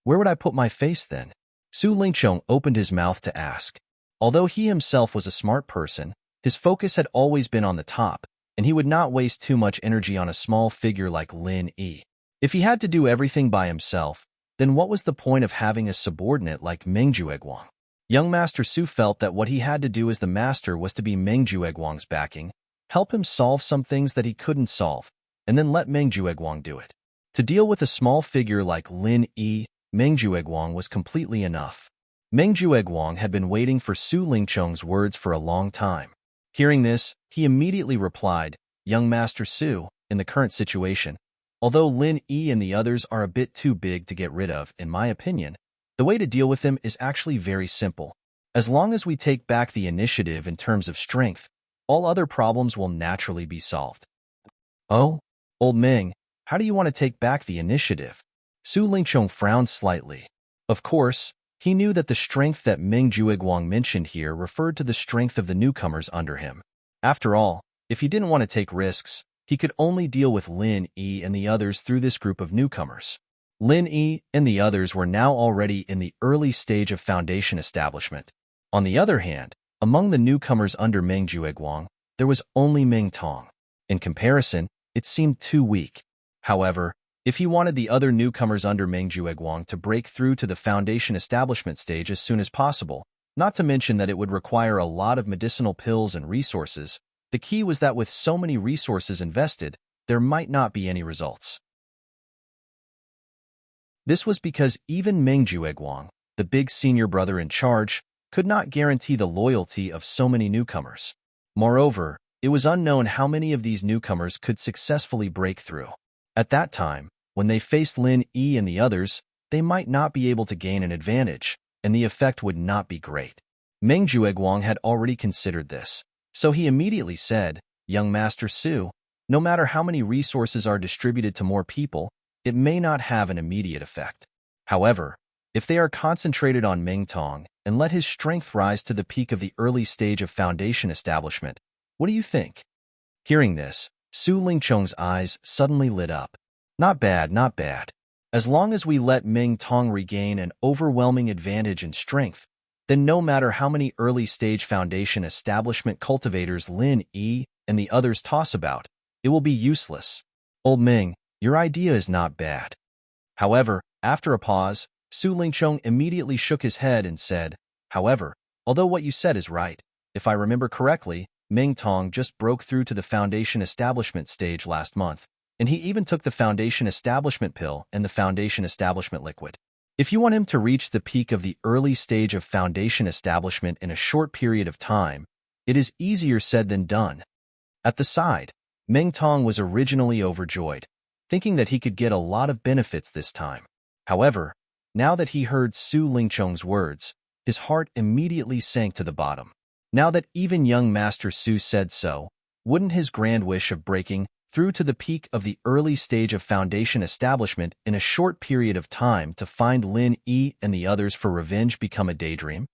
[SPEAKER 1] Where would I put my face then? Su Lingchong opened his mouth to ask. Although he himself was a smart person, his focus had always been on the top, and he would not waste too much energy on a small figure like Lin Yi. If he had to do everything by himself, then what was the point of having a subordinate like Meng Jueguang? Young Master Su felt that what he had to do as the master was to be Meng Jueguang's backing, help him solve some things that he couldn't solve, and then let Meng Jueguang do it. To deal with a small figure like Lin Yi, Meng Jueguang was completely enough. Meng Jueguang had been waiting for Su Lingchong's words for a long time. Hearing this, he immediately replied, Young Master Su, in the current situation, although Lin Yi and the others are a bit too big to get rid of, in my opinion, the way to deal with them is actually very simple. As long as we take back the initiative in terms of strength, all other problems will naturally be solved. Oh, old Ming, How do you want to take back the initiative? Su Lingchong frowned slightly. Of course, he knew that the strength that Meng Jueguang mentioned here referred to the strength of the newcomers under him. After all, if he didn't want to take risks, he could only deal with Lin Yi and the others through this group of newcomers. Lin Yi and the others were now already in the early stage of foundation establishment. On the other hand, among the newcomers under Meng Jueguang, there was only Meng Tong. In comparison, it seemed too weak. However, if he wanted the other newcomers under Meng Jueguang to break through to the foundation establishment stage as soon as possible, not to mention that it would require a lot of medicinal pills and resources, the key was that with so many resources invested, there might not be any results. This was because even Meng Jueguang, the big senior brother in charge, could not guarantee the loyalty of so many newcomers. Moreover, it was unknown how many of these newcomers could successfully break through. At that time, when they faced Lin Yi and the others, they might not be able to gain an advantage, and the effect would not be great. Meng Jueguang had already considered this, so he immediately said, "Young Master Su, no matter how many resources are distributed to more people, it may not have an immediate effect. However, if they are concentrated on Meng Tong and let his strength rise to the peak of the early stage of foundation establishment, what do you think?" Hearing this, Su Lingchong's eyes suddenly lit up. Not bad, not bad. As long as we let Meng Tong regain an overwhelming advantage in strength, then no matter how many early-stage foundation establishment cultivators Lin Yi and the others toss about, it will be useless. Old Meng, your idea is not bad. However, after a pause, Su Lingchong immediately shook his head and said, "However, although what you said is right, if I remember correctly, Meng Tong just broke through to the foundation establishment stage last month, and he even took the foundation establishment pill and the foundation establishment liquid. If you want him to reach the peak of the early stage of foundation establishment in a short period of time, it is easier said than done." At the side, Meng Tong was originally overjoyed, thinking that he could get a lot of benefits this time. However, now that he heard Su Lingchong's words, his heart immediately sank to the bottom. Now that even young Master Su said so, wouldn't his grand wish of breaking through to the peak of the early stage of foundation establishment in a short period of time to find Lin Yi and the others for revenge become a daydream?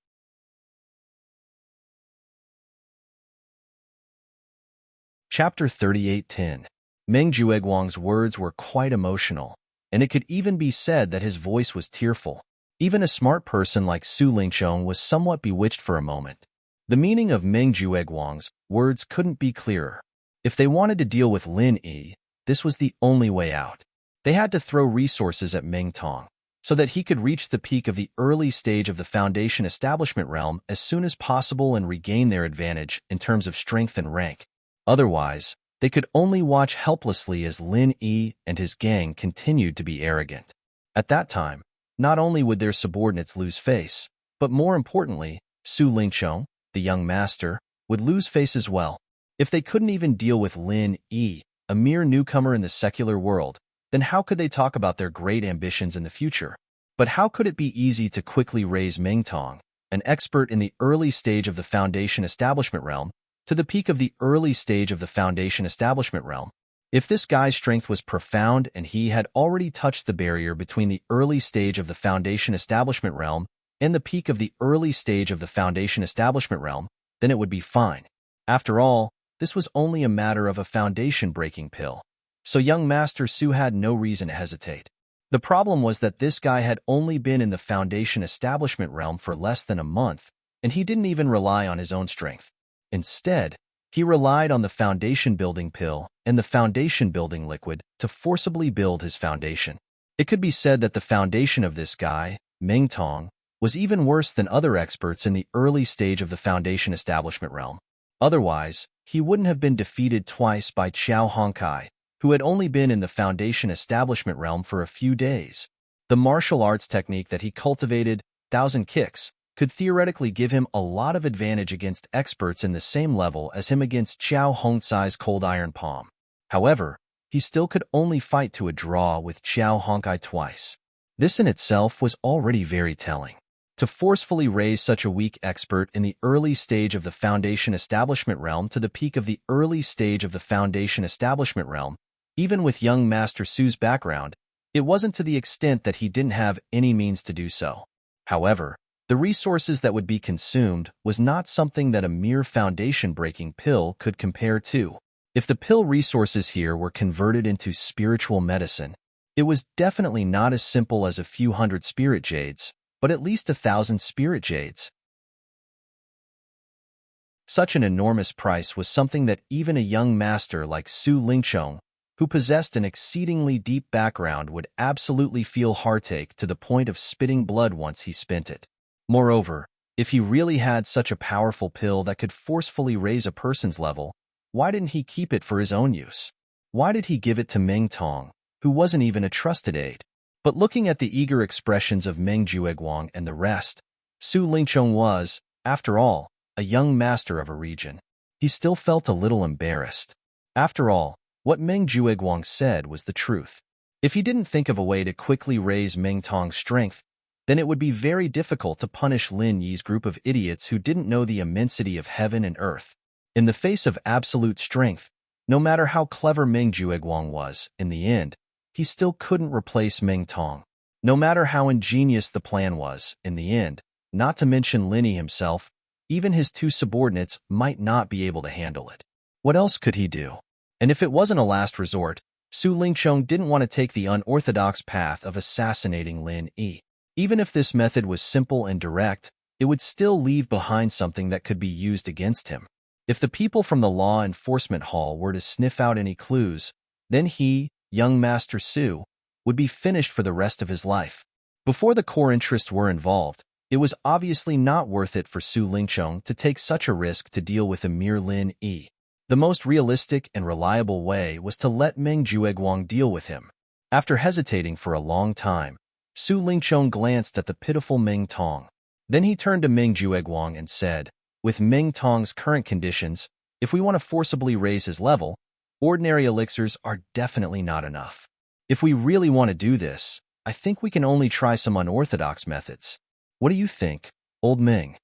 [SPEAKER 1] Chapter 38:10. Meng Jueguang's words were quite emotional, and it could even be said that his voice was tearful. Even a smart person like Su Lingchong was somewhat bewitched for a moment. The meaning of Meng Jueguang's words couldn't be clearer. If they wanted to deal with Lin Yi, this was the only way out. They had to throw resources at Meng Tong, so that he could reach the peak of the early stage of the foundation establishment realm as soon as possible and regain their advantage in terms of strength and rank. Otherwise, they could only watch helplessly as Lin Yi and his gang continued to be arrogant. At that time, not only would their subordinates lose face, but more importantly, Su Lingchong, the young master, would lose face as well. If they couldn't even deal with Lin Yi, a mere newcomer in the secular world, then how could they talk about their great ambitions in the future? But how could it be easy to quickly raise Meng Tong, an expert in the early stage of the foundation establishment realm, to the peak of the early stage of the foundation establishment realm? If this guy's strength was profound and he had already touched the barrier between the early stage of the foundation establishment realm and the peak of the early stage of the foundation establishment realm, then it would be fine. After all, this was only a matter of a foundation-breaking pill, so young Master Su had no reason to hesitate. The problem was that this guy had only been in the foundation establishment realm for less than a month, and he didn't even rely on his own strength. Instead, he relied on the foundation-building pill and the foundation-building liquid to forcibly build his foundation. It could be said that the foundation of this guy, Meng Tong, was even worse than other experts in the early stage of the foundation establishment realm. Otherwise, he wouldn't have been defeated twice by Qiao Hongkai, who had only been in the foundation establishment realm for a few days. The martial arts technique that he cultivated, Thousand Kicks, could theoretically give him a lot of advantage against experts in the same level as him against Qiao Hongcai's cold iron palm. However, he still could only fight to a draw with Qiao Hongkai twice. This in itself was already very telling. To forcefully raise such a weak expert in the early stage of the foundation establishment realm to the peak of the early stage of the foundation establishment realm, Even with young Master Su's background, it wasn't to the extent that he didn't have any means to do so. However, the resources that would be consumed was not something that a mere foundation-breaking pill could compare to. If the pill resources here were converted into spiritual medicine, it was definitely not as simple as a few hundred spirit jades, but at least 1,000 spirit jades. Such an enormous price was something that even a young master like Su Lingchong, who possessed an exceedingly deep background, would absolutely feel heartache to the point of spitting blood once he spent it. Moreover, if he really had such a powerful pill that could forcefully raise a person's level, why didn't he keep it for his own use? Why did he give it to Meng Tong, who wasn't even a trusted aide? But looking at the eager expressions of Meng Jueguang and the rest, Su Lingchong was, after all, a young master of a region. He still felt a little embarrassed. After all, what Meng Jueguang said was the truth. If he didn't think of a way to quickly raise Meng Tong's strength, then it would be very difficult to punish Lin Yi's group of idiots who didn't know the immensity of heaven and earth. In the face of absolute strength, no matter how clever Meng Jueguang was, in the end, he still couldn't replace Meng Tong. No matter how ingenious the plan was, in the end, not to mention Lin Yi himself, even his two subordinates might not be able to handle it. What else could he do? And if it wasn't a last resort, Su Lingchong didn't want to take the unorthodox path of assassinating Lin Yi. Even if this method was simple and direct, it would still leave behind something that could be used against him. If the people from the law enforcement hall were to sniff out any clues, then he, young Master Su, would be finished for the rest of his life. Before the core interests were involved, it was obviously not worth it for Su Lingchong to take such a risk to deal with a mere Lin Yi. The most realistic and reliable way was to let Meng Jueguang deal with him. After hesitating for a long time, Su Lingchong glanced at the pitiful Meng Tong. Then he turned to Meng Jueguang and said, with Meng Tong's current conditions, if we want to forcibly raise his level, ordinary elixirs are definitely not enough. If we really want to do this, I think we can only try some unorthodox methods. What do you think, old Meng?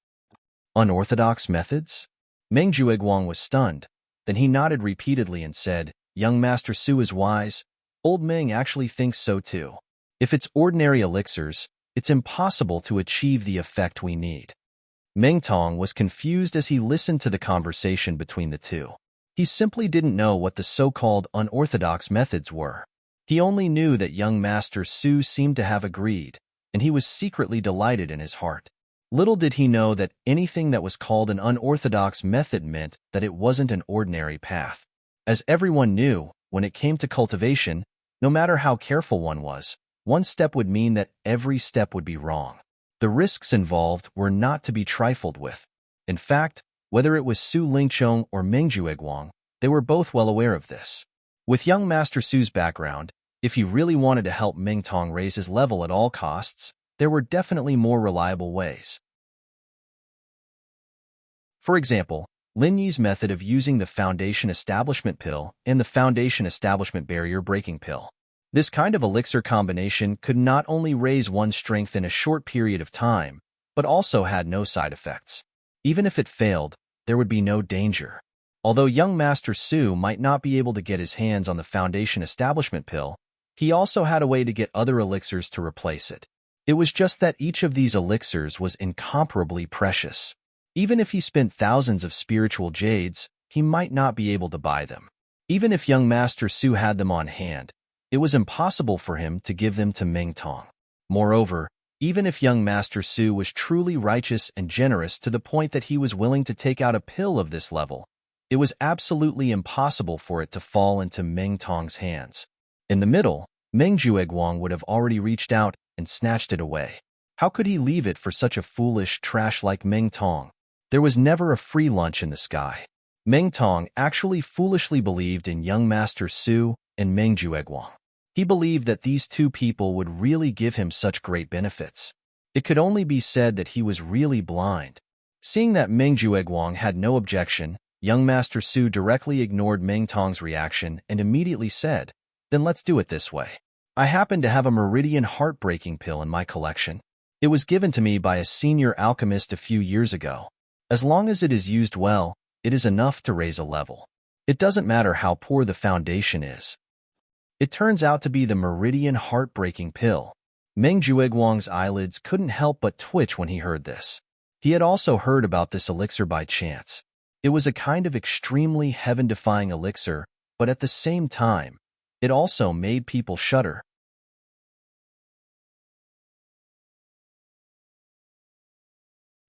[SPEAKER 1] Unorthodox methods? Meng Jueguang was stunned. Then he nodded repeatedly and said, young Master Su is wise. Old Meng actually thinks so too. If it's ordinary elixirs, it's impossible to achieve the effect we need. Meng Tong was confused as he listened to the conversation between the two. He simply didn't know what the so-called unorthodox methods were. He only knew that young Master Su seemed to have agreed, and he was secretly delighted in his heart. Little did he know that anything that was called an unorthodox method meant that it wasn't an ordinary path. As everyone knew, when it came to cultivation, no matter how careful one was, one step would mean that every step would be wrong. The risks involved were not to be trifled with. In fact, whether it was Su Lingchong or Meng Jueguang, they were both well aware of this. With young Master Su's background, if he really wanted to help Meng Tong raise his level at all costs, there were definitely more reliable ways. For example, Lin Yi's method of using the Foundation Establishment Pill and the Foundation Establishment Barrier Breaking Pill. This kind of elixir combination could not only raise one's strength in a short period of time, but also had no side effects. Even if it failed, there would be no danger. Although young Master Su might not be able to get his hands on the Foundation Establishment Pill, he also had a way to get other elixirs to replace it. It was just that each of these elixirs was incomparably precious. Even if he spent thousands of spiritual jades, he might not be able to buy them. Even if young Master Su had them on hand, it was impossible for him to give them to Meng Tong. Moreover, even if young Master Su was truly righteous and generous to the point that he was willing to take out a pill of this level, it was absolutely impossible for it to fall into Meng Tong's hands. In the middle, Meng Jueguang would have already reached out and snatched it away. How could he leave it for such a foolish trash like Meng Tong? There was never a free lunch in the sky. Meng Tong actually foolishly believed in young Master Su and Meng Jueguang. He believed that these two people would really give him such great benefits. It could only be said that he was really blind. Seeing that Meng Jueguang had no objection, young Master Su directly ignored Meng Tong's reaction and immediately said, "Then let's do it this way. I happen to have a meridian heartbreaking pill in my collection. It was given to me by a senior alchemist a few years ago. As long as it is used well, it is enough to raise a level. It doesn't matter how poor the foundation is." It turns out to be the meridian heartbreaking pill. Meng Jueguang's eyelids couldn't help but twitch when he heard this. He had also heard about this elixir by chance. It was a kind of extremely heaven-defying elixir, but at the same time, it also made people shudder.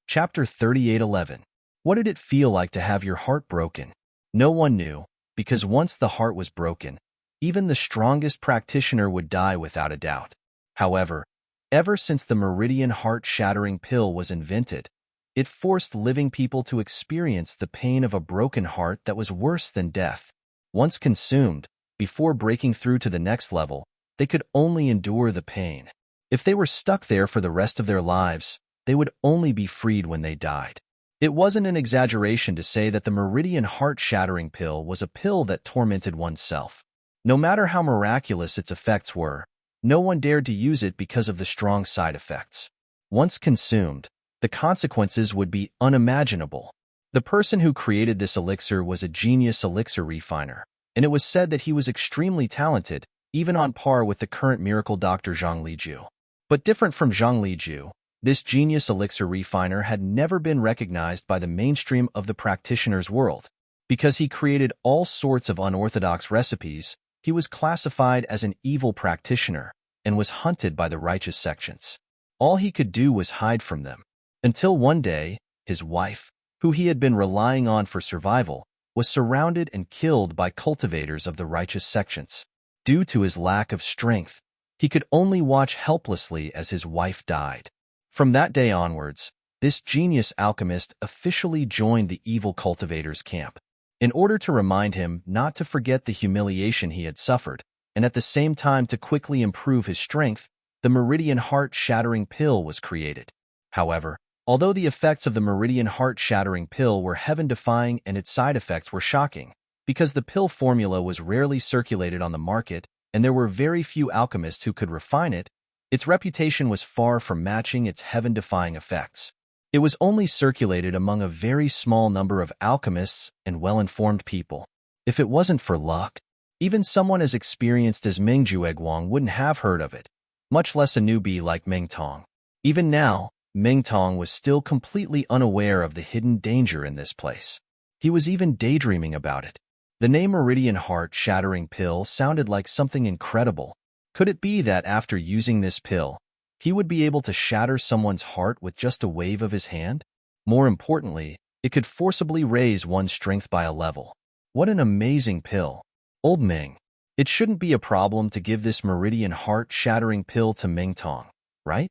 [SPEAKER 1] Chapter 38:11. What did it feel like to have your heart broken? No one knew, because once the heart was broken, even the strongest practitioner would die without a doubt. However, ever since the meridian heart-shattering pill was invented, it forced living people to experience the pain of a broken heart that was worse than death. Once consumed, before breaking through to the next level, they could only endure the pain. If they were stuck there for the rest of their lives, they would only be freed when they died. It wasn't an exaggeration to say that the meridian heart-shattering pill was a pill that tormented oneself. No matter how miraculous its effects were, no one dared to use it because of the strong side effects. Once consumed, the consequences would be unimaginable. The person who created this elixir was a genius elixir refiner, and it was said that he was extremely talented, even on par with the current miracle doctor Zhang Liju. But different from Zhang Liju, this genius elixir refiner had never been recognized by the mainstream of the practitioner's world. Because he created all sorts of unorthodox recipes, he was classified as an evil practitioner and was hunted by the righteous sections. All he could do was hide from them. Until one day, his wife, who he had been relying on for survival, was surrounded and killed by cultivators of the righteous sections. Due to his lack of strength, he could only watch helplessly as his wife died. From that day onwards, this genius alchemist officially joined the evil cultivator's camp. In order to remind him not to forget the humiliation he had suffered, and at the same time to quickly improve his strength, the meridian heart-shattering pill was created. However, although the effects of the meridian heart-shattering pill were heaven-defying and its side effects were shocking, because the pill formula was rarely circulated on the market and there were very few alchemists who could refine it, its reputation was far from matching its heaven-defying effects. It was only circulated among a very small number of alchemists and well-informed people. If it wasn't for luck, even someone as experienced as Meng Jueguang wouldn't have heard of it, much less a newbie like Meng Tong. Even now, Meng Tong was still completely unaware of the hidden danger in this place. He was even daydreaming about it. The name Meridian Heart-Shattering Pill sounded like something incredible. Could it be that after using this pill, he would be able to shatter someone's heart with just a wave of his hand? More importantly, it could forcibly raise one's strength by a level. What an amazing pill. Old Meng. It shouldn't be a problem to give this Meridian Heart-Shattering Pill to Meng Tong, right?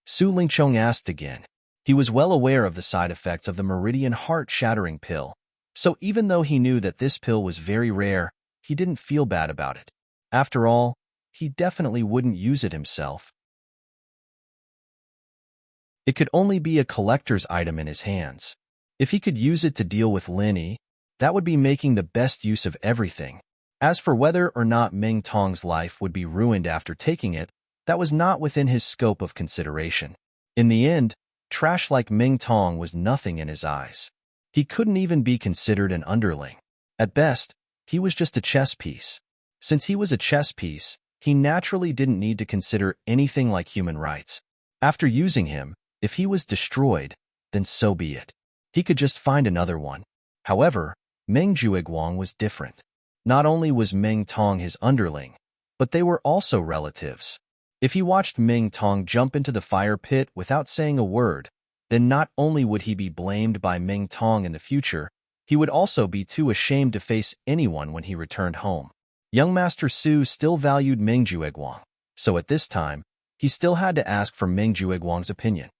[SPEAKER 1] Su Lingchong asked again. He was well aware of the side effects of the Meridian Heart-Shattering Pill, so even though he knew that this pill was very rare, he didn't feel bad about it. After all, he definitely wouldn't use it himself. It could only be a collector's item in his hands. If he could use it to deal with Linny, that would be making the best use of everything. As for whether or not Meng Tong's life would be ruined after taking it, that was not within his scope of consideration. In the end, trash like Meng Tong was nothing in his eyes. He couldn't even be considered an underling. At best, he was just a chess piece. Since he was a chess piece, he naturally didn't need to consider anything like human rights. After using him, if he was destroyed, then so be it. He could just find another one. However, Meng Jueguang was different. Not only was Meng Tong his underling, but they were also relatives. If he watched Meng Tong jump into the fire pit without saying a word, then not only would he be blamed by Meng Tong in the future, he would also be too ashamed to face anyone when he returned home. Young Master Su still valued Meng Jueguang, so at this time, he still had to ask for Meng Jueguang's opinion.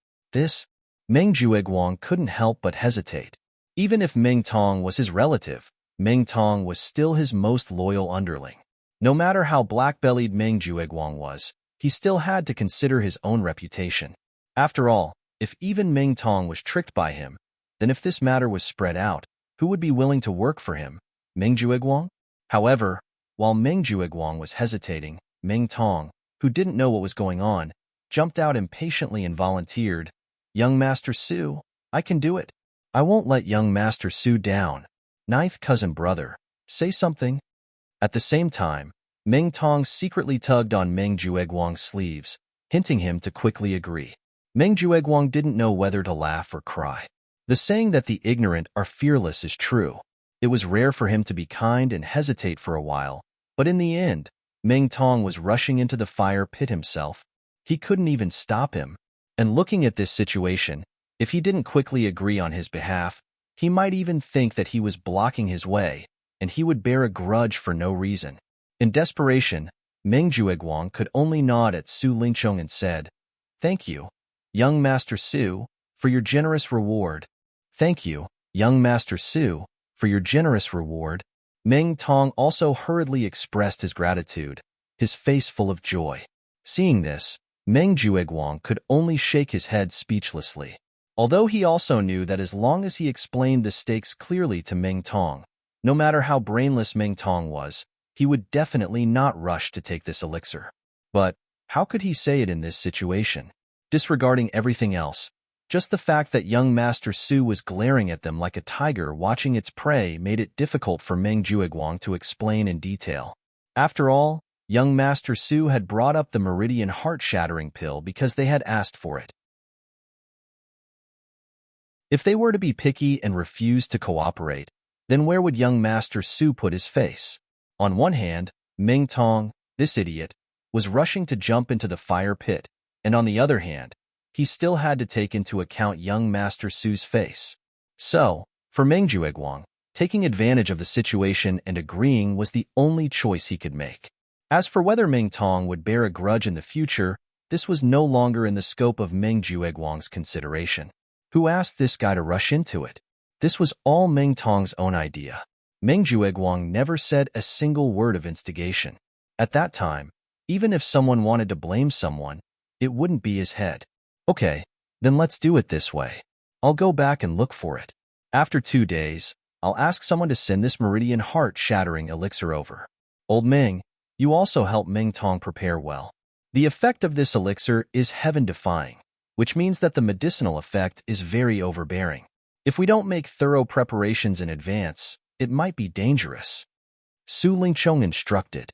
[SPEAKER 1] Meng Jueguang couldn't help but hesitate. Even if Meng Tong was his relative, Meng Tong was still his most loyal underling. No matter how black-bellied Meng Jueguang was, he still had to consider his own reputation. After all, if even Meng Tong was tricked by him, then if this matter was spread out, who would be willing to work for him? Meng Jueguang? However, while Meng Jueguang was hesitating, Meng Tong, who didn't know what was going on, jumped out impatiently and volunteered, "Young Master Su, I can do it. I won't let young Master Su down. Ninth cousin brother, say something." At the same time, Meng Tong secretly tugged on Meng Jueguang's sleeves, hinting him to quickly agree. Meng Jueguang didn't know whether to laugh or cry. The saying that the ignorant are fearless is true. It was rare for him to be kind and hesitate for a while, but in the end, Meng Tong was rushing into the fire pit himself. He couldn't even stop him. And looking at this situation, if he didn't quickly agree on his behalf, he might even think that he was blocking his way, and he would bear a grudge for no reason. In desperation, Meng Jueguang could only nod at Su Lingchong and said, "Thank you, young Master Su, for your generous reward. Thank you, young Master Su, for your generous reward." Meng Tong also hurriedly expressed his gratitude, his face full of joy. Seeing this, Meng Jueguang could only shake his head speechlessly. Although he also knew that as long as he explained the stakes clearly to Meng Tong, no matter how brainless Meng Tong was, he would definitely not rush to take this elixir. But how could he say it in this situation? Disregarding everything else, just the fact that young Master Su was glaring at them like a tiger watching its prey made it difficult for Meng Jueguang to explain in detail. After all, young Master Su had brought up the Meridian Heart-Shattering Pill because they had asked for it. If they were to be picky and refuse to cooperate, then where would young Master Su put his face? On one hand, Meng Tong, this idiot, was rushing to jump into the fire pit, and on the other hand, he still had to take into account young Master Su's face. So, for Meng Jueguang, taking advantage of the situation and agreeing was the only choice he could make. As for whether Meng Tong would bear a grudge in the future, this was no longer in the scope of Meng Jueguang's consideration. Who asked this guy to rush into it? This was all Meng Tong's own idea. Meng Jueguang never said a single word of instigation. At that time, even if someone wanted to blame someone, it wouldn't be his head. Okay, then let's do it this way. I'll go back and look for it. After 2 days, I'll ask someone to send this Meridian Heart-Shattering elixir over. Old Meng, you also help Meng Tong prepare well. The effect of this elixir is heaven-defying, which means that the medicinal effect is very overbearing. If we don't make thorough preparations in advance, it might be dangerous. Su Lingchong instructed.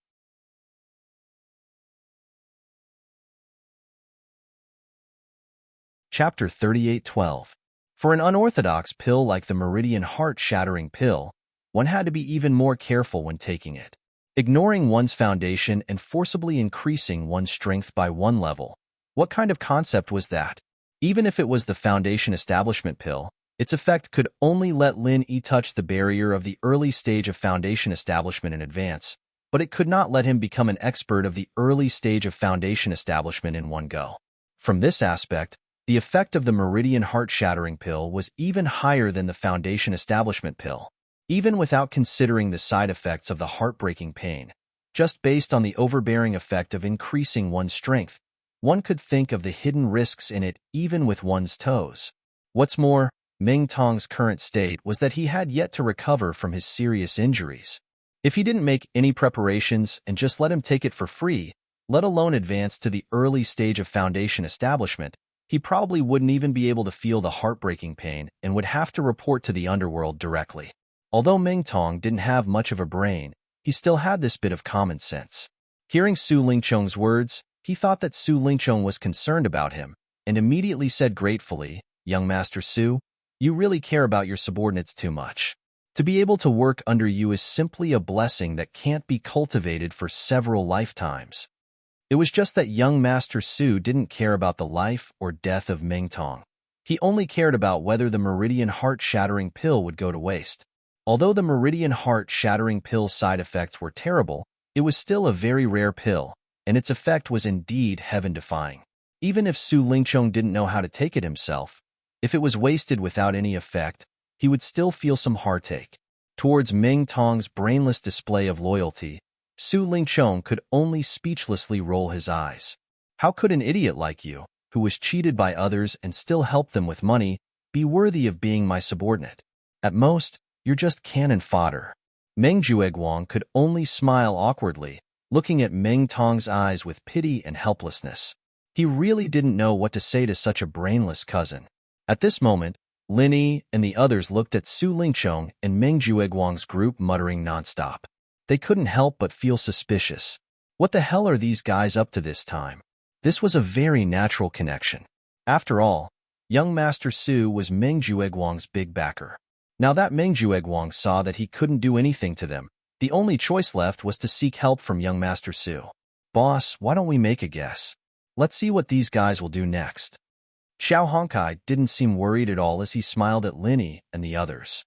[SPEAKER 1] Chapter 38:12. For an unorthodox pill like the Meridian Heart-Shattering Pill, one had to be even more careful when taking it. Ignoring one's foundation and forcibly increasing one's strength by 1 level. What kind of concept was that? Even if it was the Foundation Establishment Pill, its effect could only let Lin Yi touch the barrier of the early stage of Foundation Establishment in advance, but it could not let him become an expert of the early stage of Foundation Establishment in one go. From this aspect, the effect of the Meridian Heart-Shattering Pill was even higher than the Foundation Establishment Pill. Even without considering the side effects of the heartbreaking pain, just based on the overbearing effect of increasing one's strength, one could think of the hidden risks in it even with one's toes. What's more, Meng Tong's current state was that he had yet to recover from his serious injuries. If he didn't make any preparations and just let him take it for free, let alone advance to the early stage of Foundation Establishment, he probably wouldn't even be able to feel the heartbreaking pain and would have to report to the underworld directly. Although Meng Tong didn't have much of a brain, he still had this bit of common sense. Hearing Su Lingchong's words, he thought that Su Lingchong was concerned about him, and immediately said gratefully, "Young Master Su, you really care about your subordinates too much. To be able to work under you is simply a blessing that can't be cultivated for several lifetimes." It was just that young Master Su didn't care about the life or death of Meng Tong. He only cared about whether the Meridian Heart-Shattering Pill would go to waste. Although the Meridian Heart-Shattering Pill's side effects were terrible, it was still a very rare pill, and its effect was indeed heaven-defying. Even if Su Lingchong didn't know how to take it himself, if it was wasted without any effect, he would still feel some heartache. Towards Meng Tong's brainless display of loyalty, Su Lingchong could only speechlessly roll his eyes. How could an idiot like you, who was cheated by others and still helped them with money, be worthy of being my subordinate? At most, you're just cannon fodder. Meng Jueguang could only smile awkwardly, looking at Meng Tong's eyes with pity and helplessness. He really didn't know what to say to such a brainless cousin. At this moment, Lin Yi and the others looked at Su Lingchong and Meng Jueguang's group muttering nonstop. They couldn't help but feel suspicious. What the hell are these guys up to this time? This was a very natural connection. After all, young Master Su was Meng Jueguang's big backer. Now that Meng Jueguang saw that he couldn't do anything to them, the only choice left was to seek help from young Master Su. Boss, why don't we make a guess? Let's see what these guys will do next. Xiao Honkai didn't seem worried at all as he smiled at Linny and the others.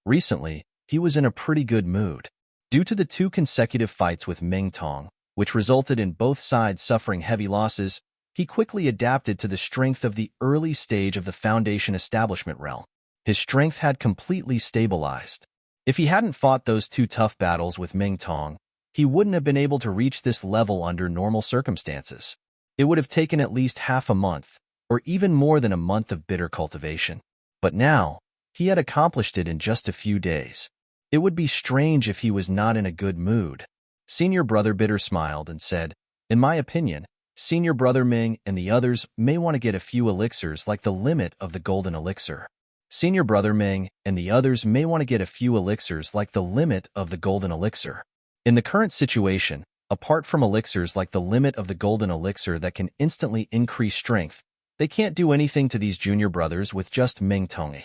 [SPEAKER 1] Recently, he was in a pretty good mood. Due to the 2 consecutive fights with Meng Tong, which resulted in both sides suffering heavy losses, he quickly adapted to the strength of the early stage of the Foundation establishment realm. His strength had completely stabilized. If he hadn't fought those 2 tough battles with Meng Tong, he wouldn't have been able to reach this level under normal circumstances. It would have taken at least half a month, or even more than a month of bitter cultivation. But now, he had accomplished it in just a few days. It would be strange if he was not in a good mood. Senior Brother Bitter smiled and said, "In my opinion, Senior Brother Ming and the others may want to get a few elixirs like the limit of the golden elixir. Senior Brother Ming and the others may want to get a few elixirs like the limit of the golden elixir. In the current situation, apart from elixirs like the limit of the golden elixir that can instantly increase strength, they can't do anything to these junior brothers with just Ming Tongi.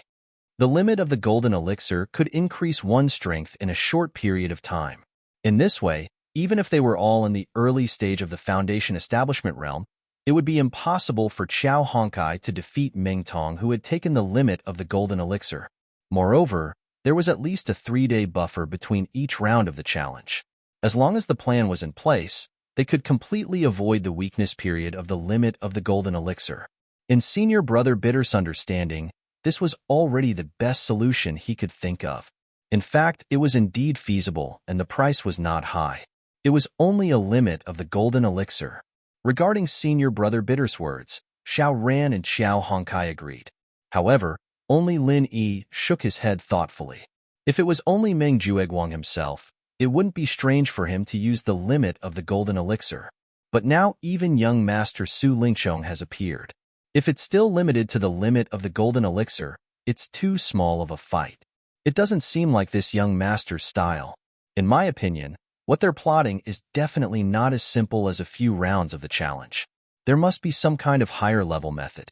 [SPEAKER 1] The limit of the golden elixir could increase one's strength in a short period of time. In this way, even if they were all in the early stage of the Foundation establishment realm, it would be impossible for Xiao Honkai to defeat Meng Tong, who had taken the limit of the golden elixir. Moreover, there was at least a 3-day buffer between each round of the challenge. As long as the plan was in place, they could completely avoid the weakness period of the limit of the golden elixir. In Senior Brother Bitter's understanding, this was already the best solution he could think of. In fact, it was indeed feasible, and the price was not high. It was only a limit of the golden elixir. Regarding Senior Brother Bitter's words, Xiao Ran and Xiao Honkai agreed. However, only Lin Yi shook his head thoughtfully. If it was only Meng Jueguang himself, it wouldn't be strange for him to use the limit of the golden elixir. But now even young Master Su Lingchong has appeared. If it's still limited to the limit of the golden elixir, it's too small of a fight. It doesn't seem like this young master's style. In my opinion, what they're plotting is definitely not as simple as a few rounds of the challenge. There must be some kind of higher-level method.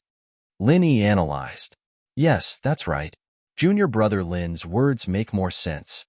[SPEAKER 1] Linny analyzed. Yes, that's right. Junior Brother Lin's words make more sense.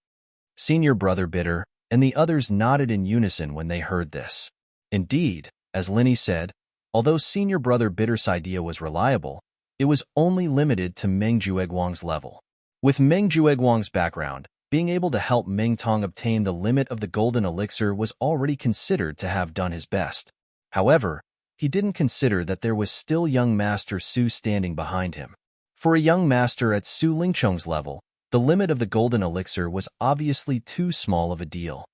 [SPEAKER 1] Senior Brother Bitter and the others nodded in unison when they heard this. Indeed, as Linny said, although Senior Brother Bitter's idea was reliable, it was only limited to Meng Jueguang's level. With Meng Jueguang's background, being able to help Meng Tong obtain the limit of the golden elixir was already considered to have done his best. However, he didn't consider that there was still young Master Su standing behind him. For a young master at Su Lingchong's level, the limit of the golden elixir was obviously too small of a deal.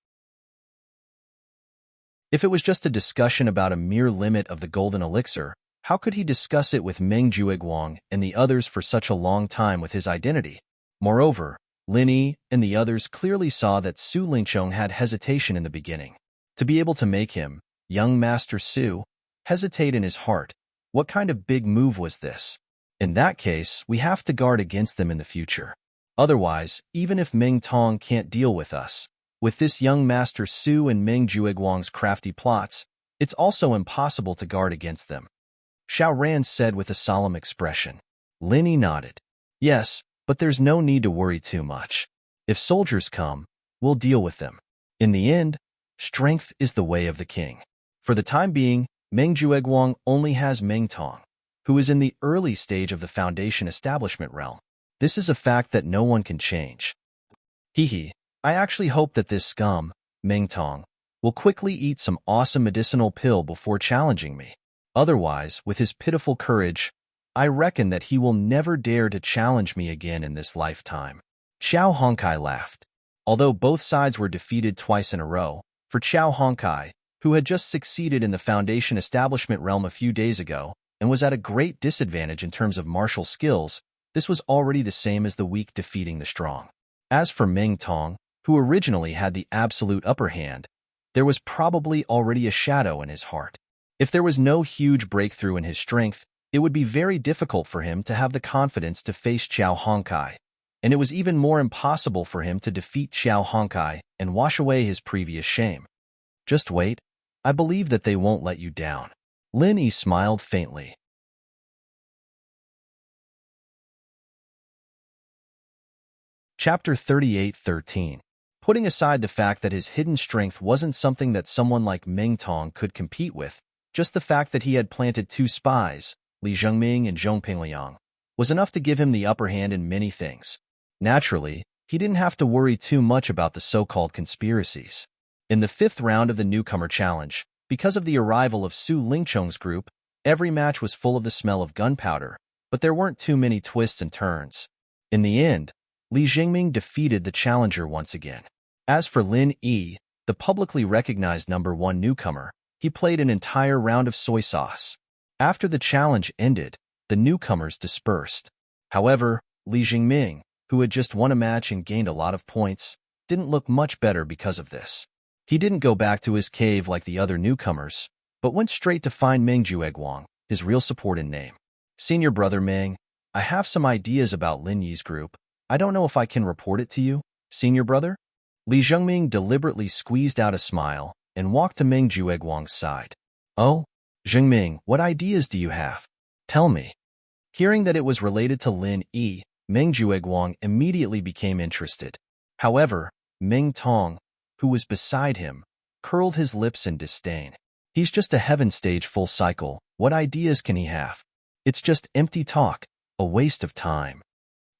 [SPEAKER 1] If it was just a discussion about a mere limit of the golden elixir, how could he discuss it with Meng Jueguang and the others for such a long time with his identity? Moreover, Lin Yi and the others clearly saw that Su Lingchong had hesitation in the beginning. To be able to make him, young Master Su, hesitate in his heart, what kind of big move was this? In that case, we have to guard against them in the future. Otherwise, even if Meng Tong can't deal with us, with this young Master Su and Meng Jueguang's crafty plots, it's also impossible to guard against them. Xiao Ran said with a solemn expression. Lin Yi nodded. Yes, but there's no need to worry too much. If soldiers come, we'll deal with them. In the end, strength is the way of the king. For the time being, Meng Jueguang only has Meng Tong, who is in the early stage of the Foundation establishment realm. This is a fact that no one can change. Hee. I actually hope that this scum, Meng Tong, will quickly eat some awesome medicinal pill before challenging me. Otherwise, with his pitiful courage, I reckon that he will never dare to challenge me again in this lifetime. Xiao Honkai laughed. Although both sides were defeated twice in a row, for Xiao Honkai, who had just succeeded in the Foundation establishment realm a few days ago and was at a great disadvantage in terms of martial skills, this was already the same as the weak defeating the strong. As for Meng Tong, who originally had the absolute upper hand, there was probably already a shadow in his heart. If there was no huge breakthrough in his strength, it would be very difficult for him to have the confidence to face Xiao Honkai. and it was even more impossible for him to defeat Xiao Honkai and wash away his previous shame. Just wait. I believe that they won't let you down. Lin Yi smiled faintly. Chapter 38:13. Putting aside the fact that his hidden strength wasn't something that someone like Meng Tong could compete with, just the fact that he had planted 2 spies, Li Zhengming and Zhong Pingliang, was enough to give him the upper hand in many things. Naturally, he didn't have to worry too much about the so-called conspiracies. In the 5th round of the newcomer challenge, because of the arrival of Su Lingchong's group, every match was full of the smell of gunpowder, but there weren't too many twists and turns. In the end, Li Jingming defeated the challenger once again. As for Lin Yi, the publicly recognized #1 newcomer, he played an entire round of soy sauce. After the challenge ended, the newcomers dispersed. However, Li Jingming, who had just won a match and gained a lot of points, didn't look much better because of this. He didn't go back to his cave like the other newcomers, but went straight to find Meng Jueguang, his real support in name. Senior brother Meng, I have some ideas about Lin Yi's group. I don't know if I can report it to you, senior brother? Li Zhengming deliberately squeezed out a smile and walked to Meng Jueguang's side. Oh, Zhengming, what ideas do you have? Tell me. Hearing that it was related to Lin Yi, Meng Jueguang immediately became interested. However, Meng Tong, who was beside him, curled his lips in disdain. He's just a heaven stage full cycle. What ideas can he have? It's just empty talk, a waste of time.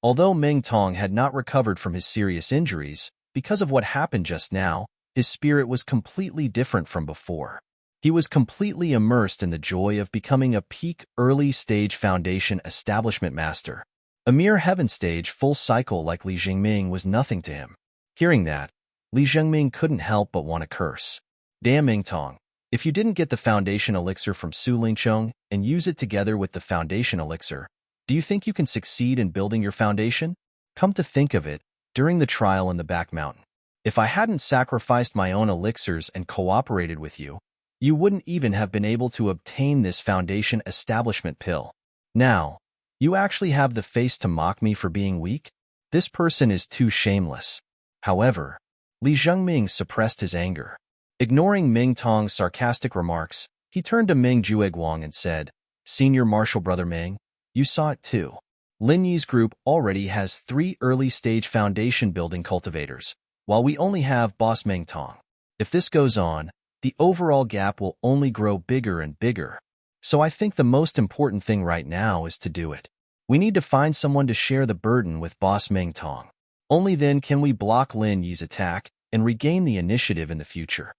[SPEAKER 1] Although Meng Tong had not recovered from his serious injuries, because of what happened just now, his spirit was completely different from before. He was completely immersed in the joy of becoming a peak early-stage foundation establishment master. A mere heaven stage full cycle like Li Jingming was nothing to him. Hearing that, Li Zhengming couldn't help but want to curse. Damn Meng Tong, if you didn't get the foundation elixir from Su Lingchong and use it together with the foundation elixir, do you think you can succeed in building your foundation? Come to think of it, during the trial in the back mountain, if I hadn't sacrificed my own elixirs and cooperated with you, you wouldn't even have been able to obtain this foundation establishment pill. Now, you actually have the face to mock me for being weak? This person is too shameless. However, Li Zhengming suppressed his anger. Ignoring Meng Tong's sarcastic remarks, he turned to Meng Jueguang and said, Senior Marshal Brother Meng, you saw it too. Lin Yi's group already has 3 early-stage foundation-building cultivators, while we only have Boss Meng Tong. If this goes on, the overall gap will only grow bigger and bigger. So I think the most important thing right now is to do it. We need to find someone to share the burden with Boss Meng Tong. Only then can we block Lin Yi's attack and regain the initiative in the future.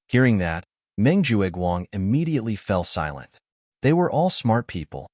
[SPEAKER 1] Hearing that, Meng Jueguang immediately fell silent. They were all smart people.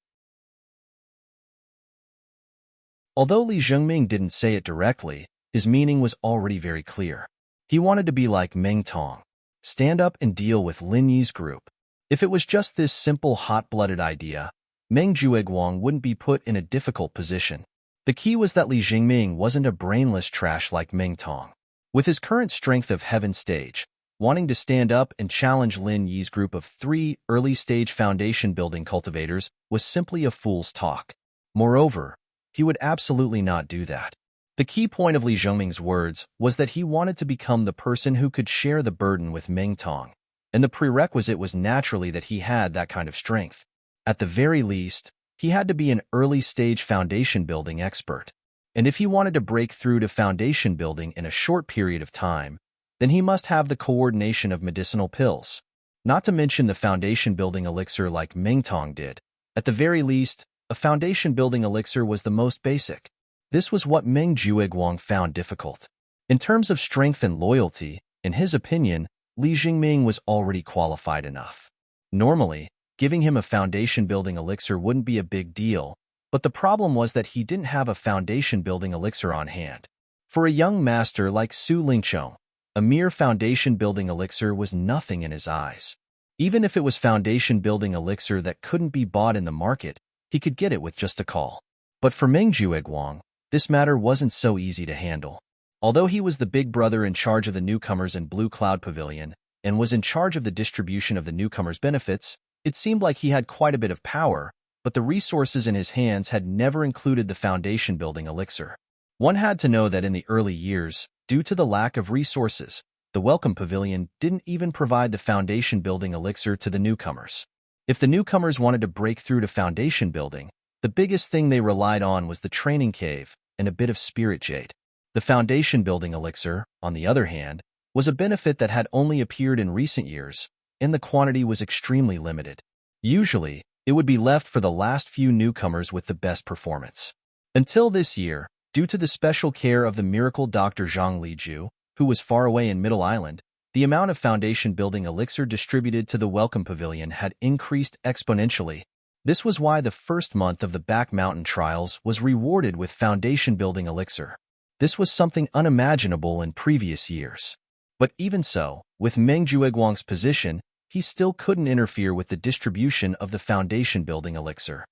[SPEAKER 1] Although Li Zhengming didn't say it directly, his meaning was already very clear. He wanted to be like Meng Tong. Stand up and deal with Lin Yi's group. If it was just this simple hot-blooded idea, Meng Jueguang wouldn't be put in a difficult position. The key was that Li Jingming wasn't a brainless trash like Meng Tong. With his current strength of heaven stage, wanting to stand up and challenge Lin Yi's group of 3 early-stage foundation-building cultivators was simply a fool's talk. Moreover, he would absolutely not do that. The key point of Li Zhengming's words was that he wanted to become the person who could share the burden with Meng Tong, and the prerequisite was naturally that he had that kind of strength. At the very least, he had to be an early-stage foundation-building expert. And if he wanted to break through to foundation building in a short period of time, then he must have the coordination of medicinal pills. Not to mention the foundation-building elixir like Meng Tong did. At the very least, a foundation-building elixir was the most basic. This was what Meng Jueguang found difficult. In terms of strength and loyalty, in his opinion, Li Jingming was already qualified enough. Normally, giving him a foundation-building elixir wouldn't be a big deal, but the problem was that he didn't have a foundation-building elixir on hand. For a young master like Su Lingchong, a mere foundation-building elixir was nothing in his eyes. Even if it was foundation-building elixir that couldn't be bought in the market, he could get it with just a call. But for Meng Jueguang, this matter wasn't so easy to handle. Although he was the big brother in charge of the newcomers in Blue Cloud Pavilion and was in charge of the distribution of the newcomers' benefits, it seemed like he had quite a bit of power, but the resources in his hands had never included the foundation-building elixir. One had to know that in the early years, due to the lack of resources, the Welcome Pavilion didn't even provide the foundation building elixir to the newcomers. If the newcomers wanted to break through to foundation building, the biggest thing they relied on was the training cave and a bit of spirit jade. The foundation building elixir, on the other hand, was a benefit that had only appeared in recent years, and the quantity was extremely limited. Usually, it would be left for the last few newcomers with the best performance. Until this year, due to the special care of the miracle Dr. Zhang Liju, who was far away in Middle Island, the amount of foundation building elixir distributed to the Welcome Pavilion had increased exponentially. This was why the first month of the Back Mountain trials was rewarded with foundation building elixir. This was something unimaginable in previous years. But even so, with Meng Jueguang's position, he still couldn't interfere with the distribution of the foundation building elixir.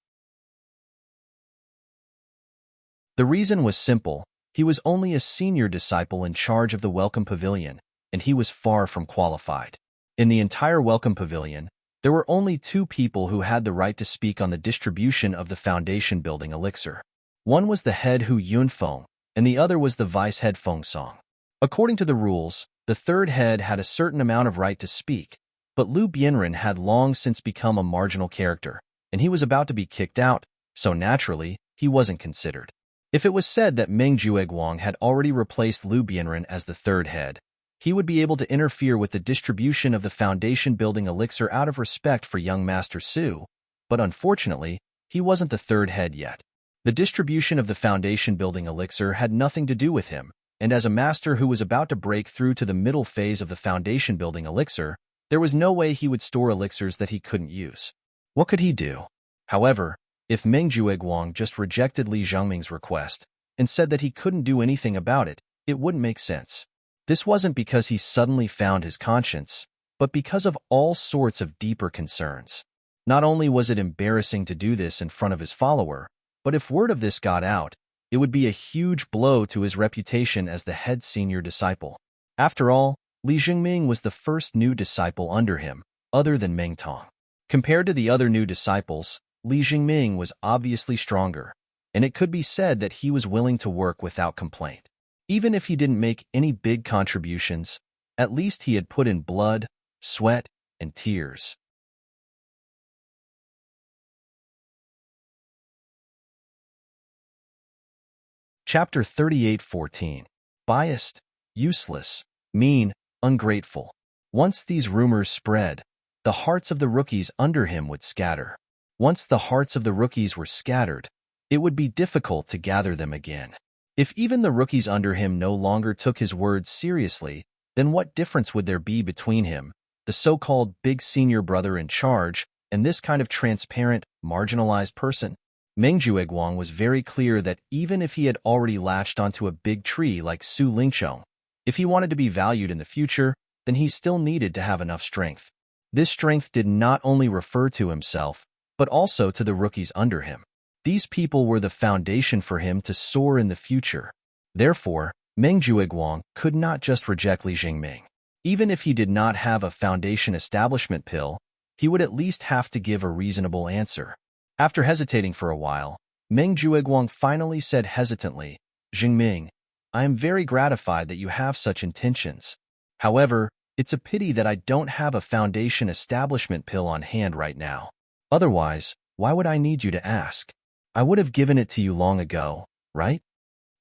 [SPEAKER 1] The reason was simple. He was only a senior disciple in charge of the Welcome Pavilion, and he was far from qualified. In the entire Welcome Pavilion, there were only 2 people who had the right to speak on the distribution of the foundation building elixir. One was the head Hu Yunfeng, and the other was the vice head Feng Song. According to the rules, the third head had a certain amount of right to speak, but Liu Bianren had long since become a marginal character, and he was about to be kicked out, so naturally, he wasn't considered. If it was said that Meng Jueguang had already replaced Liu Bianren as the third head, he would be able to interfere with the distribution of the foundation building elixir out of respect for young Master Su, but unfortunately, he wasn't the third head yet. The distribution of the foundation building elixir had nothing to do with him, and as a master who was about to break through to the middle phase of the foundation building elixir, there was no way he would store elixirs that he couldn't use. What could he do? However, if Meng Jueguang just rejected Li Zhengming's request and said that he couldn't do anything about it, it wouldn't make sense. This wasn't because he suddenly found his conscience, but because of all sorts of deeper concerns. Not only was it embarrassing to do this in front of his follower, but if word of this got out, it would be a huge blow to his reputation as the head senior disciple. After all, Li Zhengming was the first new disciple under him, other than Meng Tong. Compared to the other new disciples, Li Zhengming was obviously stronger, and it could be said that he was willing to work without complaint. Even if he didn't make any big contributions, at least he had put in blood, sweat, and tears. Chapter 38:14. Biased, useless, mean, ungrateful. Once these rumors spread, the hearts of the rookies under him would scatter. Once the hearts of the rookies were scattered, it would be difficult to gather them again. If even the rookies under him no longer took his words seriously, then what difference would there be between him, the so-called big senior brother in charge, and this kind of transparent, marginalized person? Meng Jueguang was very clear that even if he had already latched onto a big tree like Su Lingchong, if he wanted to be valued in the future, then he still needed to have enough strength. This strength did not only refer to himself, but also to the rookies under him. These people were the foundation for him to soar in the future. Therefore, Meng Jueguang could not just reject Li Zhengming. Even if he did not have a foundation establishment pill, he would at least have to give a reasonable answer. After hesitating for a while, Meng Jueguang finally said hesitantly, "Zhengming, I am very gratified that you have such intentions. However, it's a pity that I don't have a foundation establishment pill on hand right now. Otherwise, why would I need you to ask? I would have given it to you long ago, right?"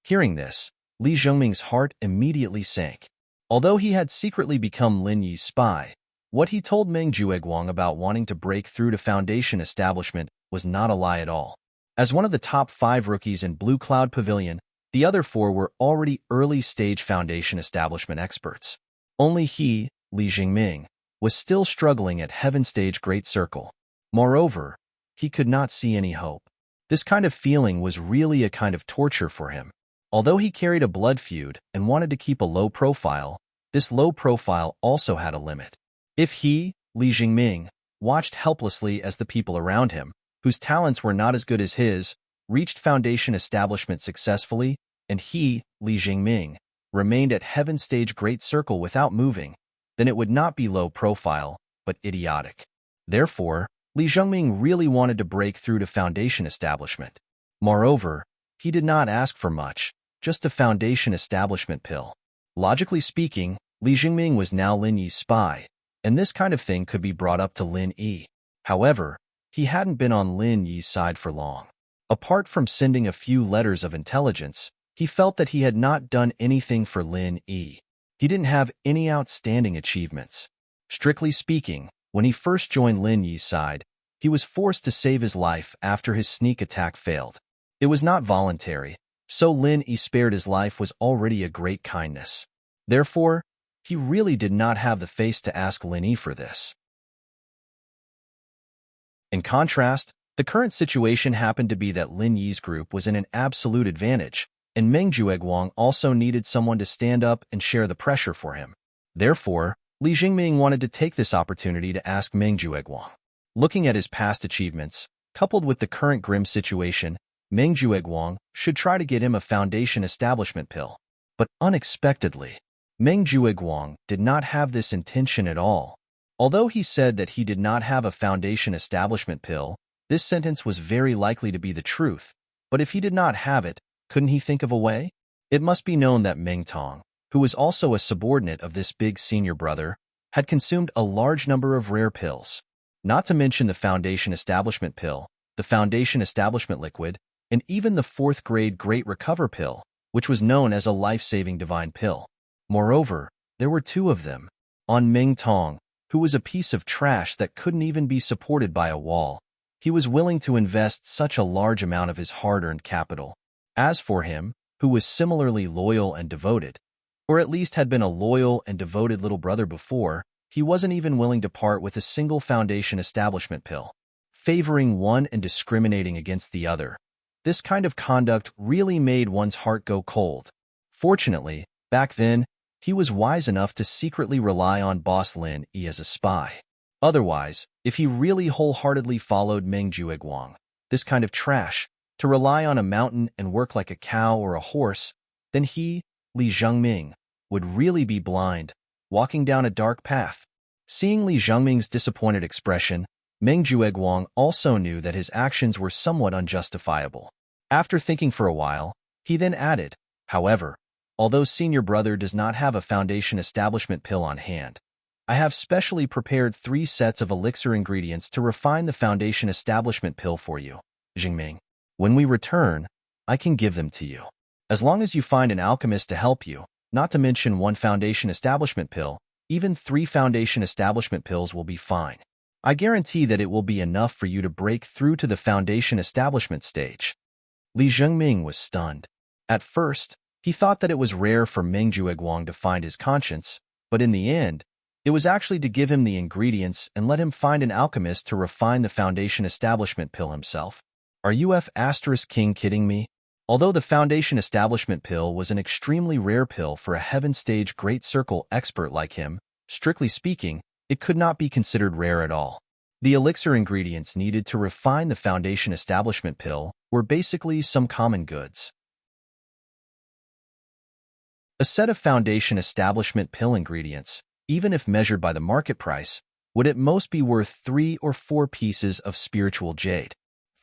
[SPEAKER 1] Hearing this, Li Zhengming's heart immediately sank. Although he had secretly become Lin Yi's spy, what he told Meng Jueguang about wanting to break through to foundation establishment was not a lie at all. As one of the top 5 rookies in Blue Cloud Pavilion, the other 4 were already early-stage foundation establishment experts. Only he, Li Zhengming, was still struggling at Heaven Stage Great Circle. Moreover, he could not see any hope. This kind of feeling was really a kind of torture for him. Although he carried a blood feud and wanted to keep a low profile, this low profile also had a limit. If he, Li Zhengming, watched helplessly as the people around him, whose talents were not as good as his, reached foundation establishment successfully, and he, Li Zhengming, remained at Heaven Stage Great Circle without moving, then it would not be low profile, but idiotic. Therefore, Li Zhengming really wanted to break through to foundation establishment. Moreover, he did not ask for much, just a foundation establishment pill. Logically speaking, Li Jingming was now Lin Yi's spy, and this kind of thing could be brought up to Lin Yi. However, he hadn't been on Lin Yi's side for long. Apart from sending a few letters of intelligence, he felt that he had not done anything for Lin Yi. He didn't have any outstanding achievements. Strictly speaking, when he first joined Lin Yi's side, he was forced to save his life after his sneak attack failed. It was not voluntary, so Lin Yi spared his life was already a great kindness. Therefore, he really did not have the face to ask Lin Yi for this. In contrast, the current situation happened to be that Lin Yi's group was in an absolute advantage, and Meng Jueguang also needed someone to stand up and share the pressure for him. Therefore, Li Jingming wanted to take this opportunity to ask Meng Jueguang. Looking at his past achievements, coupled with the current grim situation, Meng Jueguang should try to get him a foundation establishment pill. But unexpectedly, Meng Jueguang did not have this intention at all. Although he said that he did not have a foundation establishment pill, this sentence was very likely to be the truth. But if he did not have it, couldn't he think of a way? It must be known that Meng Tong, who was also a subordinate of this big senior brother, had consumed a large number of rare pills. Not to mention the foundation establishment pill, the foundation establishment liquid, and even the 4th grade Great Recover pill, which was known as a life-saving divine pill. Moreover, there were 2 of them. On Meng Tong, who was a piece of trash that couldn't even be supported by a wall, he was willing to invest such a large amount of his hard-earned capital. As for him, who was similarly loyal and devoted, or at least had been a loyal and devoted little brother before, he wasn't even willing to part with a single foundation establishment pill, favoring one and discriminating against the other. This kind of conduct really made one's heart go cold. Fortunately, back then, he was wise enough to secretly rely on boss Lin Yi as a spy. Otherwise, if he really wholeheartedly followed Meng Jueguang, this kind of trash, to rely on a mountain and work like a cow or a horse, then he, Li Jingming, would really be blind, walking down a dark path. Seeing Li Jingming's disappointed expression, Meng Jueguang also knew that his actions were somewhat unjustifiable. After thinking for a while, he then added, however, although senior brother does not have a foundation establishment pill on hand, I have specially prepared 3 sets of elixir ingredients to refine the foundation establishment pill for you, Jingming. When we return, I can give them to you. As long as you find an alchemist to help you, not to mention 1 foundation establishment pill, even 3 foundation establishment pills will be fine. I guarantee that it will be enough for you to break through to the foundation establishment stage. Li Jingming was stunned. At first, he thought that it was rare for Meng Jueguang to find his conscience, but in the end, it was actually to give him the ingredients and let him find an alchemist to refine the foundation establishment pill himself. Are you King kidding me? Although the foundation establishment pill was an extremely rare pill for a heaven stage great circle expert like him, strictly speaking, it could not be considered rare at all. The elixir ingredients needed to refine the foundation establishment pill were basically some common goods. A set of foundation establishment pill ingredients, even if measured by the market price, would at most be worth 3 or 4 pieces of spiritual jade.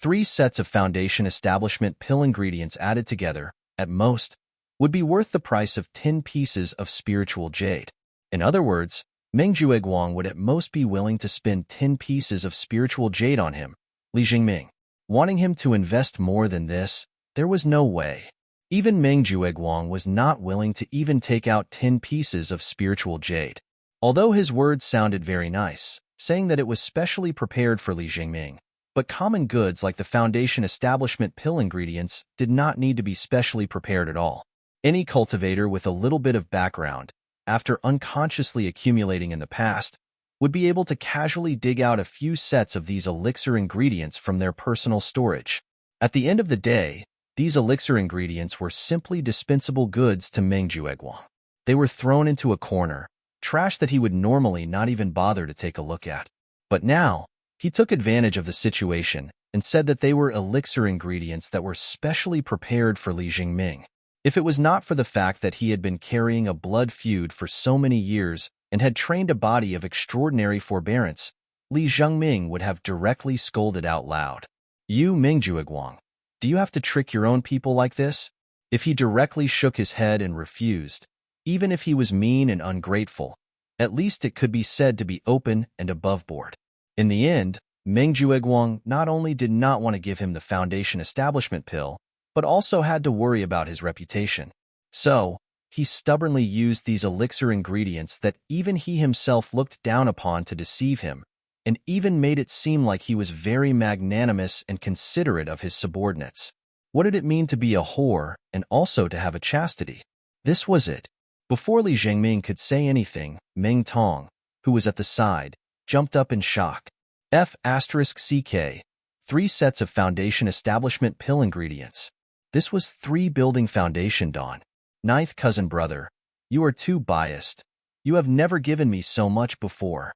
[SPEAKER 1] 3 sets of foundation establishment pill ingredients added together, at most, would be worth the price of 10 pieces of spiritual jade. In other words, Meng Jueguang would at most be willing to spend 10 pieces of spiritual jade on him, Li Jingming. Wanting him to invest more than this, there was no way. Even Meng Jueguang was not willing to even take out 10 pieces of spiritual jade. Although his words sounded very nice, saying that it was specially prepared for Li Jingming, but common goods like the foundation establishment pill ingredients did not need to be specially prepared at all. Any cultivator with a little bit of background, after unconsciously accumulating in the past, would be able to casually dig out a few sets of these elixir ingredients from their personal storage. At the end of the day, these elixir ingredients were simply dispensable goods to Meng Jueguang. They were thrown into a corner, trash that he would normally not even bother to take a look at. But now, he took advantage of the situation and said that they were elixir ingredients that were specially prepared for Li Jingming. If it was not for the fact that he had been carrying a blood feud for so many years and had trained a body of extraordinary forbearance, Li Jingming would have directly scolded out loud. You, Meng Jueguang, do you have to trick your own people like this? If he directly shook his head and refused, even if he was mean and ungrateful, at least it could be said to be open and above board. In the end, Meng Jueguang not only did not want to give him the foundation establishment pill, but also had to worry about his reputation. So, he stubbornly used these elixir ingredients that even he himself looked down upon to deceive him, and even made it seem like he was very magnanimous and considerate of his subordinates. What did it mean to be a whore and also to have a chastity? This was it. Before Li Zhengming could say anything, Meng Tong, who was at the side, jumped up in shock. F***CK. 3 sets of foundation establishment pill ingredients. This was 3 building foundation dawn. 9th cousin brother, you are too biased. You have never given me so much before.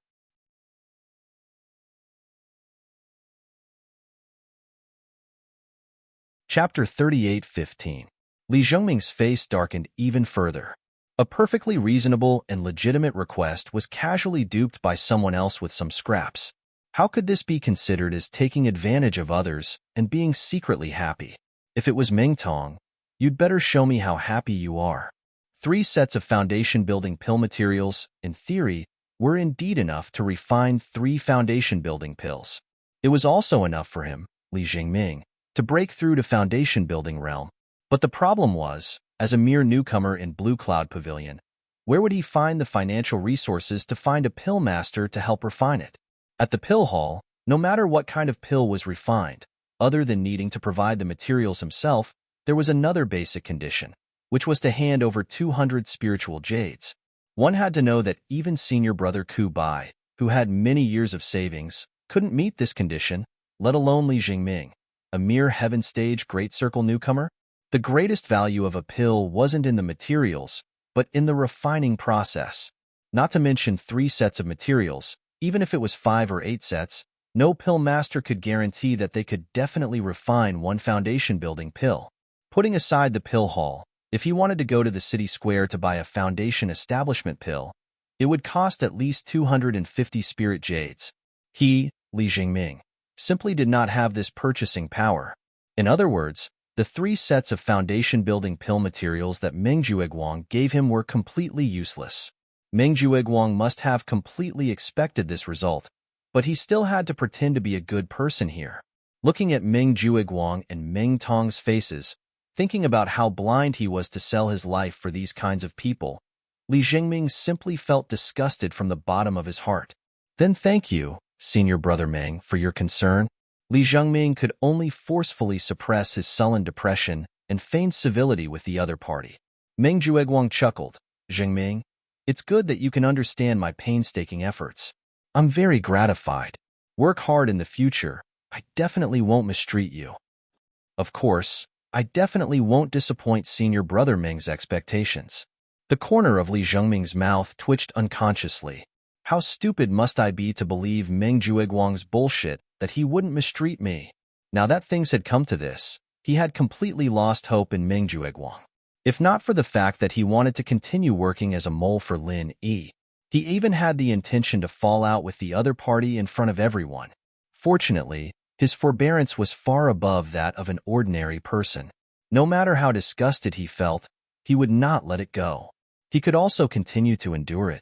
[SPEAKER 1] Chapter 38:15. Li Zhengming's face darkened even further. A perfectly reasonable and legitimate request was casually duped by someone else with some scraps. How could this be considered as taking advantage of others and being secretly happy? If it was Meng Tong, you'd better show me how happy you are. 3 sets of foundation-building pill materials, in theory, were indeed enough to refine 3 foundation-building pills. It was also enough for him, Li Zhengming, to break through to foundation-building realm. But the problem was, as a mere newcomer in Blue Cloud Pavilion, where would he find the financial resources to find a pill master to help refine it? At the pill hall, no matter what kind of pill was refined, other than needing to provide the materials himself, there was another basic condition, which was to hand over 200 spiritual jades. One had to know that even senior brother Ku Bai, who had many years of savings, couldn't meet this condition, let alone Li Zhengming, a mere heaven stage great circle newcomer. The greatest value of a pill wasn't in the materials, but in the refining process. Not to mention 3 sets of materials, even if it was 5 or 8 sets, no pill master could guarantee that they could definitely refine one foundation-building pill. Putting aside the pill hall, if he wanted to go to the city square to buy a foundation establishment pill, it would cost at least 250 spirit jades. He, Li Zhengming, simply did not have this purchasing power. In other words, the 3 sets of foundation-building pill materials that Meng Jueguang gave him were completely useless. Meng Jueguang must have completely expected this result, but he still had to pretend to be a good person here. Looking at Meng Jueguang and Meng Tong's faces, thinking about how blind he was to sell his life for these kinds of people, Li Zhengming simply felt disgusted from the bottom of his heart. Then thank you, senior brother Meng, for your concern. Li Zhengming could only forcefully suppress his sullen depression and feigned civility with the other party. Meng Jueguang chuckled. Zhengming, it's good that you can understand my painstaking efforts. I'm very gratified. Work hard in the future. I definitely won't mistreat you. Of course, I definitely won't disappoint senior brother Meng's expectations. The corner of Li Zhengming's mouth twitched unconsciously. How stupid must I be to believe Meng Jueguang's bullshit that he wouldn't mistreat me? Now that things had come to this, he had completely lost hope in Meng Jueguang. If not for the fact that he wanted to continue working as a mole for Lin Yi, he even had the intention to fall out with the other party in front of everyone. Fortunately, his forbearance was far above that of an ordinary person. No matter how disgusted he felt, he would not let it go. He could also continue to endure it.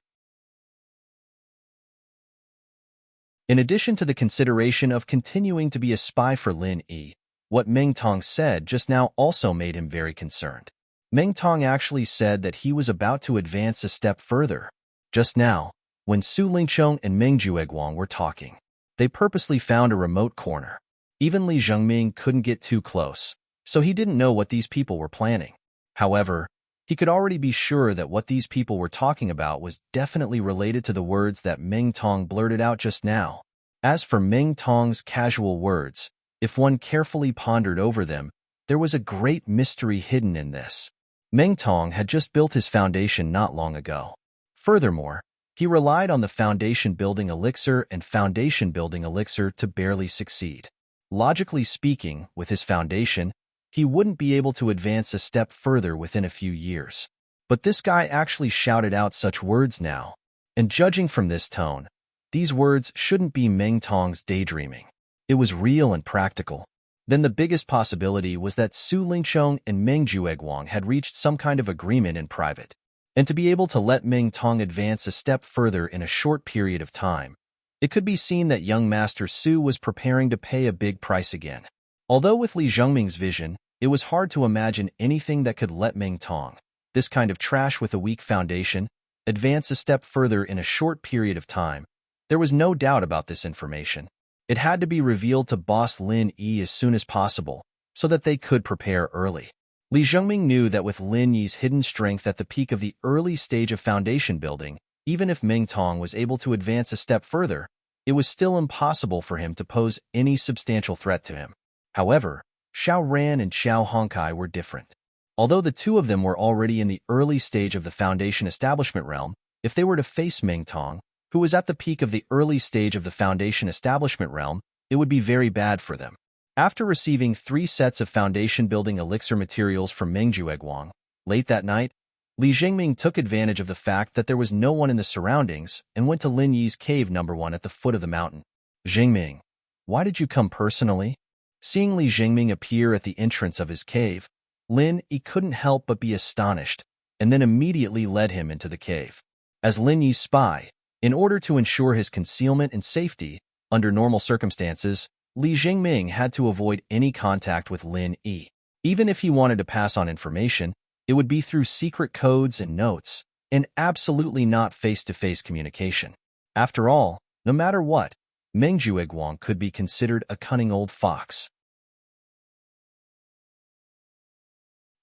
[SPEAKER 1] In addition to the consideration of continuing to be a spy for Lin Yi, what Meng Tong said just now also made him very concerned. Meng Tong actually said that he was about to advance a step further. Just now, when Su Lingchong and Meng Jueguang were talking, they purposely found a remote corner. Even Li Zhengming couldn't get too close, so he didn't know what these people were planning. However, he could already be sure that what these people were talking about was definitely related to the words that Meng Tong blurted out just now. As for Meng Tong's casual words, if one carefully pondered over them, there was a great mystery hidden in this. Meng Tong had just built his foundation not long ago. Furthermore, he relied on the foundation-building elixir and foundation-building elixir to barely succeed. Logically speaking, with his foundation, he wouldn't be able to advance a step further within a few years. But this guy actually shouted out such words now. And judging from this tone, these words shouldn't be Meng Tong's daydreaming. It was real and practical. Then the biggest possibility was that Su Lingchong and Meng Jueguang had reached some kind of agreement in private, and to be able to let Meng Tong advance a step further in a short period of time, it could be seen that young Master Su was preparing to pay a big price again. Although with Li Zhengming's vision, it was hard to imagine anything that could let Meng Tong, this kind of trash with a weak foundation, advance a step further in a short period of time. There was no doubt about this information. It had to be revealed to boss Lin Yi as soon as possible, so that they could prepare early. Li Zhengming knew that with Lin Yi's hidden strength at the peak of the early stage of foundation building, even if Meng Tong was able to advance a step further, it was still impossible for him to pose any substantial threat to him. However, Xiao Ran and Xiao Hongkai were different. Although the two of them were already in the early stage of the foundation establishment realm, if they were to face Meng Tong, who was at the peak of the early stage of the foundation establishment realm, it would be very bad for them. After receiving 3 sets of foundation building elixir materials from Meng Jueguang, late that night, Li Zhengming took advantage of the fact that there was no one in the surroundings and went to Lin Yi's cave number 1 at the foot of the mountain. Zhengming, why did you come personally? Seeing Li Zhengming appear at the entrance of his cave, Lin Yi couldn't help but be astonished, and then immediately led him into the cave. As Lin Yi's spy, in order to ensure his concealment and safety, under normal circumstances, Li Zhengming had to avoid any contact with Lin Yi. Even if he wanted to pass on information, it would be through secret codes and notes, and absolutely not face-to-face communication. After all, no matter what, Meng Jueguang could be considered a cunning old fox.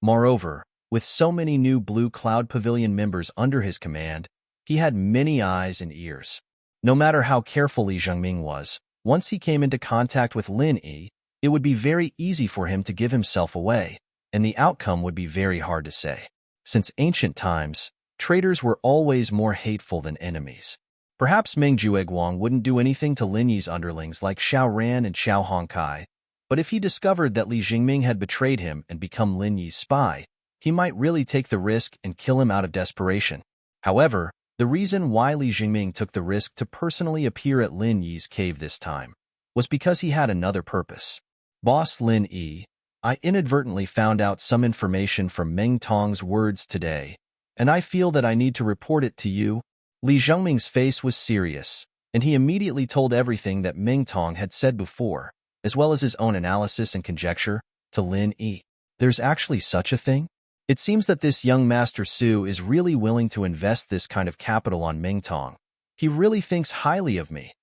[SPEAKER 1] Moreover, with so many new Blue Cloud Pavilion members under his command, he had many eyes and ears. No matter how careful Li Zhengming was, once he came into contact with Lin Yi, it would be very easy for him to give himself away, and the outcome would be very hard to say. Since ancient times, traitors were always more hateful than enemies. Perhaps Meng Jueguang wouldn't do anything to Lin Yi's underlings like Xiao Ran and Xiao Hongkai, but if he discovered that Li Zhengming had betrayed him and become Lin Yi's spy, he might really take the risk and kill him out of desperation. However, the reason why Li Zhengming took the risk to personally appear at Lin Yi's cave this time was because he had another purpose. Boss Lin Yi, I inadvertently found out some information from Meng Tong's words today, and I feel that I need to report it to you. Li Zhengming's face was serious, and he immediately told everything that Meng Tong had said before, as well as his own analysis and conjecture, to Lin Yi. There's actually such a thing? It seems that this young Master Su is really willing to invest this kind of capital on Meng Tong. He really thinks highly of me.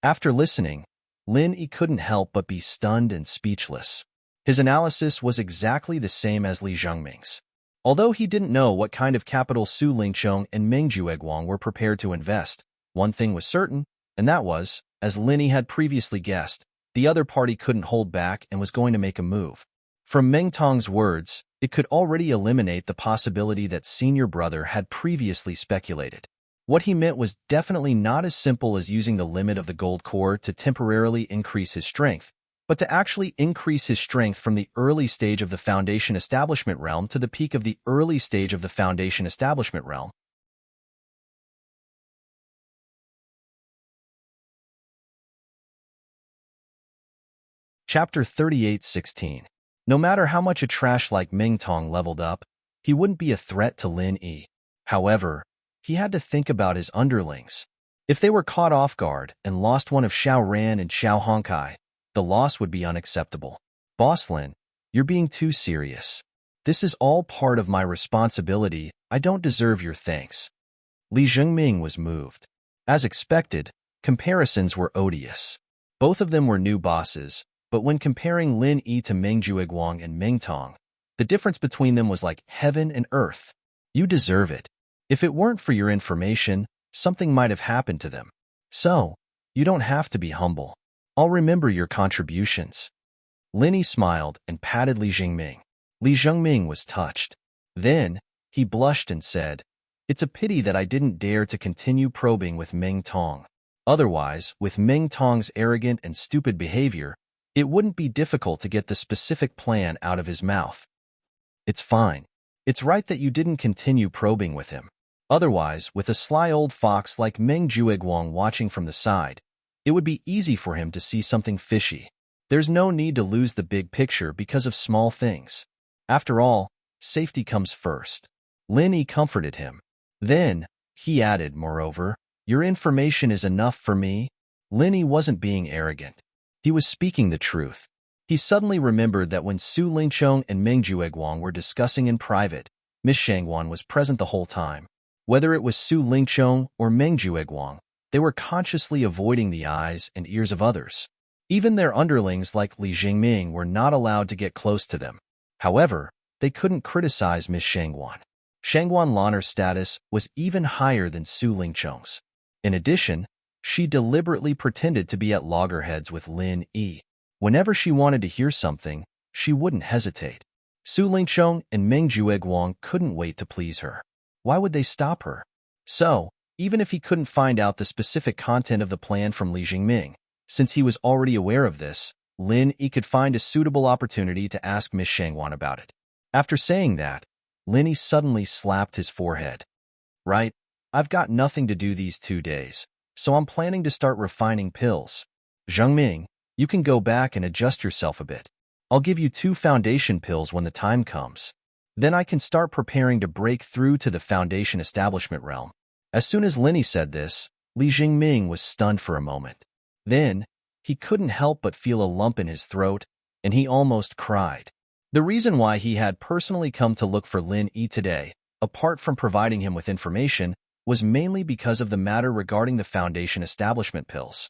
[SPEAKER 1] After listening, Lin Yi couldn't help but be stunned and speechless. His analysis was exactly the same as Li Zhengming's. Although he didn't know what kind of capital Su Lingchong and Meng Jueguang were prepared to invest, one thing was certain, and that was, as Lin Yi had previously guessed, the other party couldn't hold back and was going to make a move. From Meng Tong's words, it could already eliminate the possibility that senior brother had previously speculated. What he meant was definitely not as simple as using the limit of the gold core to temporarily increase his strength, but to actually increase his strength from the early stage of the foundation establishment realm to the peak of the early stage of the foundation establishment realm. Chapter 38:16. No matter how much a trash like Meng Tong leveled up, he wouldn't be a threat to Lin Yi. However, he had to think about his underlings. If they were caught off guard and lost one of Xiao Ran and Xiao Hongkai, the loss would be unacceptable. Boss Lin, you're being too serious. This is all part of my responsibility. I don't deserve your thanks. Li Zhengming was moved. As expected, comparisons were odious. Both of them were new bosses, but when comparing Lin Yi to Meng Jueguang and Meng Tong, the difference between them was like heaven and earth. You deserve it. If it weren't for your information, something might have happened to them. So, you don't have to be humble. I'll remember your contributions. Lin Yi smiled and patted Li Zhengming. Li Zhengming was touched. Then, he blushed and said, It's a pity that I didn't dare to continue probing with Meng Tong. Otherwise, with Meng Tong's arrogant and stupid behavior, it wouldn't be difficult to get the specific plan out of his mouth. It's fine. It's right that you didn't continue probing with him. Otherwise, with a sly old fox like Meng Jueguang watching from the side, it would be easy for him to see something fishy. There's no need to lose the big picture because of small things. After all, safety comes first. Lin Yi comforted him. Then, he added, moreover, your information is enough for me. Lin Yi wasn't being arrogant. He was speaking the truth. He suddenly remembered that when Su Lingchong and Meng Jueguang were discussing in private, Miss Shangguan was present the whole time. Whether it was Su Lingchong or Meng Jueguang, they were consciously avoiding the eyes and ears of others. Even their underlings like Li Jingming were not allowed to get close to them. However, they couldn't criticize Miss Shangguan. Shangguan Lanner's status was even higher than Su Lingchong's. In addition, she deliberately pretended to be at loggerheads with Lin Yi. Whenever she wanted to hear something, she wouldn't hesitate. Su Lingchong and Meng Jueguang couldn't wait to please her. Why would they stop her? So, even if he couldn't find out the specific content of the plan from Li Jingming, since he was already aware of this, Lin Yi could find a suitable opportunity to ask Miss Shangguan about it. After saying that, Lin Yi suddenly slapped his forehead. Right, I've got nothing to do these 2 days, so I'm planning to start refining pills. Zhengming, you can go back and adjust yourself a bit. I'll give you 2 foundation pills when the time comes. Then I can start preparing to break through to the foundation establishment realm. As soon as Lin Yi said this, Li Jingming was stunned for a moment. Then, he couldn't help but feel a lump in his throat, and he almost cried. The reason why he had personally come to look for Lin Yi today, apart from providing him with information, was mainly because of the matter regarding the foundation establishment pills.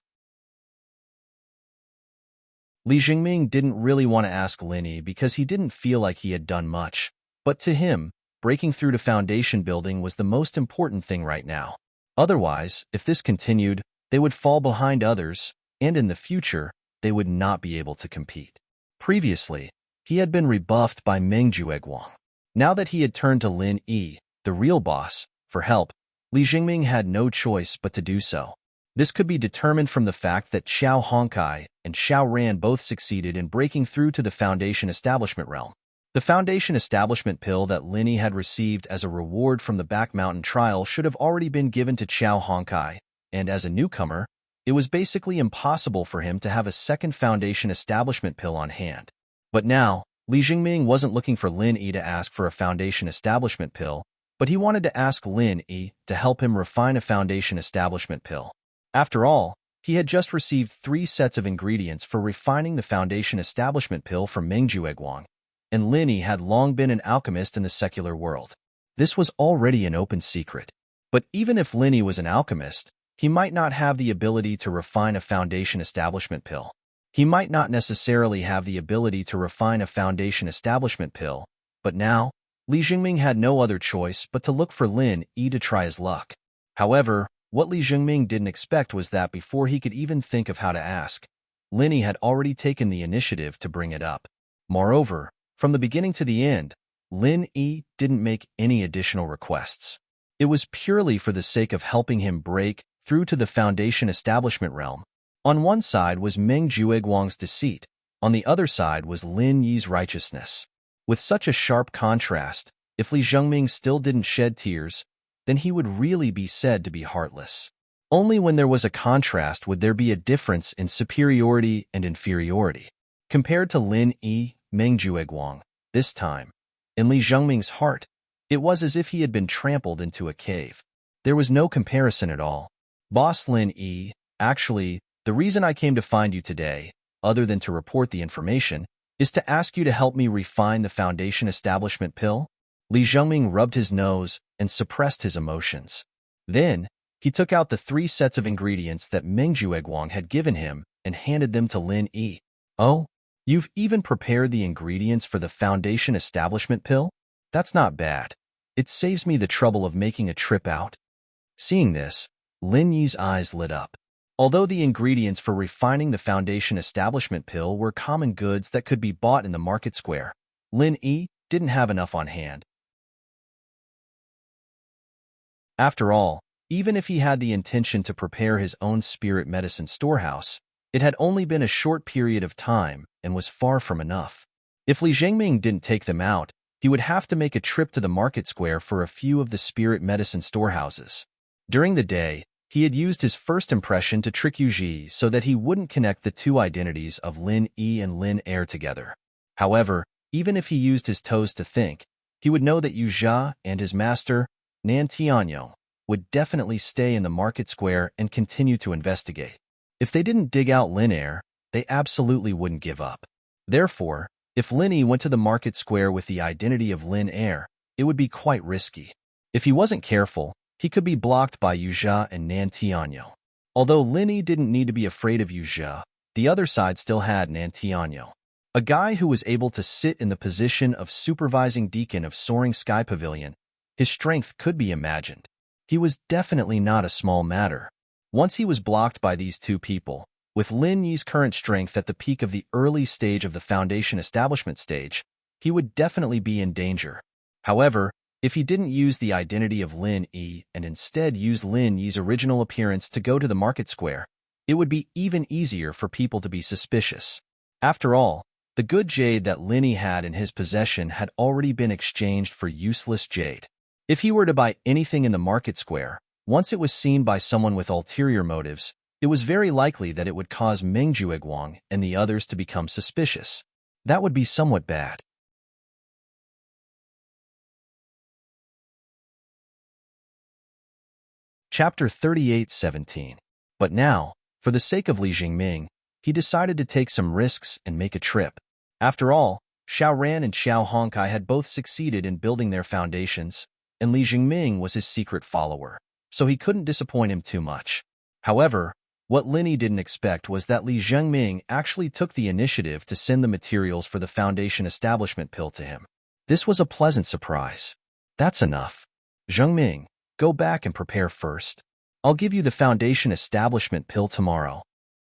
[SPEAKER 1] Li Jingming didn't really want to ask Lin Yi because he didn't feel like he had done much, but to him, breaking through to foundation building was the most important thing right now. Otherwise, if this continued, they would fall behind others, and in the future, they would not be able to compete. Previously, he had been rebuffed by Meng Jueguang. Now that he had turned to Lin Yi, the real boss, for help, Li Jingming had no choice but to do so. This could be determined from the fact that Xiao Hongkai and Xiao Ran both succeeded in breaking through to the Foundation Establishment realm. The Foundation Establishment pill that Lin Yi had received as a reward from the Back Mountain trial should have already been given to Xiao Hongkai, and as a newcomer, it was basically impossible for him to have a second Foundation Establishment pill on hand. But now, Li Jingming wasn't looking for Lin Yi to ask for a Foundation Establishment pill, but he wanted to ask Lin Yi to help him refine a Foundation Establishment pill. After all, he had just received 3 sets of ingredients for refining the Foundation Establishment pill from Meng Jueguang, and Lin Yi had long been an alchemist in the secular world. This was already an open secret. But even if Lin Yi was an alchemist, he might not have the ability to refine a Foundation Establishment pill. He might not necessarily have the ability to refine a Foundation Establishment pill, but now, Li Jingming had no other choice but to look for Lin Yi to try his luck. However, what Li Jingming didn't expect was that before he could even think of how to ask, Lin Yi had already taken the initiative to bring it up. Moreover, from the beginning to the end, Lin Yi didn't make any additional requests. It was purely for the sake of helping him break through to the Foundation Establishment realm. On one side was Meng Jueguang's deceit, on the other side was Lin Yi's righteousness. With such a sharp contrast, if Li Jingming still didn't shed tears, then he would really be said to be heartless. Only when there was a contrast would there be a difference in superiority and inferiority. Compared to Lin Yi, Meng Jueguang, this time, in Li Jingming's heart, it was as if he had been trampled into a cave. There was no comparison at all. Boss Lin Yi, actually, the reason I came to find you today, other than to report the information, is to ask you to help me refine the Foundation Establishment pill. Li Jingming rubbed his nose and suppressed his emotions. Then, he took out the 3 sets of ingredients that Meng Jueguang had given him and handed them to Lin Yi. Oh, you've even prepared the ingredients for the Foundation Establishment pill? That's not bad. It saves me the trouble of making a trip out. Seeing this, Lin Yi's eyes lit up. Although the ingredients for refining the Foundation Establishment pill were common goods that could be bought in the market square, Lin Yi didn't have enough on hand. After all, even if he had the intention to prepare his own spirit medicine storehouse, it had only been a short period of time and was far from enough. If Li Jingming didn't take them out, he would have to make a trip to the market square for a few of the spirit medicine storehouses. During the day, He had used his first impression to trick Yu Ji so that he wouldn't connect the two identities of Lin Yi and Lin Air together. However, even if he used his toes to think, he would know that Yu Jia and his master, Nan Tianyo, would definitely stay in the market square and continue to investigate. If they didn't dig out Lin Air, they absolutely wouldn't give up. Therefore, if Lin Yi went to the market square with the identity of Lin Air, it would be quite risky. If he wasn't careful, he could be blocked by Yu Jia and Nan Tianyo. Although Lin Yi didn't need to be afraid of Yu Jia, the other side still had Nan Tianyo, a guy who was able to sit in the position of supervising deacon of Soaring Sky Pavilion. His strength could be imagined. He was definitely not a small matter. Once he was blocked by these two people, with Lin Yi's current strength at the peak of the early stage of the Foundation establishment stage, he would definitely be in danger. However, if he didn't use the identity of Lin Yi and instead used Lin Yi's original appearance to go to the market square, it would be even easier for people to be suspicious. After all, the good jade that Lin Yi had in his possession had already been exchanged for useless jade. If he were to buy anything in the market square, once it was seen by someone with ulterior motives, it was very likely that it would cause Meng Jueguang and the others to become suspicious. That would be somewhat bad. Chapter 38:17. But now, for the sake of Li Jingming, he decided to take some risks and make a trip. After all, Xiao Ran and Xiao Hongkai had both succeeded in building their foundations, and Li Jingming was his secret follower, so he couldn't disappoint him too much. However, what Lin Yi didn't expect was that Li Jingming actually took the initiative to send the materials for the Foundation Establishment Pill to him. This was a pleasant surprise. That's enough. Zhengming, go back and prepare first. I'll give you the Foundation Establishment Pill tomorrow.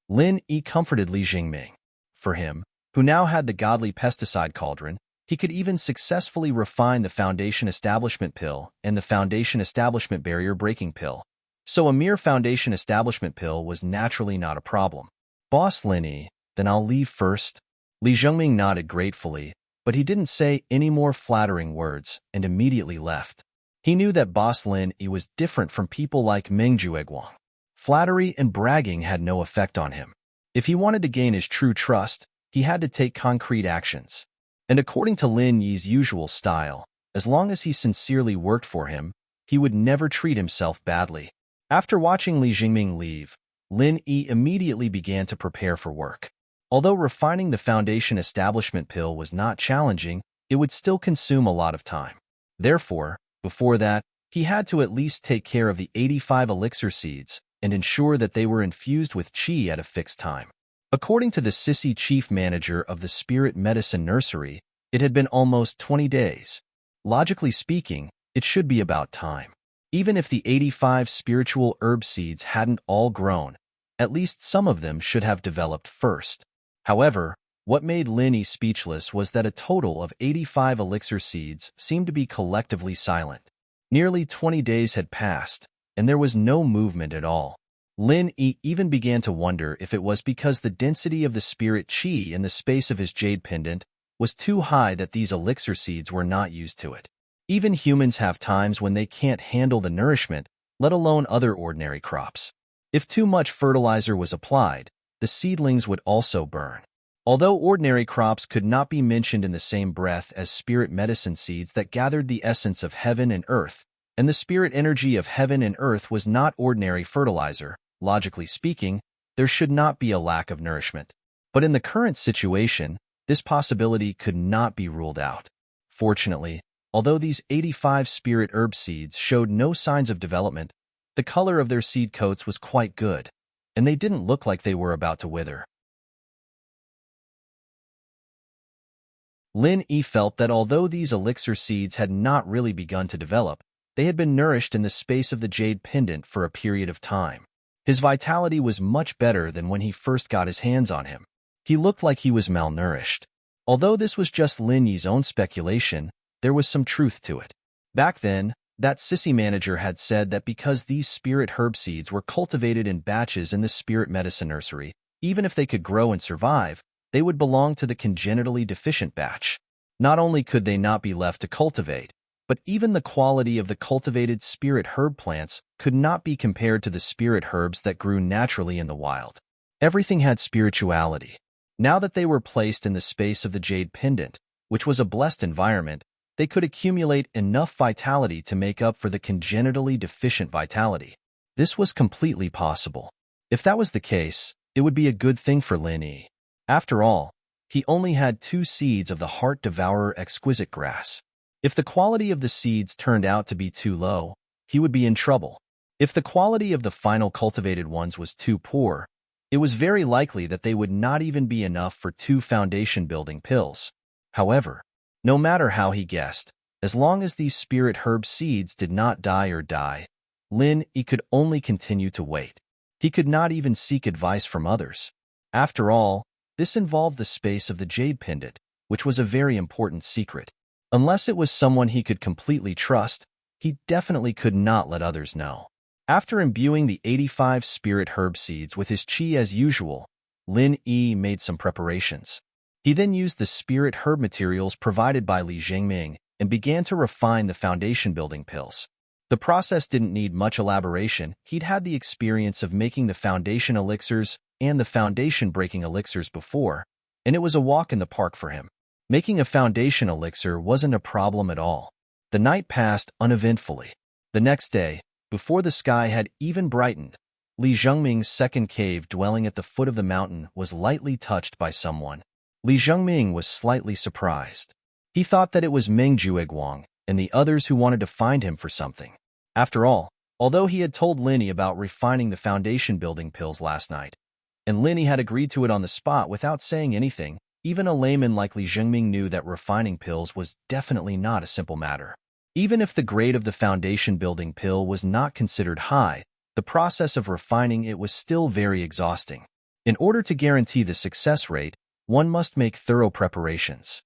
[SPEAKER 1] Lin Yi comforted Li Jingming. For him, who now had the godly pesticide cauldron, he could even successfully refine the Foundation Establishment Pill and the Foundation Establishment Barrier Breaking Pill. So a mere Foundation Establishment Pill was naturally not a problem. Boss Lin Yi, then I'll leave first. Li Zhengming nodded gratefully, but he didn't say any more flattering words and immediately left. He knew that Boss Lin Yi was different from people like Meng Jueguang. Flattery and bragging had no effect on him. If he wanted to gain his true trust, he had to take concrete actions. And according to Lin Yi's usual style, as long as he sincerely worked for him, he would never treat himself badly. After watching Li Jingming leave, Lin Yi immediately began to prepare for work. Although refining the Foundation Establishment Pill was not challenging, it would still consume a lot of time. Therefore, before that, he had to at least take care of the 85 elixir seeds and ensure that they were infused with qi at a fixed time. According to the Sissy chief manager of the Spirit Medicine Nursery, it had been almost 20 days. Logically speaking, it should be about time. Even if the 85 spiritual herb seeds hadn't all grown, at least some of them should have developed first. However, what made Lin Yi speechless was that a total of 85 elixir seeds seemed to be collectively silent. Nearly 20 days had passed, and there was no movement at all. Lin Yi even began to wonder if it was because the density of the spirit qi in the space of his jade pendant was too high that these elixir seeds were not used to it. Even humans have times when they can't handle the nourishment, let alone other ordinary crops. If too much fertilizer was applied, the seedlings would also burn. Although ordinary crops could not be mentioned in the same breath as spirit medicine seeds that gathered the essence of heaven and earth, and the spirit energy of heaven and earth was not ordinary fertilizer, logically speaking, there should not be a lack of nourishment. But in the current situation, this possibility could not be ruled out. Fortunately, although these 85 spirit herb seeds showed no signs of development, the color of their seed coats was quite good, and they didn't look like they were about to wither. Lin Yi felt that although these elixir seeds had not really begun to develop, they had been nourished in the space of the jade pendant for a period of time. His vitality was much better than when he first got his hands on him. He looked like he was malnourished. Although this was just Lin Yi's own speculation, there was some truth to it. Back then, that sissy manager had said that because these spirit herb seeds were cultivated in batches in the spirit medicine nursery, even if they could grow and survive, they would belong to the congenitally deficient batch. Not only could they not be left to cultivate, But even the quality of the cultivated spirit herb plants could not be compared to the spirit herbs that grew naturally in the wild. Everything had spirituality. Now that they were placed in the space of the jade pendant, which was a blessed environment, they could accumulate enough vitality to make up for the congenitally deficient vitality. This was completely possible. If that was the case, it would be a good thing for Lin Yi. After all, he only had 2 seeds of the heart-devourer exquisite grass. If the quality of the seeds turned out to be too low, he would be in trouble. If the quality of the final cultivated ones was too poor, it was very likely that they would not even be enough for 2 foundation-building pills. However, no matter how he guessed, as long as these spirit herb seeds did not die, Lin Yi could only continue to wait. He could not even seek advice from others. After all, this involved the space of the jade pendant, which was a very important secret. Unless it was someone he could completely trust, he definitely could not let others know. After imbuing the 85 spirit herb seeds with his qi as usual, Lin Yi made some preparations. He then used the spirit herb materials provided by Li Jingming and began to refine the foundation-building pills. The process didn't need much elaboration. He'd had the experience of making the foundation elixirs and the foundation-breaking elixirs before, and it was a walk in the park for him. Making a foundation elixir wasn't a problem at all. The night passed uneventfully. The next day, before the sky had even brightened, Li Zhengming's second cave dwelling at the foot of the mountain was lightly touched by someone. Li Zhengming was slightly surprised. He thought that it was Meng Jueguang and the others who wanted to find him for something. After all, although he had told Lin Yi about refining the foundation-building pills last night, and Lin Yi had agreed to it on the spot without saying anything, even a layman like Li Zhengming knew that refining pills was definitely not a simple matter. Even if the grade of the foundation-building pill was not considered high, the process of refining it was still very exhausting. In order to guarantee the success rate, one must make thorough preparations.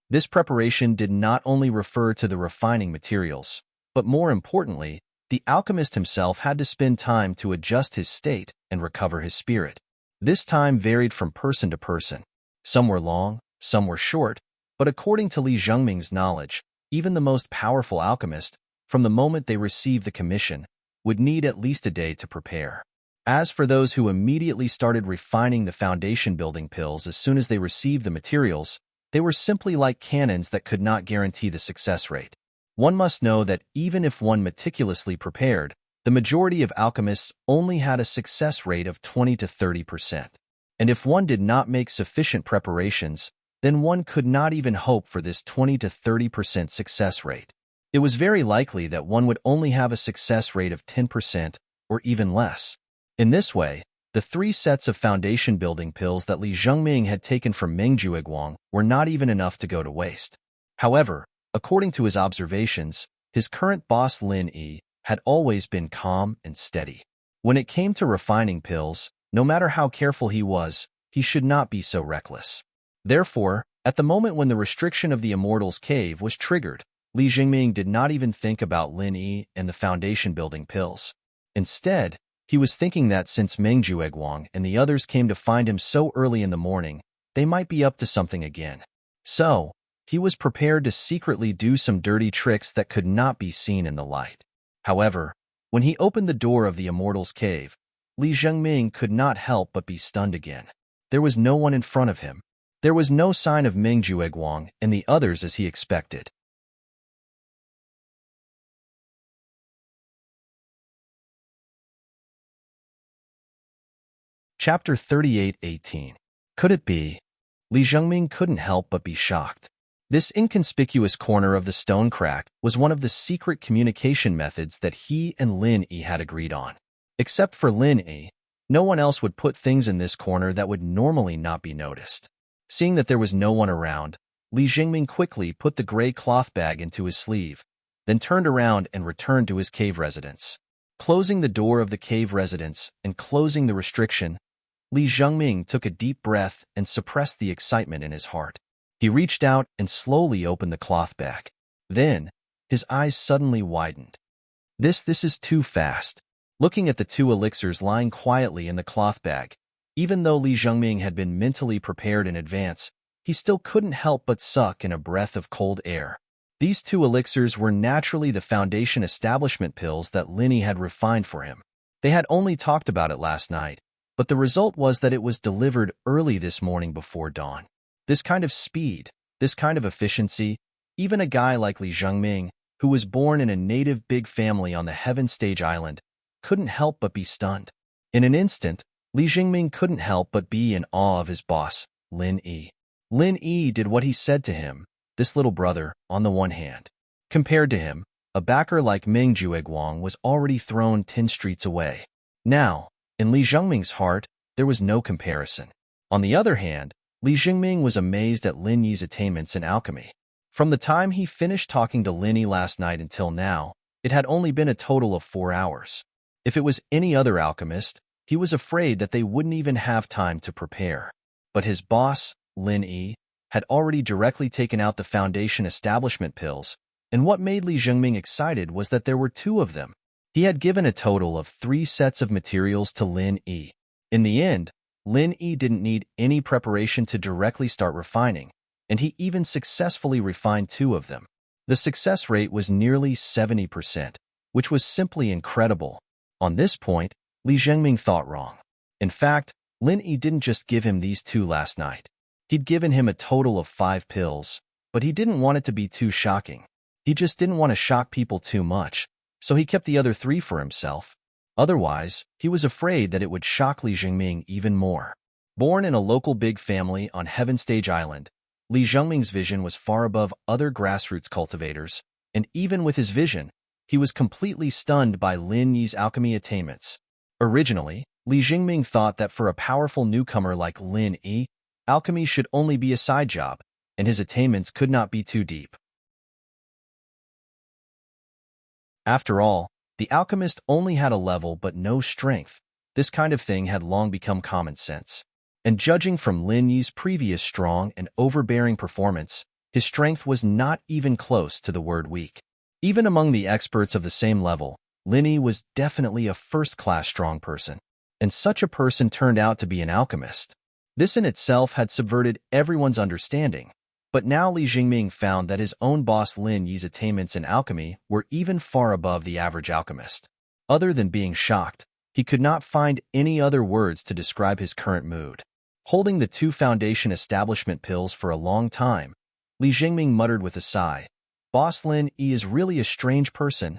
[SPEAKER 1] This preparation did not only refer to the refining materials, but more importantly, the alchemist himself had to spend time to adjust his state and recover his spirit. This time varied from person to person. Some were long, some were short, but according to Li Zhengming's knowledge, even the most powerful alchemist, from the moment they received the commission, would need at least a day to prepare. As for those who immediately started refining the foundation-building pills as soon as they received the materials, they were simply like cannons that could not guarantee the success rate. One must know that even if one meticulously prepared, the majority of alchemists only had a success rate of 20 to 30%. And if one did not make sufficient preparations, then one could not even hope for this 20 to 30% success rate. It was very likely that one would only have a success rate of 10% or even less. In this way, the 3 sets of foundation-building pills that Li Zhengming had taken from Meng Jueguang were not even enough to go to waste. However, according to his observations, his current boss Lin Yi had always been calm and steady. When it came to refining pills, no matter how careful he was, he should not be so reckless. Therefore, at the moment when the restriction of the Immortal's Cave was triggered, Li Jingming did not even think about Lin Yi and the foundation-building pills. Instead, he was thinking that since Meng Jueguang and the others came to find him so early in the morning, they might be up to something again. So, he was prepared to secretly do some dirty tricks that could not be seen in the light. However, when he opened the door of the Immortal's Cave, Li Zhengming could not help but be stunned again. There was no one in front of him. There was no sign of Meng Jueguang and the others as he expected. Chapter 38:18. Could it be? Li Zhengming couldn't help but be shocked. This inconspicuous corner of the stone crack was one of the secret communication methods that he and Lin Yi had agreed on. Except for Lin Yi, no one else would put things in this corner that would normally not be noticed. Seeing that there was no one around, Li Jingming quickly put the gray cloth bag into his sleeve, then turned around and returned to his cave residence. Closing the door of the cave residence and closing the restriction, Li Zhengming took a deep breath and suppressed the excitement in his heart. He reached out and slowly opened the cloth bag. Then, his eyes suddenly widened. This is too fast. Looking at the 2 elixirs lying quietly in the cloth bag, even though Li Zhengming had been mentally prepared in advance, he still couldn't help but suck in a breath of cold air. These two elixirs were naturally the foundation establishment pills that Linny had refined for him. They had only talked about it last night, but the result was that it was delivered early this morning before dawn. This kind of speed, this kind of efficiency, even a guy like Li Zhengming, who was born in a native big family on the Heaven Stage Island, couldn't help but be stunned. In an instant, Li Zhengming couldn't help but be in awe of his boss, Lin Yi. Lin Yi did what he said to him, this little brother, on the one hand. Compared to him, a backer like Ming Jueguang was already thrown 10 streets away. Now, in Li Zhengming's heart, there was no comparison. On the other hand, Li Zhengming was amazed at Lin Yi's attainments in alchemy. From the time he finished talking to Lin Yi last night until now, it had only been a total of 4 hours. If it was any other alchemist, he was afraid that they wouldn't even have time to prepare. But his boss, Lin Yi, had already directly taken out the foundation establishment pills, and what made Li Zhengming excited was that there were 2 of them. He had given a total of 3 sets of materials to Lin Yi. In the end, Lin Yi didn't need any preparation to directly start refining, and he even successfully refined 2 of them. The success rate was nearly 70%, which was simply incredible. On this point, Li Zhengming thought wrong. In fact, Lin Yi didn't just give him these 2 last night. He'd given him a total of 5 pills, but he didn't want it to be too shocking. He just didn't want to shock people too much, so he kept the other 3 for himself. Otherwise, he was afraid that it would shock Li Zhengming even more. Born in a local big family on Heaven Stage Island, Li Zhengming's vision was far above other grassroots cultivators, and even with his vision, he was completely stunned by Lin Yi's alchemy attainments. Originally, Li Zhengming thought that for a powerful newcomer like Lin Yi, alchemy should only be a side job, and his attainments could not be too deep. After all, the alchemist only had a level but no strength. This kind of thing had long become common sense. And judging from Lin Yi's previous strong and overbearing performance, his strength was not even close to the word weak. Even among the experts of the same level, Lin Yi was definitely a first-class strong person. And such a person turned out to be an alchemist. This in itself had subverted everyone's understanding. But now Li Zhengming found that his own boss Lin Yi's attainments in alchemy were even far above the average alchemist. Other than being shocked, he could not find any other words to describe his current mood. Holding the 2 foundation establishment pills for a long time, Li Zhengming muttered with a sigh, "Boss Lin Yi is really a strange person."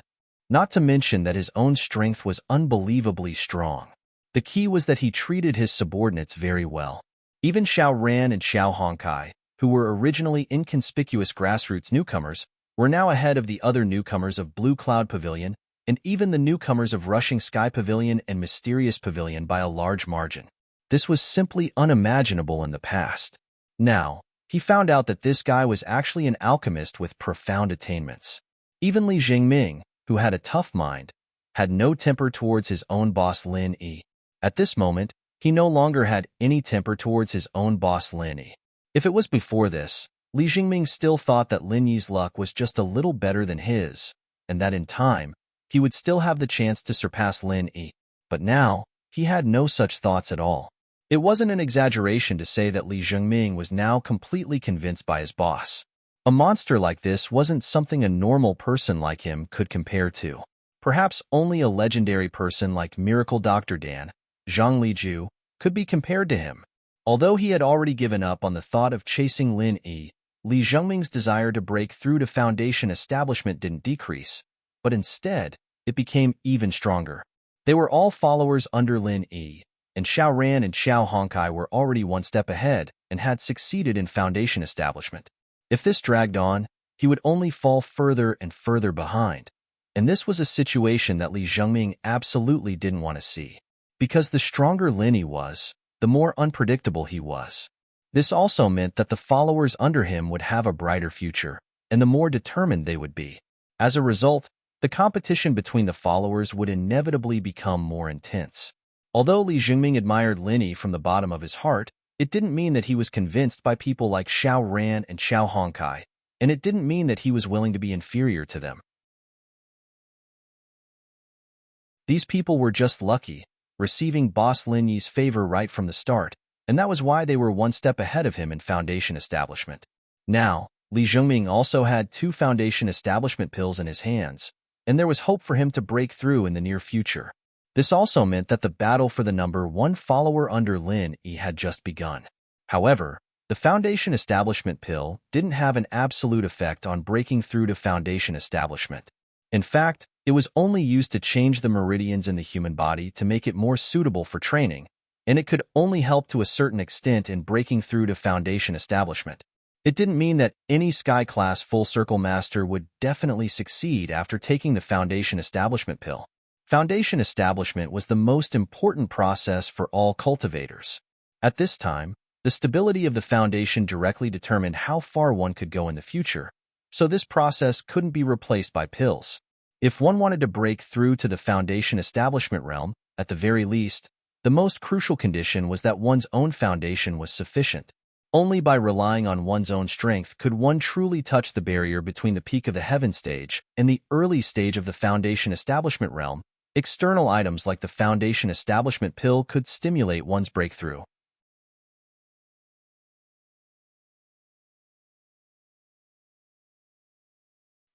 [SPEAKER 1] Not to mention that his own strength was unbelievably strong. The key was that he treated his subordinates very well. Even Xiao Ran and Xiao Hongkai, who were originally inconspicuous grassroots newcomers, were now ahead of the other newcomers of Blue Cloud Pavilion and even the newcomers of Rushing Sky Pavilion and Mysterious Pavilion by a large margin. This was simply unimaginable in the past. Now, he found out that this guy was actually an alchemist with profound attainments. Even Li Zhengming, who had a tough mind, had no temper towards his own boss Lin Yi. At this moment, he no longer had any temper towards his own boss Lin Yi. If it was before this, Li Zhengming still thought that Lin Yi's luck was just a little better than his, and that in time, he would still have the chance to surpass Lin Yi. But now, he had no such thoughts at all. It wasn't an exaggeration to say that Li Zhengming was now completely convinced by his boss. A monster like this wasn't something a normal person like him could compare to. Perhaps only a legendary person like Miracle Dr. Dan, Zhang Liju, could be compared to him. Although he had already given up on the thought of chasing Lin Yi, Li Zhengming's desire to break through to foundation establishment didn't decrease, but instead, it became even stronger. They were all followers under Lin Yi, and Xiao Ran and Xiao Hongkai were already one step ahead and had succeeded in foundation establishment. If this dragged on, he would only fall further and further behind, and this was a situation that Li Zhengming absolutely didn't want to see. Because the stronger Lin Yi was, the more unpredictable he was. This also meant that the followers under him would have a brighter future, and the more determined they would be. As a result, the competition between the followers would inevitably become more intense. Although Li Zhengming admired Lin Yi from the bottom of his heart, it didn't mean that he was convinced by people like Xiao Ran and Xiao Hongkai, and it didn't mean that he was willing to be inferior to them. These people were just lucky, receiving boss Lin Yi's favor right from the start, and that was why they were one step ahead of him in foundation establishment. Now, Li Zhengming also had 2 foundation establishment pills in his hands, and there was hope for him to break through in the near future. This also meant that the battle for the number 1 follower under Lin Yi had just begun. However, the foundation establishment pill didn't have an absolute effect on breaking through to foundation establishment. In fact, it was only used to change the meridians in the human body to make it more suitable for training, and it could only help to a certain extent in breaking through to foundation establishment. It didn't mean that any Sky-class Full Circle Master would definitely succeed after taking the foundation establishment pill. Foundation establishment was the most important process for all cultivators. At this time, the stability of the foundation directly determined how far one could go in the future, so this process couldn't be replaced by pills. If one wanted to break through to the foundation establishment realm, at the very least, the most crucial condition was that one's own foundation was sufficient. Only by relying on one's own strength could one truly touch the barrier between the peak of the heaven stage and the early stage of the foundation establishment realm. External items like the foundation establishment pill could stimulate one's breakthrough.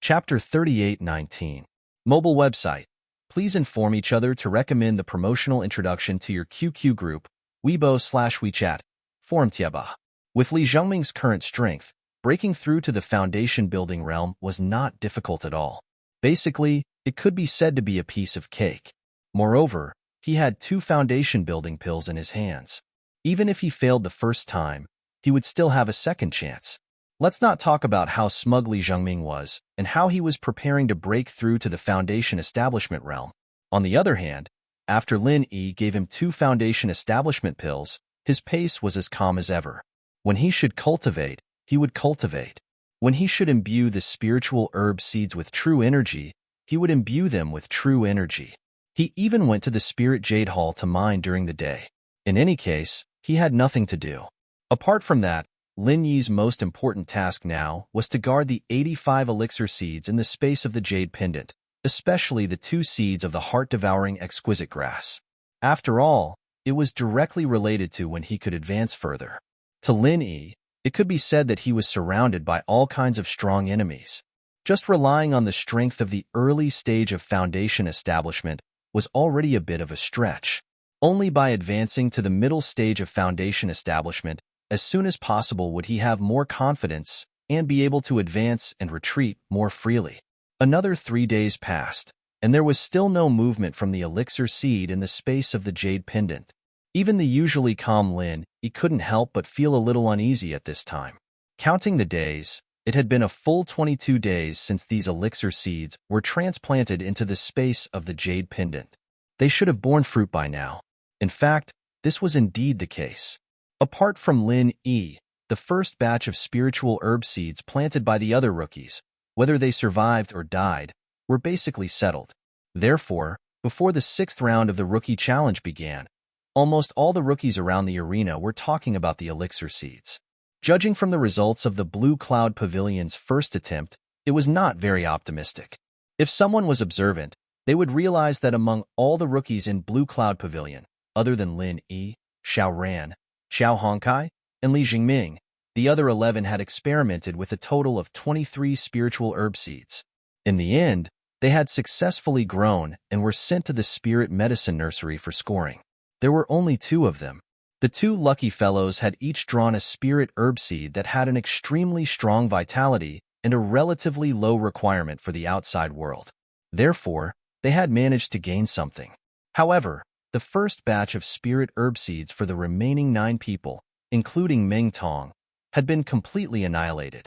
[SPEAKER 1] Chapter 38-19. Mobile website. Please inform each other to recommend the promotional introduction to your QQ group, Weibo/WeChat, Forum Tieba. With Li Zhengming's current strength, breaking through to the foundation building realm was not difficult at all. Basically, it could be said to be a piece of cake. Moreover, he had 2 foundation building pills in his hands. Even if he failed the first time, he would still have a second chance. Let's not talk about how smug Li Zhengming was and how he was preparing to break through to the foundation establishment realm. On the other hand, after Lin Yi gave him 2 foundation establishment pills, his pace was as calm as ever. When he should cultivate, he would cultivate. When he should imbue the spiritual herb seeds with true energy, he would imbue them with true energy. He even went to the Spirit Jade Hall to mine during the day. In any case, he had nothing to do. Apart from that, Lin Yi's most important task now was to guard the 85 elixir seeds in the space of the Jade Pendant, especially the 2 seeds of the heart-devouring exquisite grass. After all, it was directly related to when he could advance further. To Lin Yi, it could be said that he was surrounded by all kinds of strong enemies. Just relying on the strength of the early stage of foundation establishment was already a bit of a stretch. Only by advancing to the middle stage of foundation establishment as soon as possible would he have more confidence and be able to advance and retreat more freely. Another 3 days passed, and there was still no movement from the elixir seed in the space of the Jade Pendant. Even the usually calm Lin Yi couldn't help but feel a little uneasy at this time. Counting the days, it had been a full 22 days since these elixir seeds were transplanted into the space of the Jade Pendant. They should have borne fruit by now. In fact, this was indeed the case. Apart from Lin Yi, the first batch of spiritual herb seeds planted by the other rookies, whether they survived or died, were basically settled. Therefore, before the 6th round of the rookie challenge began, almost all the rookies around the arena were talking about the elixir seeds. Judging from the results of the Blue Cloud Pavilion's first attempt, it was not very optimistic. If someone was observant, they would realize that among all the rookies in Blue Cloud Pavilion, other than Lin Yi, Xiao Ran, Xiao Hongkai, and Li Jingming, the other 11 had experimented with a total of 23 spiritual herb seeds. In the end, they had successfully grown and were sent to the Spirit Medicine Nursery for scoring. There were only 2 of them. The 2 lucky fellows had each drawn a spirit herb seed that had an extremely strong vitality and a relatively low requirement for the outside world. Therefore, they had managed to gain something. However, the first batch of spirit herb seeds for the remaining 9 people, including Meng Tong, had been completely annihilated.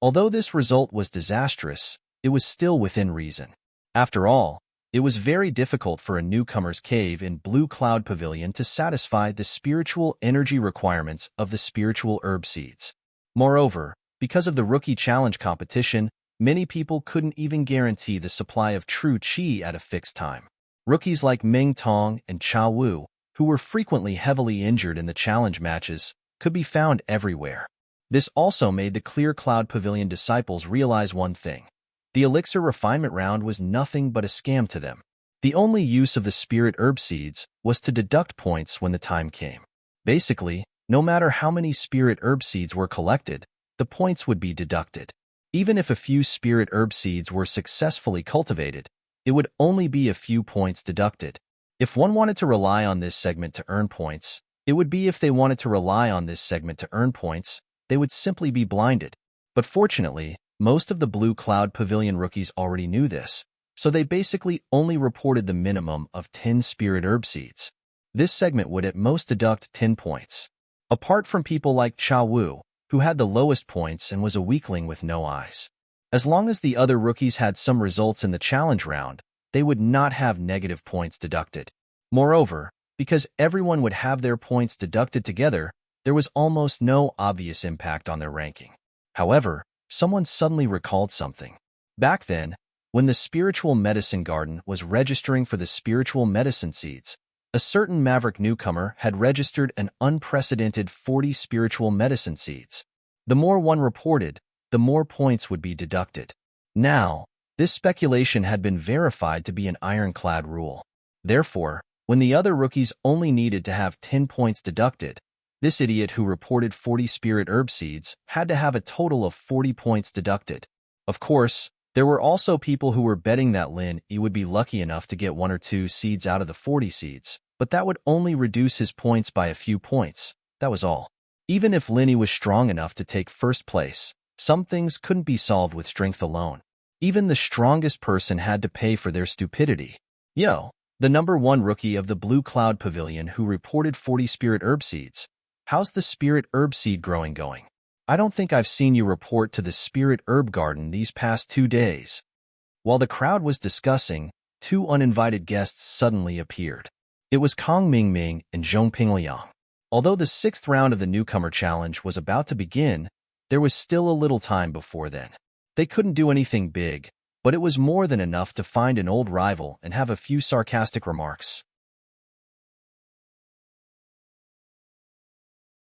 [SPEAKER 1] Although this result was disastrous, it was still within reason. After all, it was very difficult for a newcomer's cave in Blue Cloud Pavilion to satisfy the spiritual energy requirements of the spiritual herb seeds. Moreover, because of the rookie challenge competition, many people couldn't even guarantee the supply of true qi at a fixed time. Rookies like Meng Tong and Cha Wu, who were frequently heavily injured in the challenge matches, could be found everywhere. This also made the Clear Cloud Pavilion disciples realize one thing. The elixir refinement round was nothing but a scam to them. The only use of the spirit herb seeds was to deduct points when the time came. Basically, no matter how many spirit herb seeds were collected, the points would be deducted. Even if a few spirit herb seeds were successfully cultivated, it would only be a few points deducted. If one wanted to rely on this segment to earn points, they would simply be blinded. But fortunately, most of the Blue Cloud Pavilion rookies already knew this, so they basically only reported the minimum of 10 spirit herb seeds. This segment would at most deduct 10 points. Apart from people like Cha Wu, who had the lowest points and was a weakling with no eyes. As long as the other rookies had some results in the challenge round, they would not have negative points deducted. Moreover, because everyone would have their points deducted together, there was almost no obvious impact on their ranking. However, someone suddenly recalled something. Back then, when the Spiritual Medicine Garden was registering for the spiritual medicine seeds, a certain maverick newcomer had registered an unprecedented 40 spiritual medicine seeds. The more one reported, the more points would be deducted. Now, this speculation had been verified to be an ironclad rule. Therefore, when the other rookies only needed to have 10 points deducted, this idiot who reported 40 spirit herb seeds had to have a total of 40 points deducted. Of course, there were also people who were betting that Lin Yi would be lucky enough to get 1 or 2 seeds out of the 40 seeds, but that would only reduce his points by a few points. That was all. Even if Lin Yi was strong enough to take first place, some things couldn't be solved with strength alone. Even the strongest person had to pay for their stupidity. Yo, the #1 rookie of the Blue Cloud Pavilion who reported 40 spirit herb seeds. How's the spirit herb seed growing going? I don't think I've seen you report to the Spirit Herb Garden these past 2 days. While the crowd was discussing, 2 uninvited guests suddenly appeared. It was Kong Mingming and Zhong Pingliang. Although the 6th round of the newcomer challenge was about to begin, there was still a little time before then. They couldn't do anything big, but it was more than enough to find an old rival and have a few sarcastic remarks.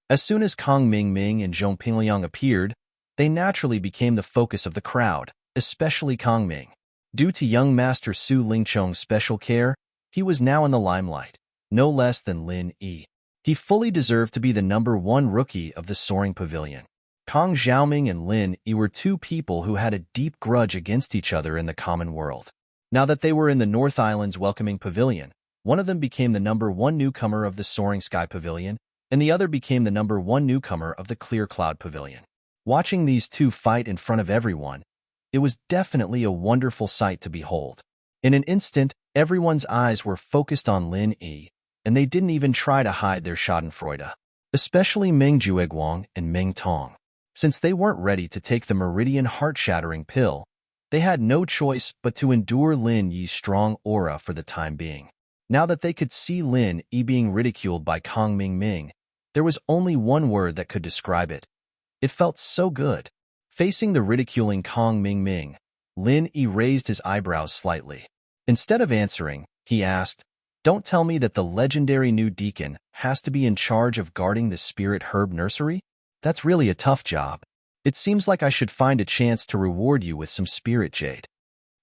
[SPEAKER 1] As soon as Kong Mingming and Zhong Pingliang appeared, they naturally became the focus of the crowd, especially Kong Ming. Due to young Master Su Lingchong's special care, he was now in the limelight, no less than Lin Yi. He fully deserved to be the #1 rookie of the Soaring Pavilion. Kong Xiaoming and Lin Yi were 2 people who had a deep grudge against each other in the common world. Now that they were in the North Island's welcoming pavilion, one of them became the #1 newcomer of the Soaring Sky Pavilion, and the other became the #1 newcomer of the Clear Cloud Pavilion. Watching these 2 fight in front of everyone, it was definitely a wonderful sight to behold. In an instant, everyone's eyes were focused on Lin Yi, and they didn't even try to hide their schadenfreude. Especially Meng Jueguang and Meng Tong. Since they weren't ready to take the Meridian heart-shattering pill, they had no choice but to endure Lin Yi's strong aura for the time being. Now that they could see Lin Yi being ridiculed by Kong Mingming, there was only one word that could describe it. It felt so good. Facing the ridiculing Kong Mingming, Lin Yi raised his eyebrows slightly. Instead of answering, he asked, "Don't tell me that the legendary new deacon has to be in charge of guarding the spirit herb nursery? That's really a tough job. It seems like I should find a chance to reward you with some spirit jade."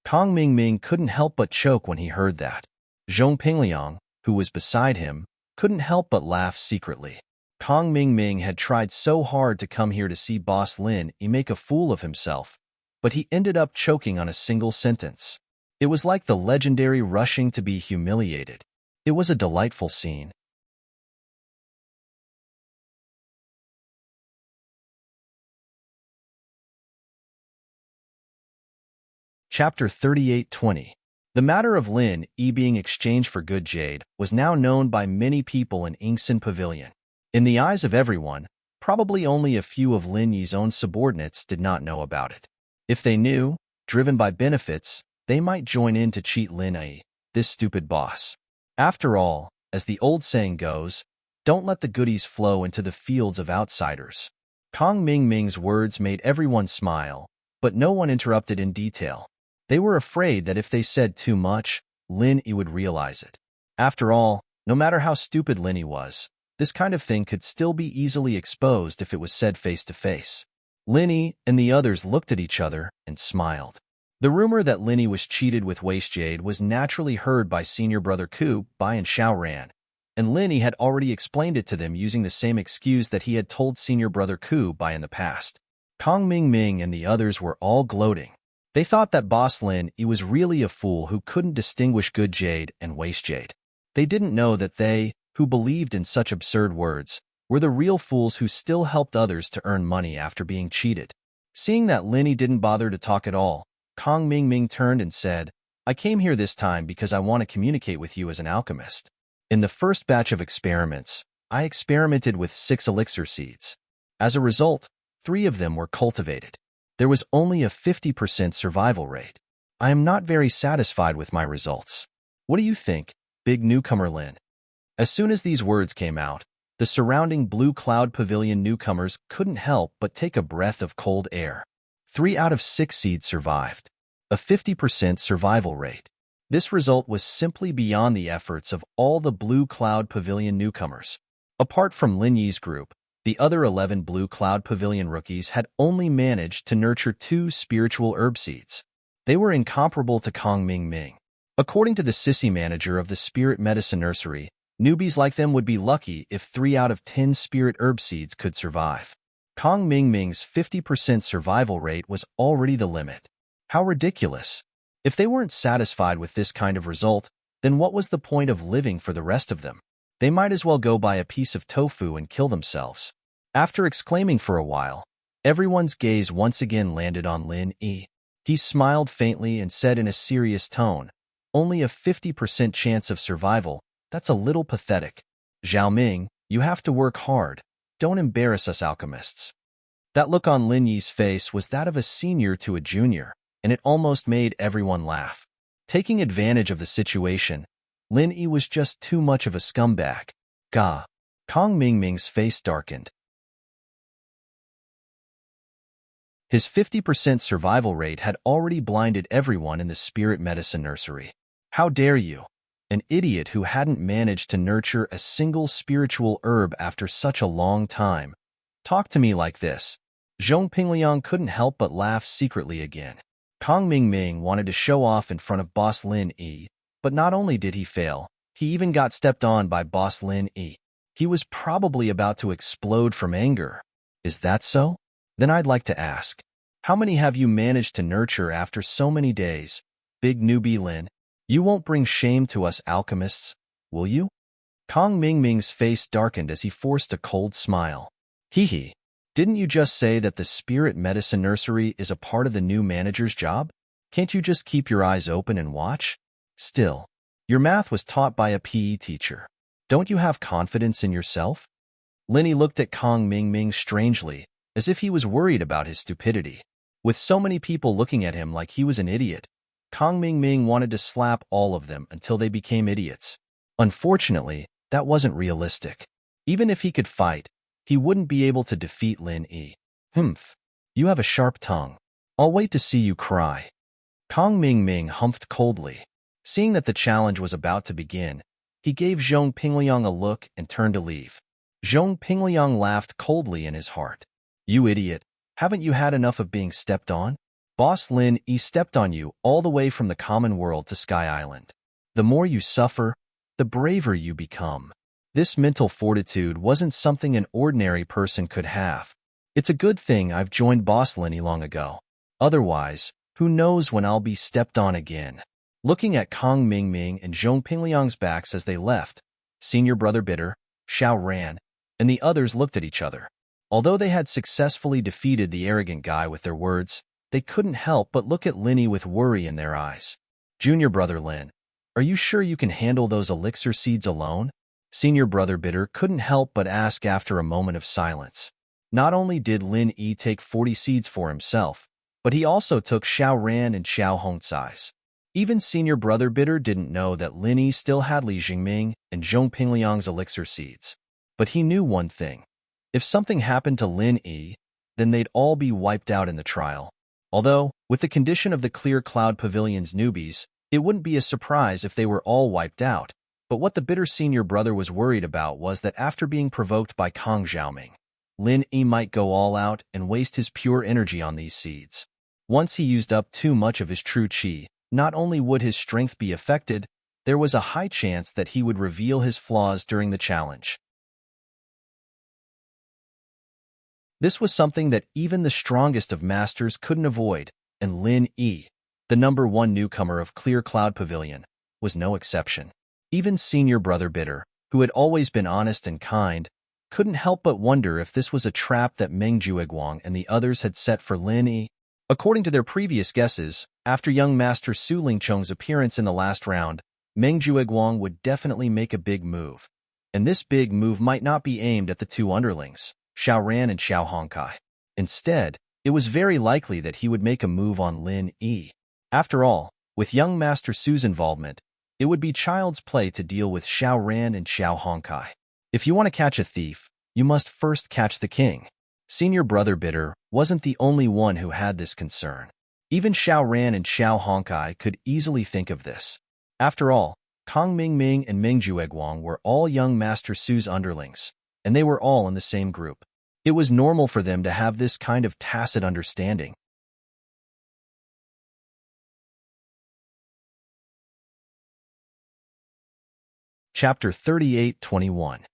[SPEAKER 1] Kong Mingming couldn't help but choke when he heard that. Zhong Pingliang, who was beside him, couldn't help but laugh secretly. Kong Mingming had tried so hard to come here to see Boss Lin Yi make a fool of himself, but he ended up choking on a single sentence. It was like the legendary rushing to be humiliated. It was a delightful scene. Chapter 38-20. The matter of Lin Yi being exchanged for good jade was now known by many people in Ingsen Pavilion. In the eyes of everyone, probably only a few of Lin Yi's own subordinates did not know about it. If they knew, driven by benefits, they might join in to cheat Lin Yi, this stupid boss. After all, as the old saying goes, don't let the goodies flow into the fields of outsiders. Kong Mingming's words made everyone smile, but no one interrupted in detail. They were afraid that if they said too much, Lin Yi would realize it. After all, no matter how stupid Lin Yi was, this kind of thing could still be easily exposed if it was said face to face. Lin Yi and the others looked at each other and smiled. The rumor that Linny was cheated with waste jade was naturally heard by senior brother Ku, Bai, and Xiao Ran, and Linny had already explained it to them using the same excuse that he had told senior brother Ku Bai in the past. Kong Ming and the others were all gloating. They thought that Boss Lin Yi was really a fool who couldn't distinguish good jade and waste jade. They didn't know that they, who believed in such absurd words, were the real fools who still helped others to earn money after being cheated. Seeing that Linny didn't bother to talk at all, Kong Ming turned and said, "I came here this time because I want to communicate with you as an alchemist. In the first batch of experiments, I experimented with 6 elixir seeds. As a result, 3 of them were cultivated. There was only a 50% survival rate. I am not very satisfied with my results. What do you think, big newcomer Lin?" As soon as these words came out, the surrounding Blue Cloud Pavilion newcomers couldn't help but take a breath of cold air. 3 out of 6 seeds survived, a 50% survival rate. This result was simply beyond the efforts of all the Blue Cloud Pavilion newcomers. Apart from Lin Yi's group, the other 11 Blue Cloud Pavilion rookies had only managed to nurture 2 spiritual herb seeds. They were incomparable to Kong Ming. According to the sissy manager of the Spirit Medicine Nursery, newbies like them would be lucky if 3 out of 10 spirit herb seeds could survive. Kong Ming's 50% survival rate was already the limit. How ridiculous! If they weren't satisfied with this kind of result, then what was the point of living for the rest of them? They might as well go buy a piece of tofu and kill themselves. After exclaiming for a while, everyone's gaze once again landed on Lin Yi. He smiled faintly and said in a serious tone, "Only a 50% chance of survival. That's a little pathetic. Zhao Ming, you have to work hard. Don't embarrass us alchemists." That look on Lin Yi's face was that of a senior to a junior, and it almost made everyone laugh. Taking advantage of the situation, Lin Yi was just too much of a scumbag. Gah! Kong Ming's face darkened. His 50% survival rate had already blinded everyone in the Spirit Medicine Nursery. How dare you? An idiot who hadn't managed to nurture a single spiritual herb after such a long time. Talk to me like this. Zhong Pingliang couldn't help but laugh secretly again. Kong Ming wanted to show off in front of Boss Lin Yi, but not only did he fail, he even got stepped on by Boss Lin Yi. He was probably about to explode from anger. Is that so? Then I'd like to ask, how many have you managed to nurture after so many days, big newbie Lin? You won't bring shame to us alchemists, will you? Kong Ming's face darkened as he forced a cold smile. Hee. Didn't you just say that the Spirit Medicine Nursery is a part of the new manager's job? Can't you just keep your eyes open and watch? Still, your math was taught by a PE teacher. Don't you have confidence in yourself? Linny looked at Kong Ming strangely, as if he was worried about his stupidity. With so many people looking at him like he was an idiot, Kong Ming wanted to slap all of them until they became idiots. Unfortunately, that wasn't realistic. Even if he could fight, he wouldn't be able to defeat Lin Yi. Humph. You have a sharp tongue. I'll wait to see you cry. Kong Ming humphed coldly. Seeing that the challenge was about to begin, he gave Zhong Pingliang a look and turned to leave. Zhong Pingliang laughed coldly in his heart. You idiot. Haven't you had enough of being stepped on? Boss Lin Yi stepped on you all the way from the common world to Sky Island. The more you suffer, the braver you become. This mental fortitude wasn't something an ordinary person could have. It's a good thing I've joined Boss Lin Yi long ago. Otherwise, who knows when I'll be stepped on again. Looking at Kong Ming and Zhong Pingliang's backs as they left, Senior Brother Bitter, Xiao Ran, and the others looked at each other. Although they had successfully defeated the arrogant guy with their words, they couldn't help but look at Linny with worry in their eyes. Junior Brother Lin, are you sure you can handle those elixir seeds alone? Senior Brother Bitter couldn't help but ask after a moment of silence. Not only did Lin Yi take 40 seeds for himself, but he also took Xiao Ran and Xiao Hongcai's. Even Senior Brother Bitter didn't know that Lin Yi still had Li Jingming and Zhong Pingliang's elixir seeds. But he knew one thing. If something happened to Lin Yi, then they'd all be wiped out in the trial. Although, with the condition of the Clear Cloud Pavilion's newbies, it wouldn't be a surprise if they were all wiped out. But what the bitter senior brother was worried about was that after being provoked by Kong Xiaoming, Lin Yi might go all out and waste his pure energy on these seeds. Once he used up too much of his true chi, not only would his strength be affected, there was a high chance that he would reveal his flaws during the challenge. This was something that even the strongest of masters couldn't avoid, and Lin Yi, the #1 newcomer of Clear Cloud Pavilion, was no exception. Even senior brother Bitter, who had always been honest and kind, couldn't help but wonder if this was a trap that Meng Jueguang and the others had set for Lin Yi. According to their previous guesses, after young Master Su Lingcheng's appearance in the last round, Meng Jueguang would definitely make a big move. And this big move might not be aimed at the two underlings, Xiao Ran and Xiao Hongkai. Instead, it was very likely that he would make a move on Lin Yi. After all, with young Master Su's involvement, it would be child's play to deal with Xiao Ran and Xiao Hongkai. If you want to catch a thief, you must first catch the king. Senior brother Bitter wasn't the only one who had this concern. Even Xiao Ran and Xiao Hongkai could easily think of this. After all, Kong Mingming and Meng Jueguang were all young Master Su's underlings, and they were all in the same group. It was normal for them to have this kind of tacit understanding. Chapter 38:21.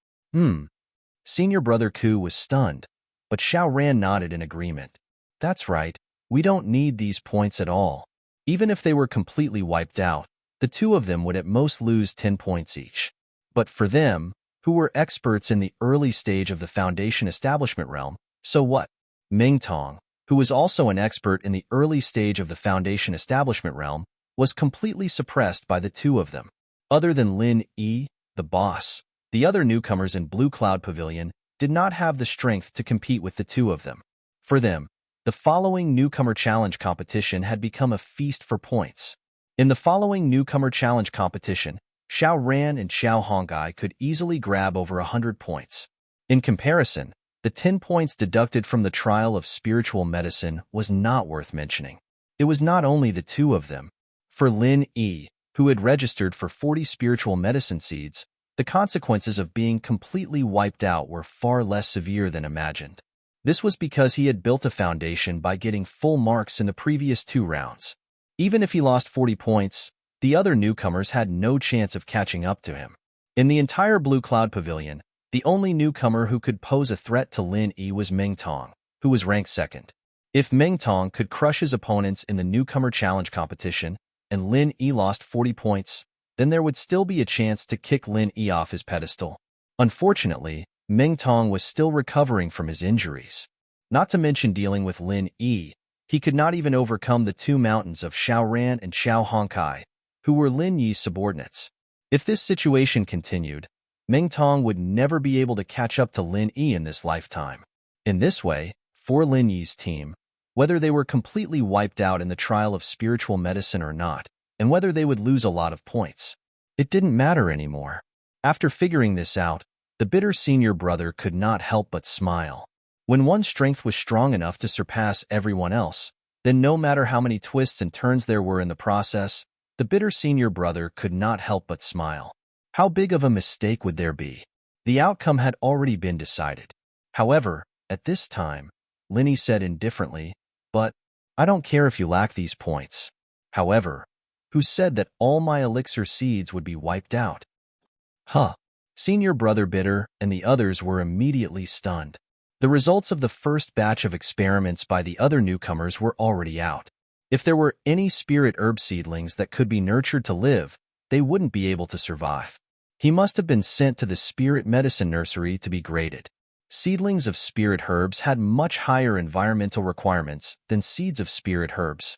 [SPEAKER 1] Senior brother Ku was stunned, but Xiao Ran nodded in agreement. That's right, we don't need these points at all. Even if they were completely wiped out, the two of them would at most lose 10 points each. But for them, who were experts in the early stage of the Foundation establishment realm, so what? Ming Tong, who was also an expert in the early stage of the Foundation establishment realm, was completely suppressed by the two of them. Other than Lin Yi, the boss, the other newcomers in Blue Cloud Pavilion did not have the strength to compete with the two of them. For them, the following newcomer challenge competition had become a feast for points. In the following newcomer challenge competition, Xiao Ran and Xiao Hongkai could easily grab over 100 points. In comparison, the 10 points deducted from the trial of spiritual medicine was not worth mentioning. It was not only the two of them. For Lin Yi, who had registered for 40 spiritual medicine seeds, the consequences of being completely wiped out were far less severe than imagined. This was because he had built a foundation by getting full marks in the previous 2 rounds. Even if he lost 40 points, the other newcomers had no chance of catching up to him. In the entire Blue Cloud Pavilion, the only newcomer who could pose a threat to Lin Yi was Meng Tong, who was ranked 2nd. If Meng Tong could crush his opponents in the newcomer challenge competition, and Lin Yi lost 40 points, then there would still be a chance to kick Lin Yi off his pedestal. Unfortunately, Meng Tong was still recovering from his injuries. Not to mention dealing with Lin Yi, he could not even overcome the 2 mountains of Xiao Ran and Xiao Hongkai, who were Lin Yi's subordinates. If this situation continued, Meng Tong would never be able to catch up to Lin Yi in this lifetime. In this way, for Lin Yi's team, whether they were completely wiped out in the trial of spiritual medicine or not, and whether they would lose a lot of points, it didn't matter anymore. After figuring this out, the bitter senior brother could not help but smile. When one's strength was strong enough to surpass everyone else, then no matter how many twists and turns there were in the process, the bitter senior brother could not help but smile. How big of a mistake would there be? The outcome had already been decided. However, at this time, Linny said indifferently, "But I don't care if you lack these points. However, who said that all my elixir seeds would be wiped out?" Huh. Senior brother Bitter and the others were immediately stunned. The results of the first batch of experiments by the other newcomers were already out. If there were any spirit herb seedlings that could be nurtured to live, they wouldn't be able to survive. He must have been sent to the spirit medicine nursery to be graded. Seedlings of spirit herbs had much higher environmental requirements than seeds of spirit herbs.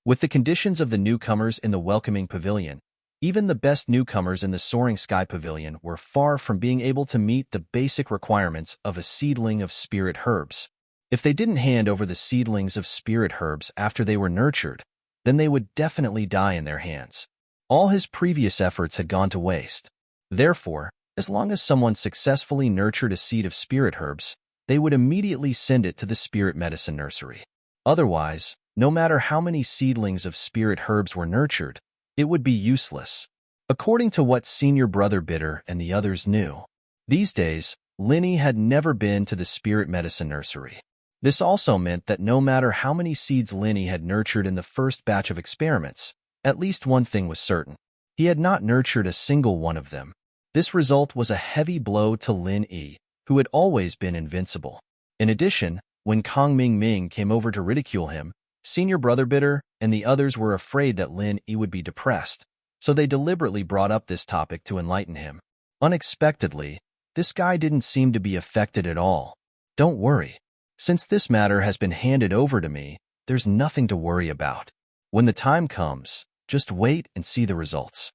[SPEAKER 1] With the conditions of the newcomers in the welcoming pavilion, even the best newcomers in the soaring sky pavilion were far from being able to meet the basic requirements of a seedling of spirit herbs. If they didn't hand over the seedlings of spirit herbs after they were nurtured, then they would definitely die in their hands. All his previous efforts had gone to waste. Therefore, as long as someone successfully nurtured a seed of spirit herbs, they would immediately send it to the spirit medicine nursery. Otherwise, no matter how many seedlings of spirit herbs were nurtured, it would be useless. According to what senior brother Bitter and the others knew, these days, Linny had never been to the spirit medicine nursery. This also meant that no matter how many seeds Linny had nurtured in the first batch of experiments, at least one thing was certain. He had not nurtured a single one of them. This result was a heavy blow to Lin Yi, who had always been invincible. In addition, when Kong Ming Ming came over to ridicule him, Senior Brother Bitter and the others were afraid that Lin Yi would be depressed, so they deliberately brought up this topic to enlighten him. Unexpectedly, this guy didn't seem to be affected at all. Don't worry. Since this matter has been handed over to me, there's nothing to worry about. When the time comes, just wait and see the results.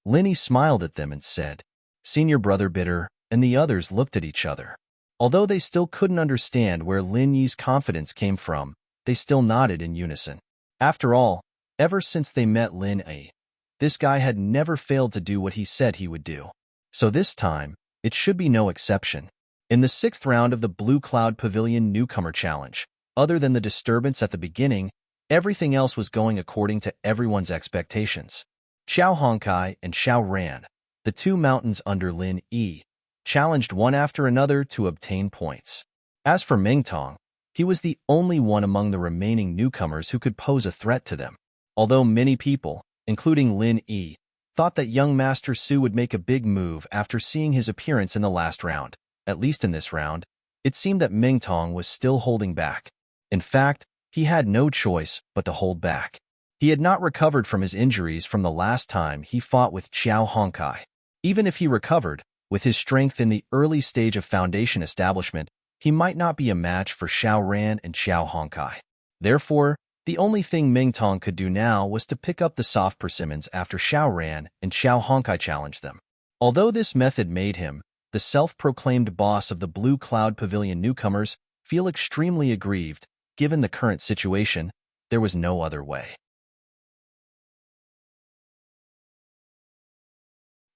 [SPEAKER 1] Linny smiled at them and said. Senior Brother Bitter and the others looked at each other. Although they still couldn't understand where Lin Yi's confidence came from, they still nodded in unison. After all, ever since they met Lin Yi, this guy had never failed to do what he said he would do. So this time, it should be no exception. In the 6th round of the Blue Cloud Pavilion Newcomer Challenge, other than the disturbance at the beginning, everything else was going according to everyone's expectations. Xiao Hongkai and Xiao Ran, the two mountains under Lin Yi, challenged one after another to obtain points. As for Mingtong, he was the only one among the remaining newcomers who could pose a threat to them. Although many people, including Lin Yi, thought that young Master Su would make a big move after seeing his appearance in the last round, at least in this round, it seemed that Mingtong was still holding back. In fact, he had no choice but to hold back. He had not recovered from his injuries from the last time he fought with Xiao Hongkai. Even if he recovered, with his strength in the early stage of foundation establishment, he might not be a match for Xiao Ran and Xiao Hongkai. Therefore, the only thing Mingtong could do now was to pick up the soft persimmons after Xiao Ran and Xiao Hongkai challenged them. Although this method made him, the self-proclaimed boss of the Blue Cloud Pavilion newcomers, feel extremely aggrieved, given the current situation, there was no other way.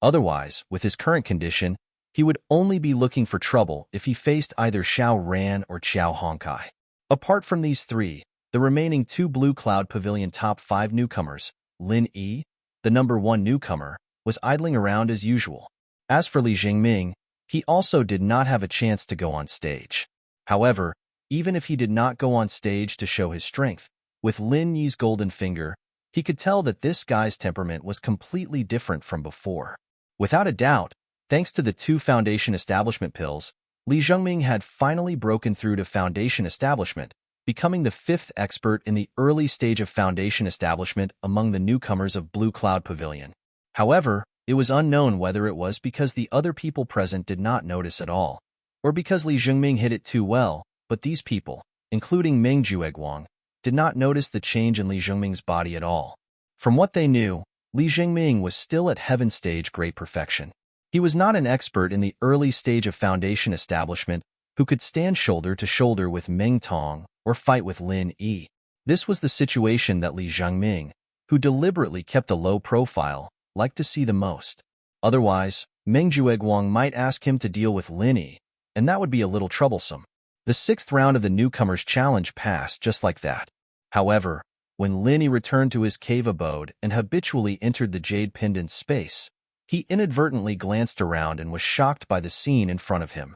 [SPEAKER 1] Otherwise, with his current condition, he would only be looking for trouble if he faced either Xiao Ran or Xiao Hongkai. Apart from these three, the remaining two Blue Cloud Pavilion top 5 newcomers, Lin Yi, the number 1 newcomer, was idling around as usual. As for Li Jingming, he also did not have a chance to go on stage. However, even if he did not go on stage to show his strength, with Lin Yi's golden finger, he could tell that this guy's temperament was completely different from before. Without a doubt, thanks to the 2 foundation establishment pills, Li Jingming had finally broken through to foundation establishment, becoming the 5th expert in the early stage of foundation establishment among the newcomers of Blue Cloud Pavilion. However, it was unknown whether it was because the other people present did not notice at all, or because Li Jingming hit it too well, but these people, including Ming Jueguang, did not notice the change in Li Jingming's body at all. From what they knew, Li Jingming was still at heaven stage great perfection. He was not an expert in the early stage of foundation establishment who could stand shoulder to shoulder with Mingtong or fight with Lin Yi. This was the situation that Li Jingming, who deliberately kept a low profile, liked to see the most. Otherwise, Ming Jueguang might ask him to deal with Lin Yi, and that would be a little troublesome. The 6th round of the newcomers challenge passed just like that. However, when Lin Yi returned to his cave abode and habitually entered the jade pendant space, he inadvertently glanced around and was shocked by the scene in front of him.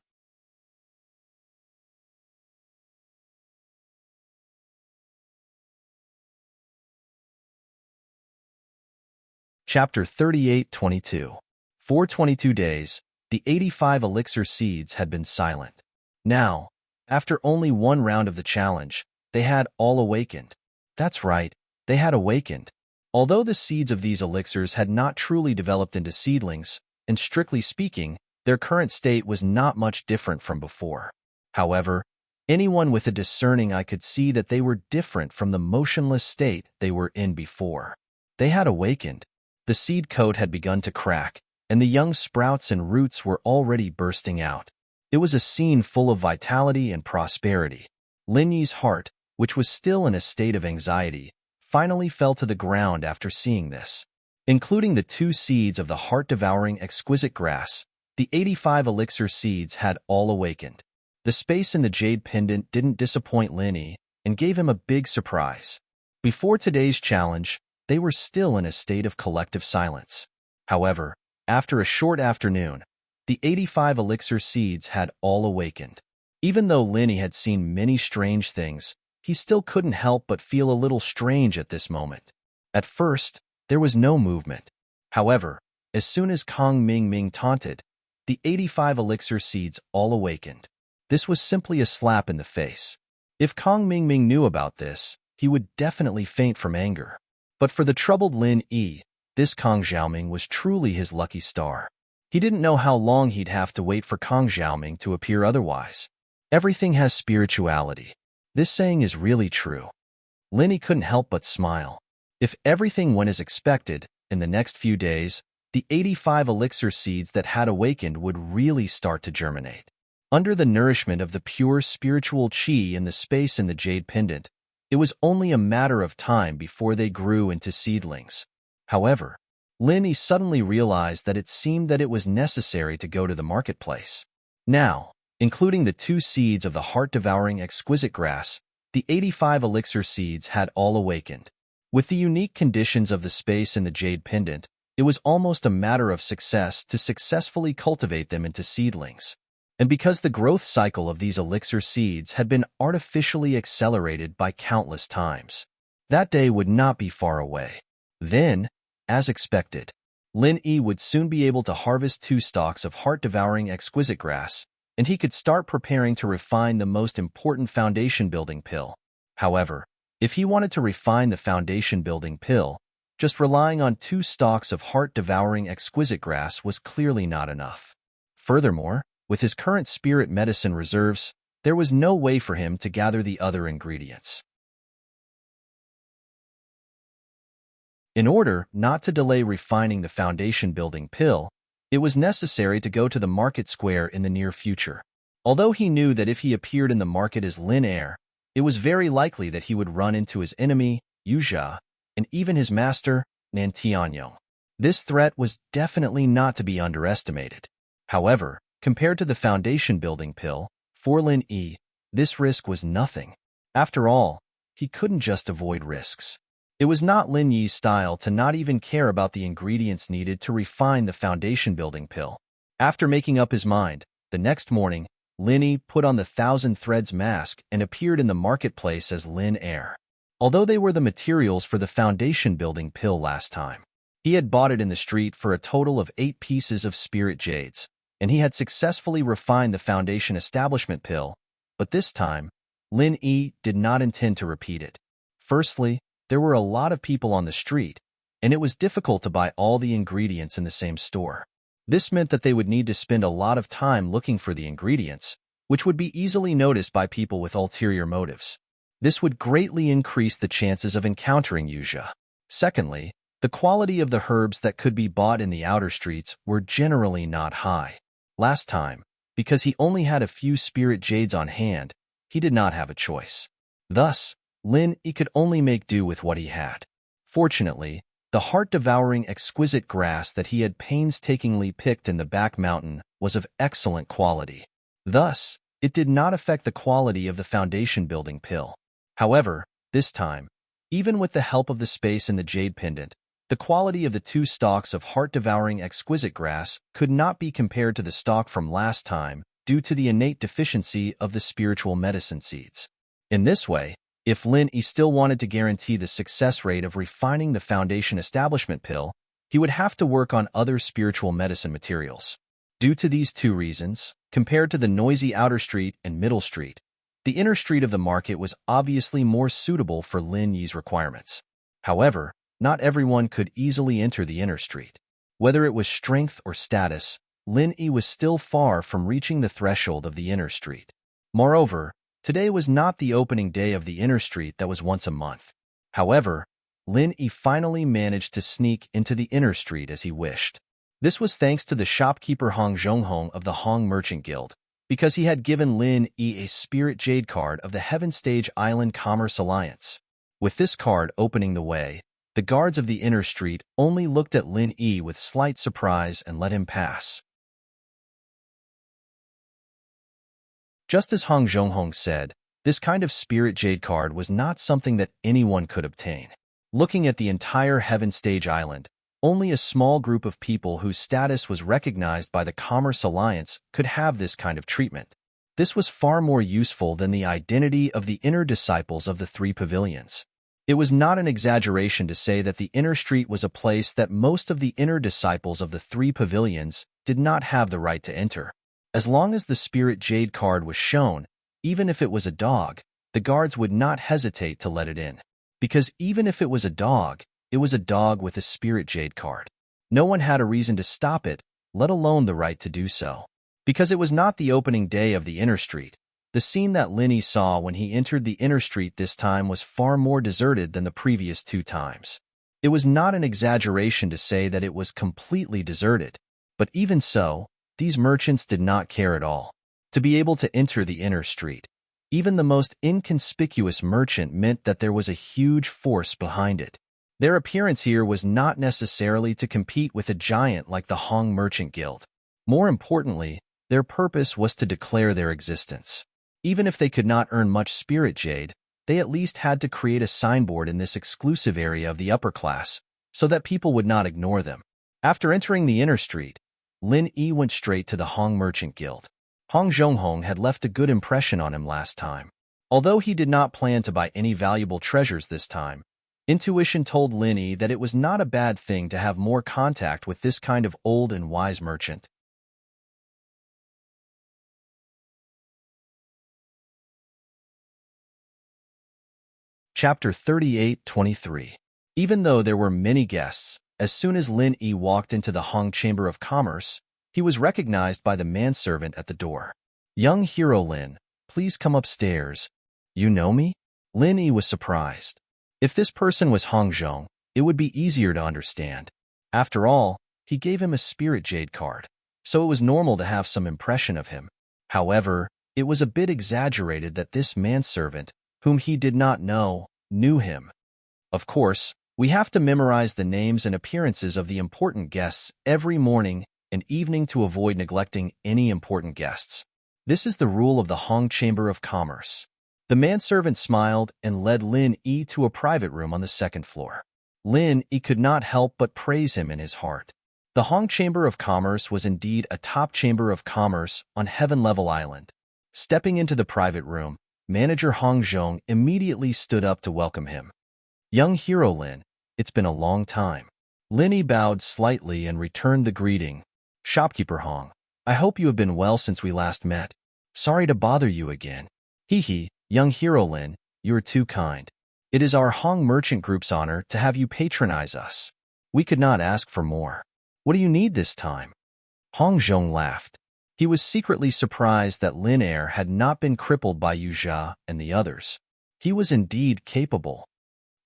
[SPEAKER 1] Chapter 38-22. For 22 days, the 85 elixir seeds had been silent. Now, after only one round of the challenge, they had all awakened. That's right, they had awakened. Although the seeds of these elixirs had not truly developed into seedlings, and strictly speaking, their current state was not much different from before. However, anyone with a discerning eye could see that they were different from the motionless state they were in before. They had awakened. The seed coat had begun to crack, and the young sprouts and roots were already bursting out. It was a scene full of vitality and prosperity. Lin Yi's heart, which was still in a state of anxiety, finally fell to the ground after seeing this. Including the 2 seeds of the heart-devouring exquisite grass, the 85 elixir seeds had all awakened. The space in the jade pendant didn't disappoint Lin Yi and gave him a big surprise. Before today's challenge, they were still in a state of collective silence. However, after a short afternoon, the 85 elixir seeds had all awakened. Even though Linny had seen many strange things, he still couldn't help but feel a little strange at this moment. At first, there was no movement. However, as soon as Kong Ming Ming taunted, the 85 elixir seeds all awakened. This was simply a slap in the face. If Kong Ming Ming knew about this, he would definitely faint from anger. But for the troubled Lin Yi, this Kong Xiaoming was truly his lucky star. He didn't know how long he'd have to wait for Kong Xiaoming to appear otherwise. Everything has spirituality. This saying is really true. Linny couldn't help but smile. If everything went as expected, in the next few days, the 85 elixir seeds that had awakened would really start to germinate. Under the nourishment of the pure spiritual qi in the space in the jade pendant, it was only a matter of time before they grew into seedlings. However, Linny suddenly realized that it seemed that it was necessary to go to the marketplace. Now, including the 2 seeds of the heart-devouring exquisite grass, the 85 elixir seeds had all awakened. With the unique conditions of the space in the jade pendant, it was almost a matter of success to successfully cultivate them into seedlings. And because the growth cycle of these elixir seeds had been artificially accelerated by countless times, that day would not be far away. Then, as expected, Lin Yi would soon be able to harvest 2 stalks of heart-devouring exquisite grass, and he could start preparing to refine the most important foundation-building pill. However, if he wanted to refine the foundation-building pill, just relying on 2 stalks of heart-devouring exquisite grass was clearly not enough. Furthermore, with his current spirit medicine reserves, there was no way for him to gather the other ingredients. In order not to delay refining the foundation-building pill, it was necessary to go to the market square in the near future. Although he knew that if he appeared in the market as Lin Er, it was very likely that he would run into his enemy, Yu Jia, and even his master, Nan Tianyong. This threat was definitely not to be underestimated. However, compared to the foundation-building pill, for Lin Yi, this risk was nothing. After all, he couldn't just avoid risks. It was not Lin Yi's style to not even care about the ingredients needed to refine the foundation-building pill. After making up his mind, the next morning, Lin Yi put on the 1,000 Threads mask and appeared in the marketplace as Lin Er. Although they were the materials for the foundation-building pill last time, he had bought it in the street for a total of 8 pieces of spirit jades, and he had successfully refined the foundation establishment pill, but this time, Lin Yi did not intend to repeat it. Firstly, there were a lot of people on the street, and it was difficult to buy all the ingredients in the same store. This meant that they would need to spend a lot of time looking for the ingredients, which would be easily noticed by people with ulterior motives. This would greatly increase the chances of encountering Yu Jia. Secondly, the quality of the herbs that could be bought in the outer streets were generally not high. Last time, because he only had a few spirit jades on hand, he did not have a choice. Thus, Lin Yi could only make do with what he had. Fortunately, the heart-devouring exquisite grass that he had painstakingly picked in the back mountain was of excellent quality. Thus, it did not affect the quality of the foundation-building pill. However, this time, even with the help of the space in the jade pendant, the quality of the 2 stalks of heart-devouring exquisite grass could not be compared to the stalk from last time due to the innate deficiency of the spiritual medicine seeds. In this way, if Lin Yi still wanted to guarantee the success rate of refining the foundation establishment pill, he would have to work on other spiritual medicine materials. Due to these 2 reasons, compared to the noisy outer street and middle street, the inner street of the market was obviously more suitable for Lin Yi's requirements. However, not everyone could easily enter the inner street. Whether it was strength or status, Lin Yi was still far from reaching the threshold of the inner street. Moreover, today was not the opening day of the inner street that was once a month. However, Lin Yi finally managed to sneak into the inner street as he wished. This was thanks to the shopkeeper Hong Zhonghong of the Hong Merchant Guild, because he had given Lin Yi a spirit jade card of the Heaven Stage Island Commerce Alliance. With this card opening the way, the guards of the inner street only looked at Lin Yi with slight surprise and let him pass. Just as Hong Zhonghong said, this kind of spirit jade card was not something that anyone could obtain. Looking at the entire Heaven Stage Island, Only a small group of people whose status was recognized by the Commerce Alliance could have this kind of treatment. This was far more useful than the identity of the inner disciples of the three pavilions. It was not an exaggeration to say that the inner street was a place that most of the inner disciples of the three pavilions did not have the right to enter. As long as the Spirit Jade card was shown, even if it was a dog, the guards would not hesitate to let it in. Because even if it was a dog with a Spirit Jade card. No one had a reason to stop it, let alone the right to do so. Because it was not the opening day of the inner street, the scene that Linny saw when he entered the inner street this time was far more deserted than the previous 2 times. It was not an exaggeration to say that it was completely deserted, but even so, these merchants did not care at all. To be able to enter the inner street, even the most inconspicuous merchant meant that there was a huge force behind it. Their appearance here was not necessarily to compete with a giant like the Hong Merchant Guild. More importantly, their purpose was to declare their existence. Even if they could not earn much Spirit Jade, they at least had to create a signboard in this exclusive area of the upper class so that people would not ignore them. After entering the inner street, Lin Yi went straight to the Hong Merchant Guild. Hong Zhonghong had left a good impression on him last time. Although he did not plan to buy any valuable treasures this time, intuition told Lin Yi that it was not a bad thing to have more contact with this kind of old and wise merchant. Chapter 38-23. Even though there were many guests, as soon as Lin Yi walked into the Hong Chamber of Commerce, he was recognized by the manservant at the door. "Young hero Lin, please come upstairs. You know me?" Lin Yi was surprised. If this person was Hong Zhong, it would be easier to understand. After all, he gave him a Spirit Jade card, so it was normal to have some impression of him. However, it was a bit exaggerated that this manservant, whom he did not know, knew him. Of course, we have to memorize the names and appearances of the important guests every morning and evening to avoid neglecting any important guests. This is the rule of the Hong Chamber of Commerce. The manservant smiled and led Lin Yi to a private room on the 2nd floor. Lin Yi could not help but praise him in his heart. The Hong Chamber of Commerce was indeed a top chamber of commerce on Heaven Level Island. Stepping into the private room, Manager Hong Zhong immediately stood up to welcome him. "Young hero Lin, it's been a long time." Lin Yi bowed slightly and returned the greeting. "Shopkeeper Hong, I hope you have been well since we last met. Sorry to bother you again." "Hee, young hero Lin, you are too kind. It is our Hong Merchant Group's honor to have you patronize us. We could not ask for more. What do you need this time?" Hong Zhong laughed. He was secretly surprised that Lin Er had not been crippled by Yu Jia and the others. He was indeed capable.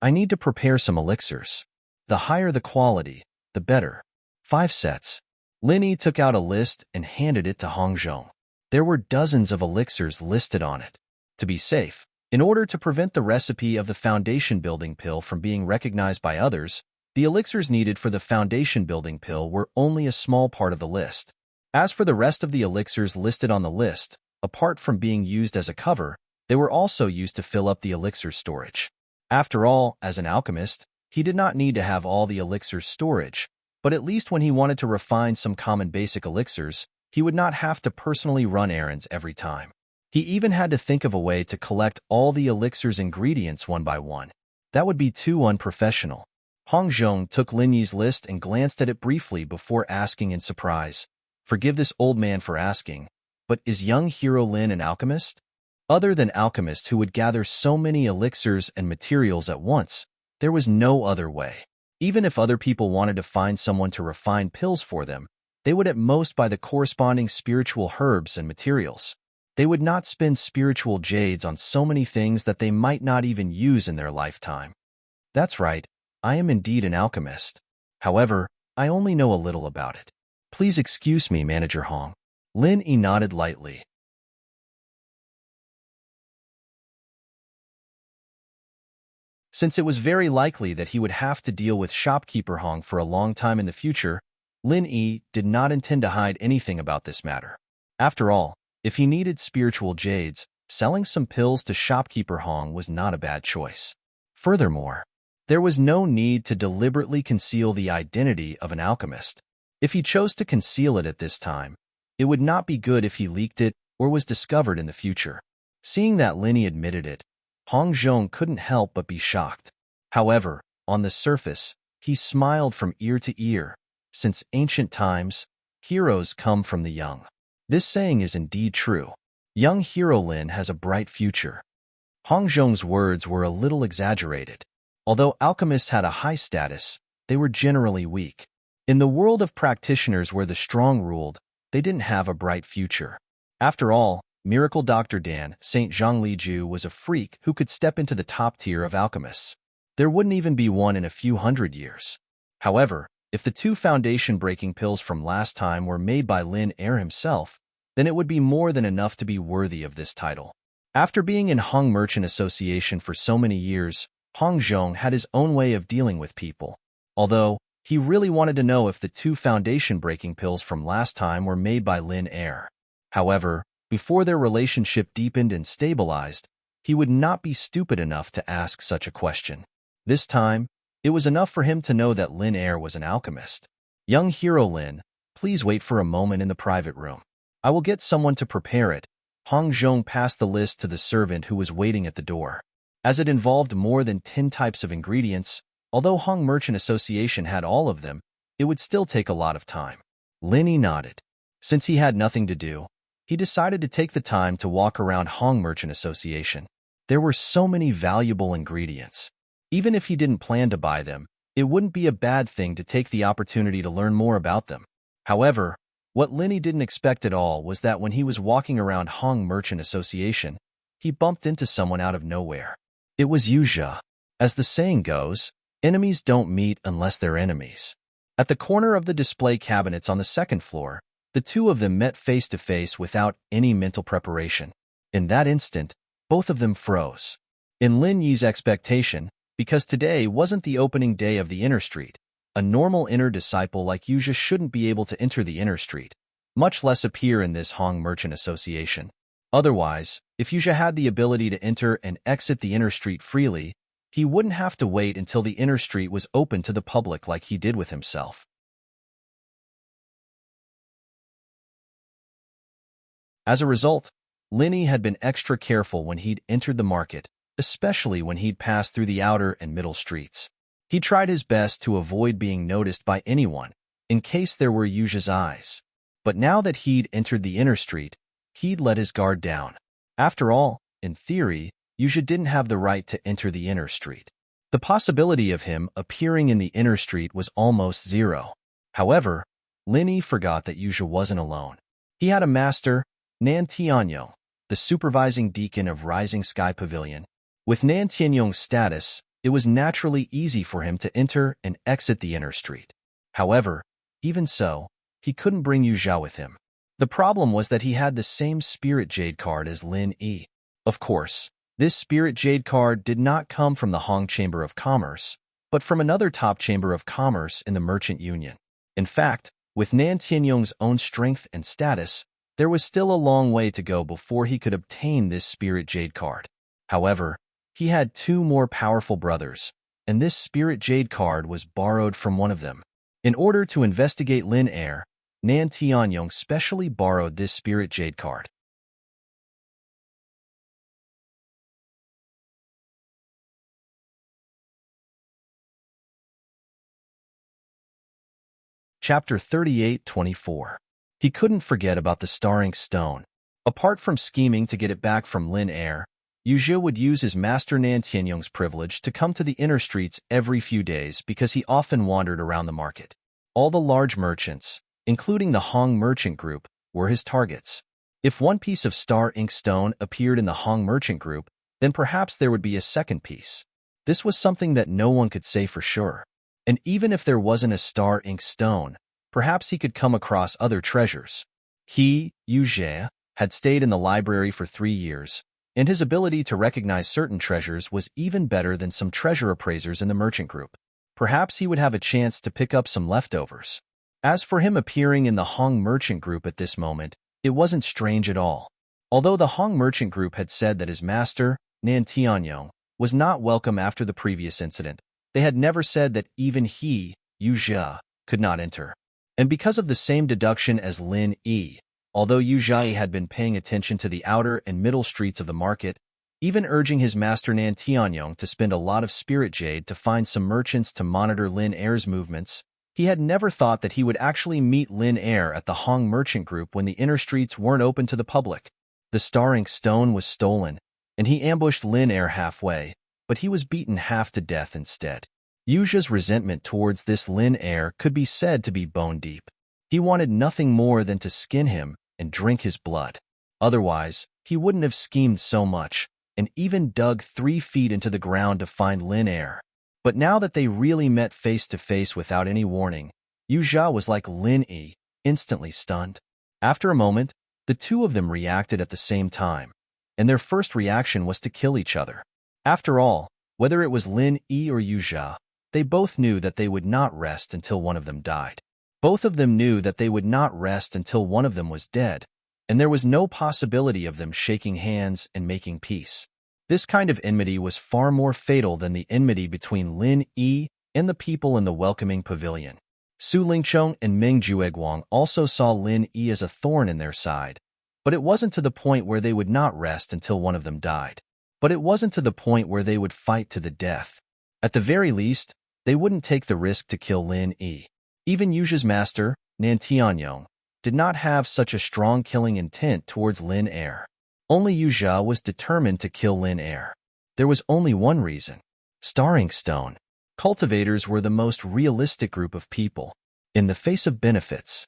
[SPEAKER 1] "I need to prepare some elixirs. The higher the quality, the better. 5 sets. Lin Yi took out a list and handed it to Hong Zhong. There were dozens of elixirs listed on it. To be safe, in order to prevent the recipe of the foundation building pill from being recognized by others, the elixirs needed for the foundation building pill were only a small part of the list. As for the rest of the elixirs listed on the list, apart from being used as a cover, they were also used to fill up the elixir storage. After all, as an alchemist, he did not need to have all the elixirs storage, but at least when he wanted to refine some common basic elixirs, he would not have to personally run errands every time. He even had to think of a way to collect all the elixir's ingredients one by one. That would be too unprofessional. Hong Zhong took Lin Yi's list and glanced at it briefly before asking in surprise, "Forgive this old man for asking, but is young hero Lin an alchemist?" Other than alchemists who would gather so many elixirs and materials at once, there was no other way. Even if other people wanted to find someone to refine pills for them, they would at most buy the corresponding spiritual herbs and materials. They would not spend spiritual jades on so many things that they might not even use in their lifetime. "That's right, I am indeed an alchemist. However, I only know a little about it. Please excuse me, Manager Hong." Lin Yi nodded lightly. Since it was very likely that he would have to deal with Shopkeeper Hong for a long time in the future, Lin Yi did not intend to hide anything about this matter. After all, if he needed spiritual jades, selling some pills to Shopkeeper Hong was not a bad choice. Furthermore, There was no need to deliberately conceal the identity of an alchemist. If he chose to conceal it at this time, it would not be good if he leaked it or was discovered in the future. Seeing that Linny admitted it, Hong Zhong couldn't help but be shocked. However, on the surface, he smiled from ear to ear. Since ancient times, heroes come from the young. This saying is indeed true. Young hero Lin has a bright future. Hong Zhong's words were a little exaggerated. Although alchemists had a high status, they were generally weak. In the world of practitioners where the strong ruled, they didn't have a bright future. After all, Miracle Dr. Dan, St. Zhongli Ju, was a freak who could step into the top tier of alchemists. There wouldn't even be one in a few hundred years. However, if the 2 foundation-breaking pills from last time were made by Lin Er himself, then it would be more than enough to be worthy of this title. After being in Hong Merchant Association for so many years, Hong Zhong had his own way of dealing with people. Although, he really wanted to know if the 2 foundation-breaking pills from last time were made by Lin Er. However, before their relationship deepened and stabilized, he would not be stupid enough to ask such a question. This time, it was enough for him to know that Lin Er was an alchemist. Young hero Lin, please wait for a moment in the private room. I will get someone to prepare it. Hong Zhong passed the list to the servant who was waiting at the door. As it involved more than 10 types of ingredients, although Hong Merchant Association had all of them, it would still take a lot of time. Linny nodded. Since he had nothing to do, he decided to take the time to walk around Hong Merchant Association. There were so many valuable ingredients. Even if he didn't plan to buy them, it wouldn't be a bad thing to take the opportunity to learn more about them. However, what Linny didn't expect at all was that when he was walking around Hong Merchant Association, he bumped into someone out of nowhere. It was Yu Zhe. As the saying goes, enemies don't meet unless they're enemies. At the corner of the display cabinets on the 2nd floor, the 2 of them met face to face without any mental preparation. In that instant, both of them froze. In Lin Yi's expectation, because today wasn't the opening day of the inner street, a normal inner disciple like Yu Zhe shouldn't be able to enter the inner street, much less appear in this Hong Merchant Association. Otherwise, if Yu Zhe had the ability to enter and exit the inner street freely, he wouldn't have to wait until the inner street was open to the public like he did with himself. As a result, Linny had been extra careful when he'd entered the market, especially when he'd passed through the outer and middle streets. He tried his best to avoid being noticed by anyone, in case there were Yu Zhe's eyes. But now that he'd entered the inner street, he'd let his guard down. After all, in theory, Yu Zhe didn't have the right to enter the inner street. The possibility of him appearing in the inner street was almost zero. However, Linny forgot that Yu Zhe wasn't alone. He had a master, Nan Tianyong, the supervising deacon of Rising Sky Pavilion. With Nan Tianyong's status, it was naturally easy for him to enter and exit the inner street. However, even so, he couldn't bring Yu Zhe with him. The problem was that he had the same Spirit Jade card as Lin Yi. Of course, this Spirit Jade card did not come from the Hong Chamber of Commerce, but from another top chamber of commerce in the Merchant Union. In fact, with Nan Tianyong's own strength and status, there was still a long way to go before he could obtain this Spirit Jade card. However, he had 2 more powerful brothers, and this Spirit Jade card was borrowed from one of them. In order to investigate Lin Er, Nan Tianyong specially borrowed this Spirit Jade card. Chapter 38-24. He couldn't forget about the Star Ink Stone. Apart from scheming to get it back from Lin Er, Yu Zhe would use his master Nan Tianyong's privilege to come to the inner streets every few days because he often wandered around the market. All the large merchants, including the Hong Merchant Group, were his targets. If one piece of Star Ink Stone appeared in the Hong Merchant Group, then perhaps there would be a second piece. This was something that no one could say for sure. And even if there wasn't a Star Ink Stone, perhaps he could come across other treasures. He, Yu Zhe, had stayed in the library for 3 years, and his ability to recognize certain treasures was even better than some treasure appraisers in the merchant group. Perhaps he would have a chance to pick up some leftovers. As for him appearing in the Hong Merchant Group at this moment, it wasn't strange at all. Although the Hong Merchant Group had said that his master, Nan Tianyong, was not welcome after the previous incident, They had never said that even he, Yu Jia, could not enter. And because of the same deduction as Lin Yi, although Yu Jia had been paying attention to the outer and middle streets of the market, even urging his master Nan Tianyong to spend a lot of spirit jade to find some merchants to monitor Lin Er's movements, he had never thought that he would actually meet Lin Er at the Hong Merchant Group when the inner streets weren't open to the public. The star-ink stone was stolen, and he ambushed Lin Er halfway, but he was beaten half to death instead. Yu Jia's resentment towards this Lin Er could be said to be bone deep. He wanted nothing more than to skin him and drink his blood. Otherwise, he wouldn't have schemed so much, and even dug 3 feet into the ground to find Lin Er. But now that they really met face to face without any warning, Yu Jia was like Lin Yi, instantly stunned. After a moment, the two of them reacted at the same time, and their first reaction was to kill each other. After all, whether it was Lin Yi or Yu Jia, they both knew that they would not rest until one of them died. Both of them knew that they would not rest until one of them was dead, and there was no possibility of them shaking hands and making peace. This kind of enmity was far more fatal than the enmity between Lin Yi and the people in the welcoming pavilion. Su Lingchong and Meng Jueguang also saw Lin Yi as a thorn in their side, but it wasn't to the point where they would not rest until one of them died. But it wasn't to the point where they would fight to the death. At the very least, they wouldn't take the risk to kill Lin Yi. Even Yu Jia's master, Nan Tianyong, did not have such a strong killing intent towards Lin Er. Only Yu Jia was determined to kill Lin Er. There was only one reason. Star-ink stone. Cultivators were the most realistic group of people. In the face of benefits,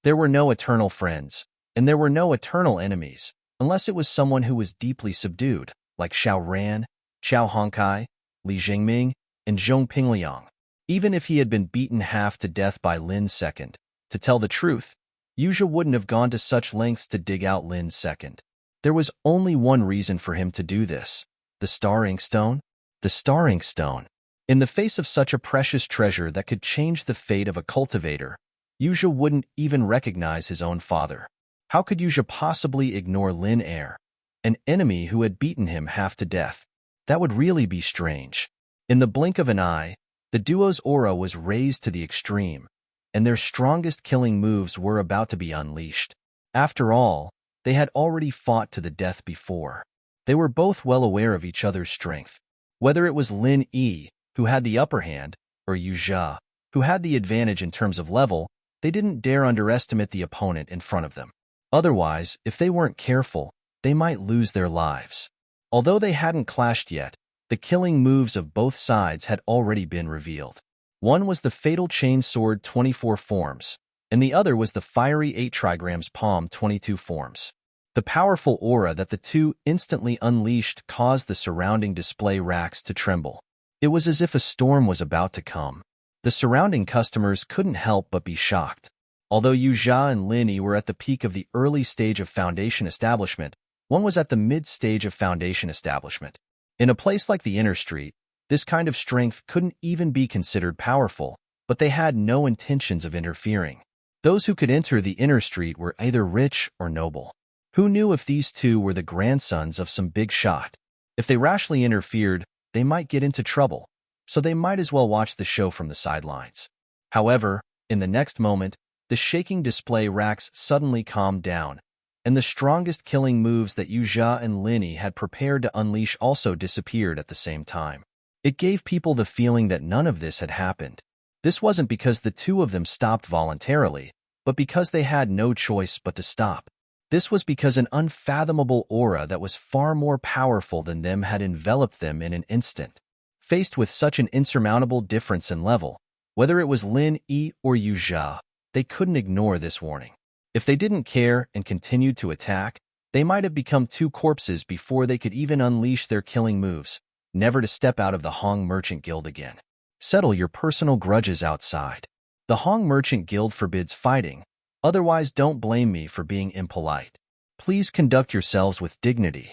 [SPEAKER 1] there were no eternal friends, and there were no eternal enemies, unless it was someone who was deeply subdued, like Xiao Ran, Qiao Hongkai, Li Jingming, and Zhong Pingliang. Even if he had been beaten half to death by Lin's second, to tell the truth, Yu Jia wouldn't have gone to such lengths to dig out Lin's second. There was only one reason for him to do this. The star-ink stone? The star-ink stone. In the face of such a precious treasure that could change the fate of a cultivator, Yu Jia wouldn't even recognize his own father. How could Yu Jia possibly ignore Lin Er, an enemy who had beaten him half to death? That would really be strange. In the blink of an eye, the duo's aura was raised to the extreme, and their strongest killing moves were about to be unleashed. After all, they had already fought to the death before. They were both well aware of each other's strength. Whether it was Lin Yi, who had the upper hand, or Yu Jia, who had the advantage in terms of level, they didn't dare underestimate the opponent in front of them. Otherwise, if they weren't careful, they might lose their lives. Although they hadn't clashed yet, the killing moves of both sides had already been revealed. One was the fatal chain sword 24 forms, and the other was the fiery 8 trigrams palm 22 forms. The powerful aura that the two instantly unleashed caused the surrounding display racks to tremble. It was as if a storm was about to come. The surrounding customers couldn't help but be shocked. Although Yu Jia and Lin Yi were at the peak of the early stage of foundation establishment, one was at the mid-stage of foundation establishment. In a place like the inner street, this kind of strength couldn't even be considered powerful, but they had no intentions of interfering. Those who could enter the inner street were either rich or noble. Who knew if these two were the grandsons of some big shot? If they rashly interfered, they might get into trouble, so they might as well watch the show from the sidelines. However, in the next moment, the shaking display racks suddenly calmed down, and the strongest killing moves that Yu Jia and Lin Yi had prepared to unleash also disappeared at the same time. It gave people the feeling that none of this had happened. This wasn't because the two of them stopped voluntarily, but because they had no choice but to stop. This was because an unfathomable aura that was far more powerful than them had enveloped them in an instant. Faced with such an insurmountable difference in level, whether it was Lin Yi or Yu Jia, they couldn't ignore this warning. If they didn't care and continued to attack, they might have become two corpses before they could even unleash their killing moves, never to step out of the Hong Merchant Guild again. Settle your personal grudges outside. The Hong Merchant Guild forbids fighting, otherwise don't blame me for being impolite. Please conduct yourselves with dignity.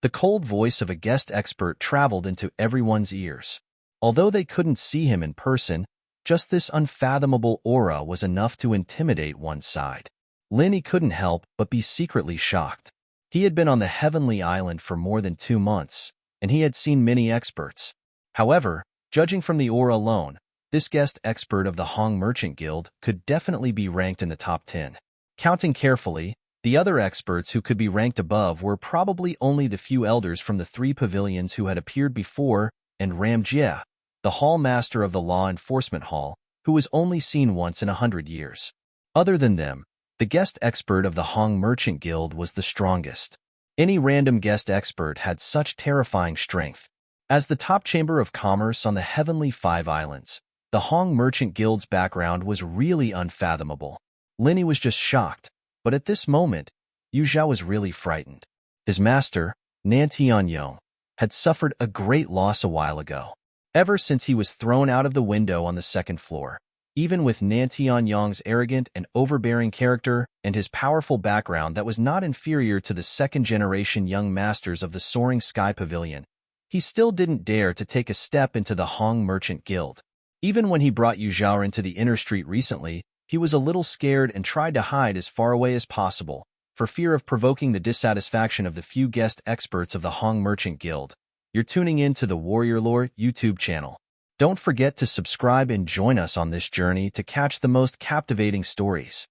[SPEAKER 1] The cold voice of a guest expert traveled into everyone's ears. Although they couldn't see him in person, just this unfathomable aura was enough to intimidate one side. Linny couldn't help but be secretly shocked. He had been on the heavenly island for more than 2 months, and he had seen many experts. However, judging from the aura alone, this guest expert of the Hong Merchant Guild could definitely be ranked in the top 10. Counting carefully, the other experts who could be ranked above were probably only the few elders from the 3 pavilions who had appeared before and Ram Jie, the hall master of the Law Enforcement Hall, who was only seen once in 100 years. Other than them, the guest expert of the Hong Merchant Guild was the strongest. Any random guest expert had such terrifying strength. As the top chamber of commerce on the Heavenly Five Islands, the Hong Merchant Guild's background was really unfathomable. Linny was just shocked, but at this moment, Yu Zhao was really frightened. His master, Nan Tianyong, had suffered a great loss a while ago. Ever since he was thrown out of the window on the second floor, even with Nan Tianyong's arrogant and overbearing character and his powerful background that was not inferior to the second-generation young masters of the Soaring Sky Pavilion, he still didn't dare to take a step into the Hong Merchant Guild. Even when he brought Yu Zhao into the inner street recently, he was a little scared and tried to hide as far away as possible, for fear of provoking the dissatisfaction of the few guest experts of the Hong Merchant Guild. You're tuning in to the Warrior Lore YouTube channel. Don't forget to subscribe and join us on this journey to catch the most captivating stories.